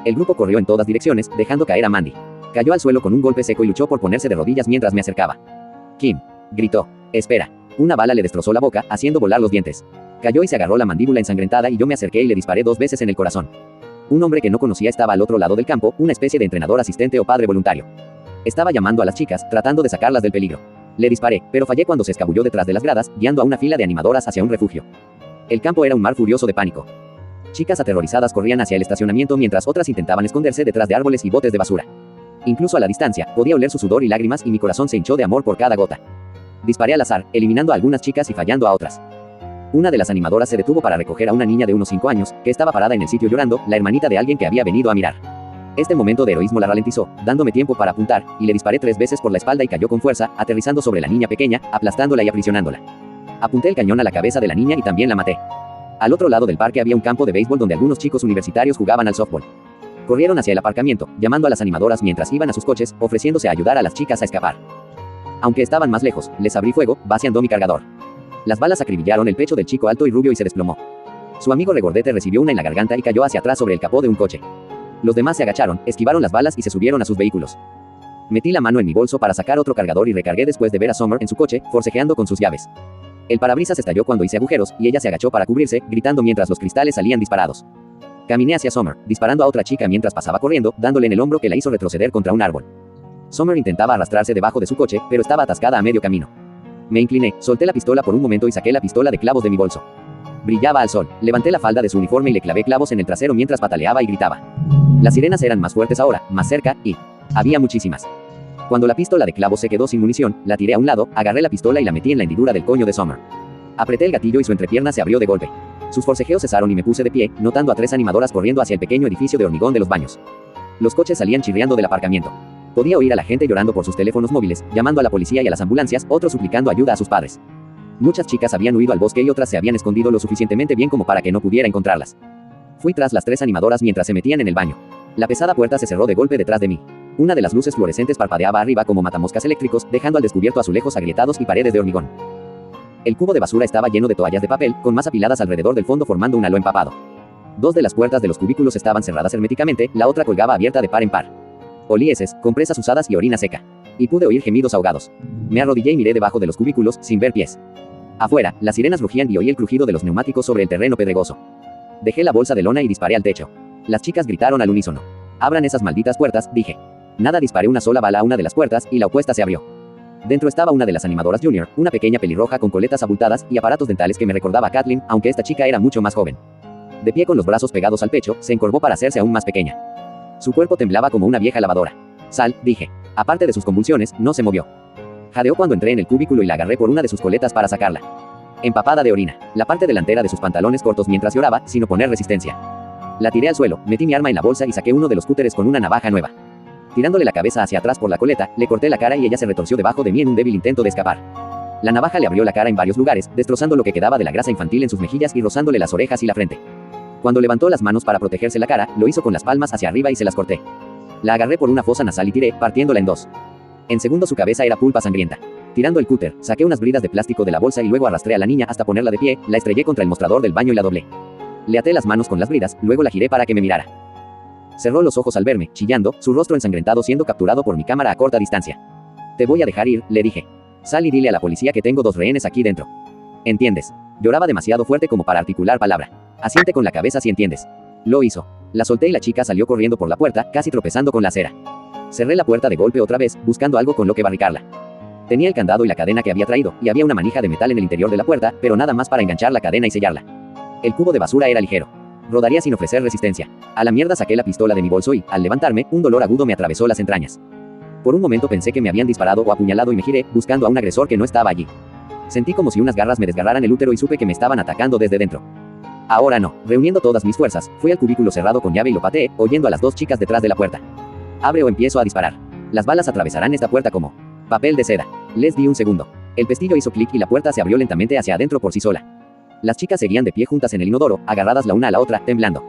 El grupo corrió en todas direcciones, dejando caer a Mandy. Cayó al suelo con un golpe seco y luchó por ponerse de rodillas mientras me acercaba. Kim gritó. Espera. Una bala le destrozó la boca, haciendo volar los dientes. Cayó y se agarró la mandíbula ensangrentada y yo me acerqué y le disparé 2 veces en el corazón. Un hombre que no conocía estaba al otro lado del campo, una especie de entrenador asistente o padre voluntario. Estaba llamando a las chicas, tratando de sacarlas del peligro. Le disparé, pero fallé cuando se escabulló detrás de las gradas, guiando a una fila de animadoras hacia un refugio. El campo era un mar furioso de pánico. Chicas aterrorizadas corrían hacia el estacionamiento mientras otras intentaban esconderse detrás de árboles y botes de basura. Incluso a la distancia, podía oler su sudor y lágrimas y mi corazón se hinchó de amor por cada gota. Disparé al azar, eliminando a algunas chicas y fallando a otras. Una de las animadoras se detuvo para recoger a una niña de unos 5 años, que estaba parada en el sitio llorando, la hermanita de alguien que había venido a mirar. Este momento de heroísmo la ralentizó, dándome tiempo para apuntar, y le disparé 3 veces por la espalda y cayó con fuerza, aterrizando sobre la niña pequeña, aplastándola y aprisionándola. Apunté el cañón a la cabeza de la niña y también la maté. Al otro lado del parque había un campo de béisbol donde algunos chicos universitarios jugaban al softball. Corrieron hacia el aparcamiento, llamando a las animadoras mientras iban a sus coches, ofreciéndose a ayudar a las chicas a escapar. Aunque estaban más lejos, les abrí fuego, vaciando mi cargador. Las balas acribillaron el pecho del chico alto y rubio y se desplomó. Su amigo regordete recibió una en la garganta y cayó hacia atrás sobre el capó de un coche. Los demás se agacharon, esquivaron las balas y se subieron a sus vehículos. Metí la mano en mi bolso para sacar otro cargador y recargué después de ver a Summer en su coche, forcejeando con sus llaves. El parabrisas estalló cuando hice agujeros, y ella se agachó para cubrirse, gritando mientras los cristales salían disparados. Caminé hacia Summer, disparando a otra chica mientras pasaba corriendo, dándole en el hombro que la hizo retroceder contra un árbol. Summer intentaba arrastrarse debajo de su coche, pero estaba atascada a medio camino. Me incliné, solté la pistola por un momento y saqué la pistola de clavos de mi bolso. Brillaba al sol, levanté la falda de su uniforme y le clavé clavos en el trasero mientras pataleaba y gritaba. Las sirenas eran más fuertes ahora, más cerca, y había muchísimas. Cuando la pistola de clavos se quedó sin munición, la tiré a un lado, agarré la pistola y la metí en la hendidura del coño de Summer. Apreté el gatillo y su entrepierna se abrió de golpe. Sus forcejeos cesaron y me puse de pie, notando a 3 animadoras corriendo hacia el pequeño edificio de hormigón de los baños. Los coches salían chirriando del aparcamiento. Podía oír a la gente llorando por sus teléfonos móviles, llamando a la policía y a las ambulancias, otros suplicando ayuda a sus padres. Muchas chicas habían huido al bosque y otras se habían escondido lo suficientemente bien como para que no pudiera encontrarlas. Fui tras las 3 animadoras mientras se metían en el baño. La pesada puerta se cerró de golpe detrás de mí. Una de las luces fluorescentes parpadeaba arriba como matamoscas eléctricos, dejando al descubierto azulejos agrietados y paredes de hormigón. El cubo de basura estaba lleno de toallas de papel, con más apiladas alrededor del fondo formando un halo empapado. 2 de las puertas de los cubículos estaban cerradas herméticamente, la otra colgaba abierta de par en par. Olí heces, compresas usadas y orina seca. Y pude oír gemidos ahogados. Me arrodillé y miré debajo de los cubículos, sin ver pies. Afuera, las sirenas rugían y oí el crujido de los neumáticos sobre el terreno pedregoso. Dejé la bolsa de lona y disparé al techo. Las chicas gritaron al unísono. «Abran esas malditas puertas», dije. Nada, disparé una sola bala a una de las puertas, y la opuesta se abrió. Dentro estaba una de las animadoras junior, una pequeña pelirroja con coletas abultadas y aparatos dentales que me recordaba a Kathleen, aunque esta chica era mucho más joven. De pie con los brazos pegados al pecho, se encorvó para hacerse aún más pequeña. Su cuerpo temblaba como una vieja lavadora. «Sal», dije. Aparte de sus convulsiones, no se movió. Jadeó cuando entré en el cubículo y la agarré por una de sus coletas para sacarla. Empapada de orina, la parte delantera de sus pantalones cortos mientras lloraba, sin oponer resistencia. La tiré al suelo, metí mi arma en la bolsa y saqué uno de los cúteres con una navaja nueva. Tirándole la cabeza hacia atrás por la coleta, le corté la cara y ella se retorció debajo de mí en un débil intento de escapar. La navaja le abrió la cara en varios lugares, destrozando lo que quedaba de la grasa infantil en sus mejillas y rozándole las orejas y la frente. Cuando levantó las manos para protegerse la cara, lo hizo con las palmas hacia arriba y se las corté. La agarré por una fosa nasal y tiré, partiéndola en 2. En segundo su cabeza era pulpa sangrienta. Tirando el cúter, saqué unas bridas de plástico de la bolsa y luego arrastré a la niña hasta ponerla de pie, la estrellé contra el mostrador del baño y la doblé. Le até las manos con las bridas, luego la giré para que me mirara. Cerró los ojos al verme, chillando, su rostro ensangrentado siendo capturado por mi cámara a corta distancia. «Te voy a dejar ir», le dije. «Sal y dile a la policía que tengo 2 rehenes aquí dentro. ¿Entiendes?». Lloraba demasiado fuerte como para articular palabra. «Asiente con la cabeza si entiendes». Lo hizo. La solté y la chica salió corriendo por la puerta, casi tropezando con la acera. Cerré la puerta de golpe otra vez, buscando algo con lo que barricarla. Tenía el candado y la cadena que había traído, y había una manija de metal en el interior de la puerta, pero nada más para enganchar la cadena y sellarla. El cubo de basura era ligero. Rodaría sin ofrecer resistencia. A la mierda saqué la pistola de mi bolso y, al levantarme, un dolor agudo me atravesó las entrañas. Por un momento pensé que me habían disparado o apuñalado y me giré, buscando a un agresor que no estaba allí. Sentí como si unas garras me desgarraran el útero y supe que me estaban atacando desde dentro. Ahora no. Reuniendo todas mis fuerzas, fui al cubículo cerrado con llave y lo pateé, oyendo a las 2 chicas detrás de la puerta. «Abre o empiezo a disparar. Las balas atravesarán esta puerta como papel de seda». Les di un segundo. El pestillo hizo clic y la puerta se abrió lentamente hacia adentro por sí sola. Las chicas seguían de pie juntas en el inodoro, agarradas la una a la otra, temblando.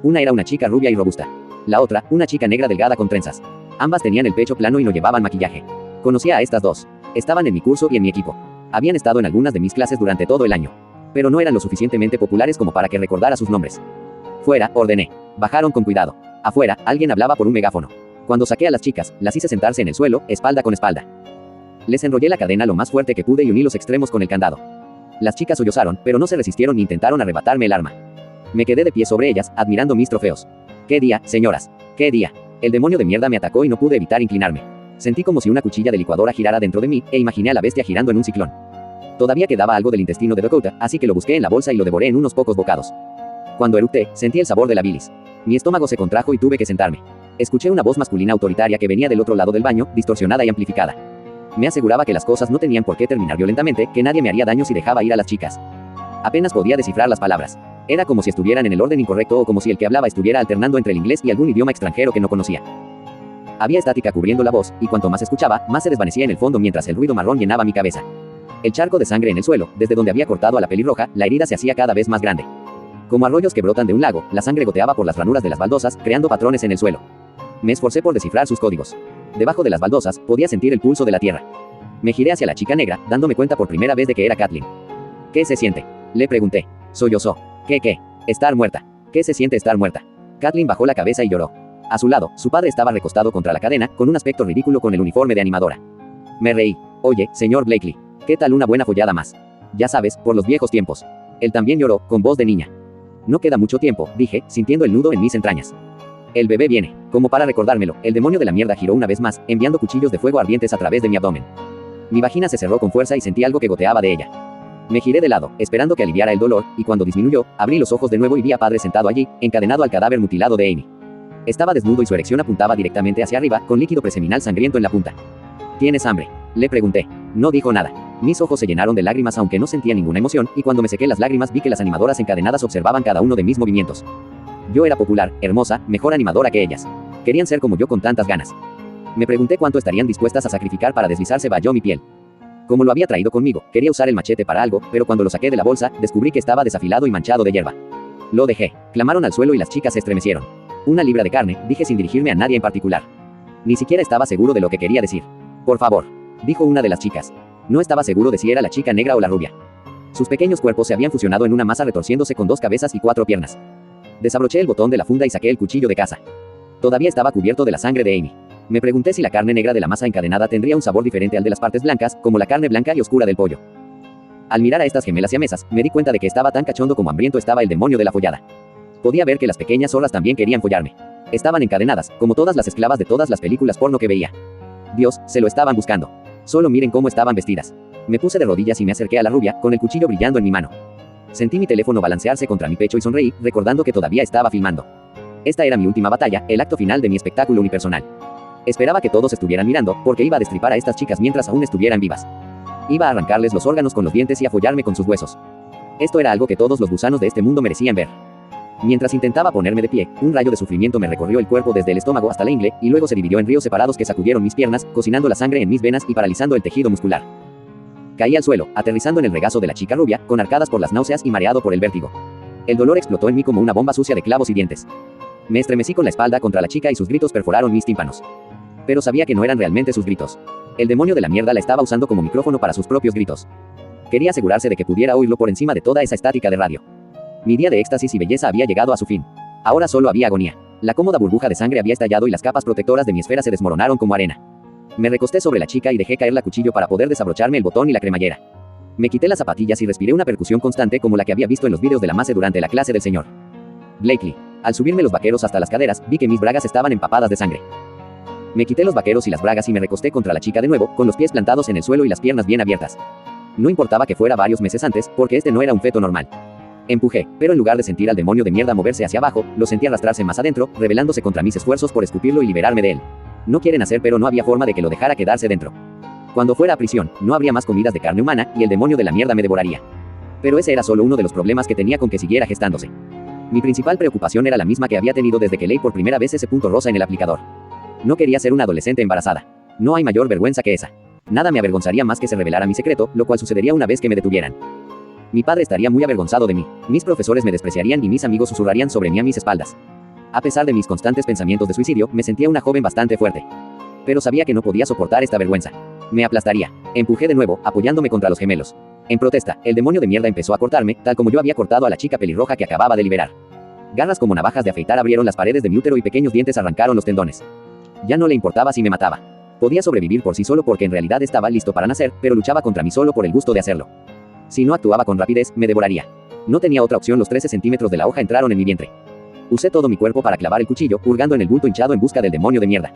Una era una chica rubia y robusta. La otra, una chica negra delgada con trenzas. Ambas tenían el pecho plano y no llevaban maquillaje. Conocía a estas 2. Estaban en mi curso y en mi equipo. Habían estado en algunas de mis clases durante todo el año. Pero no eran lo suficientemente populares como para que recordara sus nombres. «Fuera», ordené. Bajaron con cuidado. Afuera, alguien hablaba por un megáfono. Cuando saqué a las chicas, las hice sentarse en el suelo, espalda con espalda. Les enrollé la cadena lo más fuerte que pude y uní los extremos con el candado. Las chicas sollozaron, pero no se resistieron ni intentaron arrebatarme el arma. Me quedé de pie sobre ellas, admirando mis trofeos. «¡Qué día, señoras! ¡Qué día!». El demonio de mierda me atacó y no pude evitar inclinarme. Sentí como si una cuchilla de licuadora girara dentro de mí, e imaginé a la bestia girando en un ciclón. Todavía quedaba algo del intestino de Dakota, así que lo busqué en la bolsa y lo devoré en unos pocos bocados. Cuando eructé, sentí el sabor de la bilis. Mi estómago se contrajo y tuve que sentarme. Escuché una voz masculina autoritaria que venía del otro lado del baño, distorsionada y amplificada. Me aseguraba que las cosas no tenían por qué terminar violentamente, que nadie me haría daño si dejaba ir a las chicas. Apenas podía descifrar las palabras. Era como si estuvieran en el orden incorrecto o como si el que hablaba estuviera alternando entre el inglés y algún idioma extranjero que no conocía. Había estática cubriendo la voz, y cuanto más escuchaba, más se desvanecía en el fondo mientras el ruido marrón llenaba mi cabeza. El charco de sangre en el suelo, desde donde había cortado a la pelirroja, la herida se hacía cada vez más grande. Como arroyos que brotan de un lago, la sangre goteaba por las ranuras de las baldosas, creando patrones en el suelo. Me esforcé por descifrar sus códigos. Debajo de las baldosas, podía sentir el pulso de la tierra. Me giré hacia la chica negra, dándome cuenta por primera vez de que era Kathleen. «¿Qué se siente?», le pregunté. Sollozó. ¿Qué? Estar muerta. ¿Qué se siente estar muerta? Kathleen bajó la cabeza y lloró. A su lado, su padre estaba recostado contra la cadena, con un aspecto ridículo con el uniforme de animadora. Me reí. Oye, señor Blakely, ¿qué tal una buena follada más? Ya sabes, por los viejos tiempos. Él también lloró, con voz de niña. No queda mucho tiempo, dije, sintiendo el nudo en mis entrañas. El bebé viene. Como para recordármelo, el demonio de la mierda giró una vez más, enviando cuchillos de fuego ardientes a través de mi abdomen. Mi vagina se cerró con fuerza y sentí algo que goteaba de ella. Me giré de lado, esperando que aliviara el dolor, y cuando disminuyó, abrí los ojos de nuevo y vi a padre sentado allí, encadenado al cadáver mutilado de Amy. Estaba desnudo y su erección apuntaba directamente hacia arriba, con líquido preseminal sangriento en la punta. ¿Tienes hambre?, le pregunté. No dijo nada. Mis ojos se llenaron de lágrimas aunque no sentía ninguna emoción, y cuando me sequé las lágrimas vi que las animadoras encadenadas observaban cada uno de mis movimientos. Yo era popular, hermosa, mejor animadora que ellas. Querían ser como yo con tantas ganas. Me pregunté cuánto estarían dispuestas a sacrificar para deslizarse bajo mi piel. Como lo había traído conmigo, quería usar el machete para algo, pero cuando lo saqué de la bolsa, descubrí que estaba desafilado y manchado de hierba. Lo dejé. Clamaron al suelo y las chicas se estremecieron. 1 libra de carne, dije sin dirigirme a nadie en particular. Ni siquiera estaba seguro de lo que quería decir. Por favor, dijo una de las chicas. No estaba seguro de si era la chica negra o la rubia. Sus pequeños cuerpos se habían fusionado en una masa retorciéndose con 2 cabezas y 4 piernas. Desabroché el botón de la funda y saqué el cuchillo de caza. Todavía estaba cubierto de la sangre de Amy. Me pregunté si la carne negra de la masa encadenada tendría un sabor diferente al de las partes blancas, como la carne blanca y oscura del pollo. Al mirar a estas gemelas siamesas, me di cuenta de que estaba tan cachondo como hambriento estaba el demonio de la follada. Podía ver que las pequeñas zorras también querían follarme. Estaban encadenadas, como todas las esclavas de todas las películas porno que veía. Dios, se lo estaban buscando. Solo miren cómo estaban vestidas. Me puse de rodillas y me acerqué a la rubia, con el cuchillo brillando en mi mano. Sentí mi teléfono balancearse contra mi pecho y sonreí, recordando que todavía estaba filmando. Esta era mi última batalla, el acto final de mi espectáculo unipersonal. Esperaba que todos estuvieran mirando, porque iba a destripar a estas chicas mientras aún estuvieran vivas. Iba a arrancarles los órganos con los dientes y a follarme con sus huesos. Esto era algo que todos los gusanos de este mundo merecían ver. Mientras intentaba ponerme de pie, un rayo de sufrimiento me recorrió el cuerpo desde el estómago hasta la ingle, y luego se dividió en ríos separados que sacudieron mis piernas, cocinando la sangre en mis venas y paralizando el tejido muscular. Caí al suelo, aterrizando en el regazo de la chica rubia, con arcadas por las náuseas y mareado por el vértigo. El dolor explotó en mí como una bomba sucia de clavos y dientes. Me estremecí con la espalda contra la chica y sus gritos perforaron mis tímpanos. Pero sabía que no eran realmente sus gritos. El demonio de la mierda la estaba usando como micrófono para sus propios gritos. Quería asegurarse de que pudiera oírlo por encima de toda esa estática de radio. Mi día de éxtasis y belleza había llegado a su fin. Ahora solo había agonía. La cómoda burbuja de sangre había estallado y las capas protectoras de mi esfera se desmoronaron como arena. Me recosté sobre la chica y dejé caer la cuchillo para poder desabrocharme el botón y la cremallera. Me quité las zapatillas y respiré una percusión constante como la que había visto en los vídeos de la Mace durante la clase del señor Blakely. Al subirme los vaqueros hasta las caderas, vi que mis bragas estaban empapadas de sangre. Me quité los vaqueros y las bragas y me recosté contra la chica de nuevo, con los pies plantados en el suelo y las piernas bien abiertas. No importaba que fuera varios meses antes, porque este no era un feto normal. Empujé, pero en lugar de sentir al demonio de mierda moverse hacia abajo, lo sentí arrastrarse más adentro, rebelándose contra mis esfuerzos por escupirlo y liberarme de él. No quieren hacer, pero no había forma de que lo dejara quedarse dentro. Cuando fuera a prisión, no habría más comidas de carne humana, y el demonio de la mierda me devoraría. Pero ese era solo uno de los problemas que tenía con que siguiera gestándose. Mi principal preocupación era la misma que había tenido desde que leí por primera vez ese punto rosa en el aplicador. No quería ser una adolescente embarazada. No hay mayor vergüenza que esa. Nada me avergonzaría más que se revelara mi secreto, lo cual sucedería una vez que me detuvieran. Mi padre estaría muy avergonzado de mí. Mis profesores me despreciarían y mis amigos susurrarían sobre mí a mis espaldas. A pesar de mis constantes pensamientos de suicidio, me sentía una joven bastante fuerte. Pero sabía que no podía soportar esta vergüenza. Me aplastaría. Empujé de nuevo, apoyándome contra los gemelos. En protesta, el demonio de mierda empezó a cortarme, tal como yo había cortado a la chica pelirroja que acababa de liberar. Garras como navajas de afeitar abrieron las paredes de mi útero y pequeños dientes arrancaron los tendones. Ya no le importaba si me mataba. Podía sobrevivir por sí solo porque en realidad estaba listo para nacer, pero luchaba contra mí solo por el gusto de hacerlo. Si no actuaba con rapidez, me devoraría. No tenía otra opción. Los 13 centímetros de la hoja entraron en mi vientre. Usé todo mi cuerpo para clavar el cuchillo, hurgando en el bulto hinchado en busca del demonio de mierda.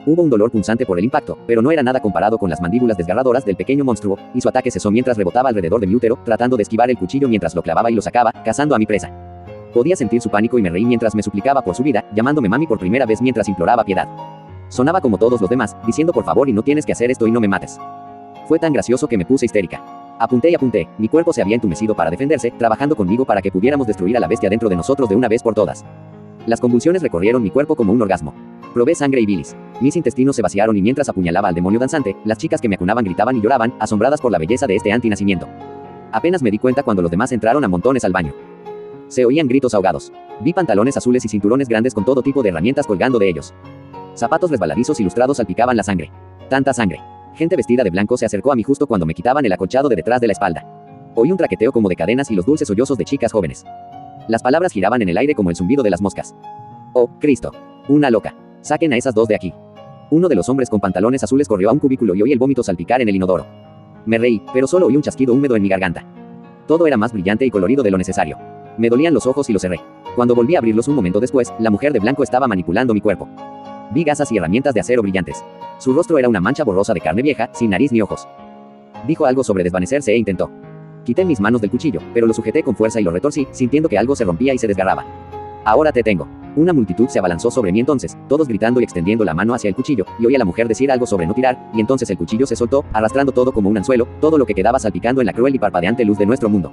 Hubo un dolor punzante por el impacto, pero no era nada comparado con las mandíbulas desgarradoras del pequeño monstruo, y su ataque cesó mientras rebotaba alrededor de mi útero, tratando de esquivar el cuchillo mientras lo clavaba y lo sacaba, cazando a mi presa. Podía sentir su pánico y me reí mientras me suplicaba por su vida, llamándome mami por primera vez mientras imploraba piedad. Sonaba como todos los demás, diciendo por favor y no tienes que hacer esto y no me mates. Fue tan gracioso que me puse histérica. Apunté y apunté, mi cuerpo se había entumecido para defenderse, trabajando conmigo para que pudiéramos destruir a la bestia dentro de nosotros de una vez por todas. Las convulsiones recorrieron mi cuerpo como un orgasmo. Probé sangre y bilis. Mis intestinos se vaciaron y mientras apuñalaba al demonio danzante, las chicas que me acunaban gritaban y lloraban, asombradas por la belleza de este antinacimiento. Apenas me di cuenta cuando los demás entraron a montones al baño. Se oían gritos ahogados. Vi pantalones azules y cinturones grandes con todo tipo de herramientas colgando de ellos. Zapatos resbaladizos y lustrados salpicaban la sangre. Tanta sangre. Gente vestida de blanco se acercó a mí justo cuando me quitaban el acolchado de detrás de la espalda. Oí un traqueteo como de cadenas y los dulces sollozos de chicas jóvenes. Las palabras giraban en el aire como el zumbido de las moscas. Oh, Cristo. Una loca. Saquen a esas dos de aquí. Uno de los hombres con pantalones azules corrió a un cubículo y oí el vómito salpicar en el inodoro. Me reí, pero solo oí un chasquido húmedo en mi garganta. Todo era más brillante y colorido de lo necesario. Me dolían los ojos y los cerré. Cuando volví a abrirlos un momento después, la mujer de blanco estaba manipulando mi cuerpo. Vi gasas y herramientas de acero brillantes. Su rostro era una mancha borrosa de carne vieja, sin nariz ni ojos. Dijo algo sobre desvanecerse e intentó. Quité mis manos del cuchillo, pero lo sujeté con fuerza y lo retorcí, sintiendo que algo se rompía y se desgarraba. Ahora te tengo. Una multitud se abalanzó sobre mí entonces, todos gritando y extendiendo la mano hacia el cuchillo, y oí a la mujer decir algo sobre no tirar, y entonces el cuchillo se soltó, arrastrando todo como un anzuelo, todo lo que quedaba salpicando en la cruel y parpadeante luz de nuestro mundo.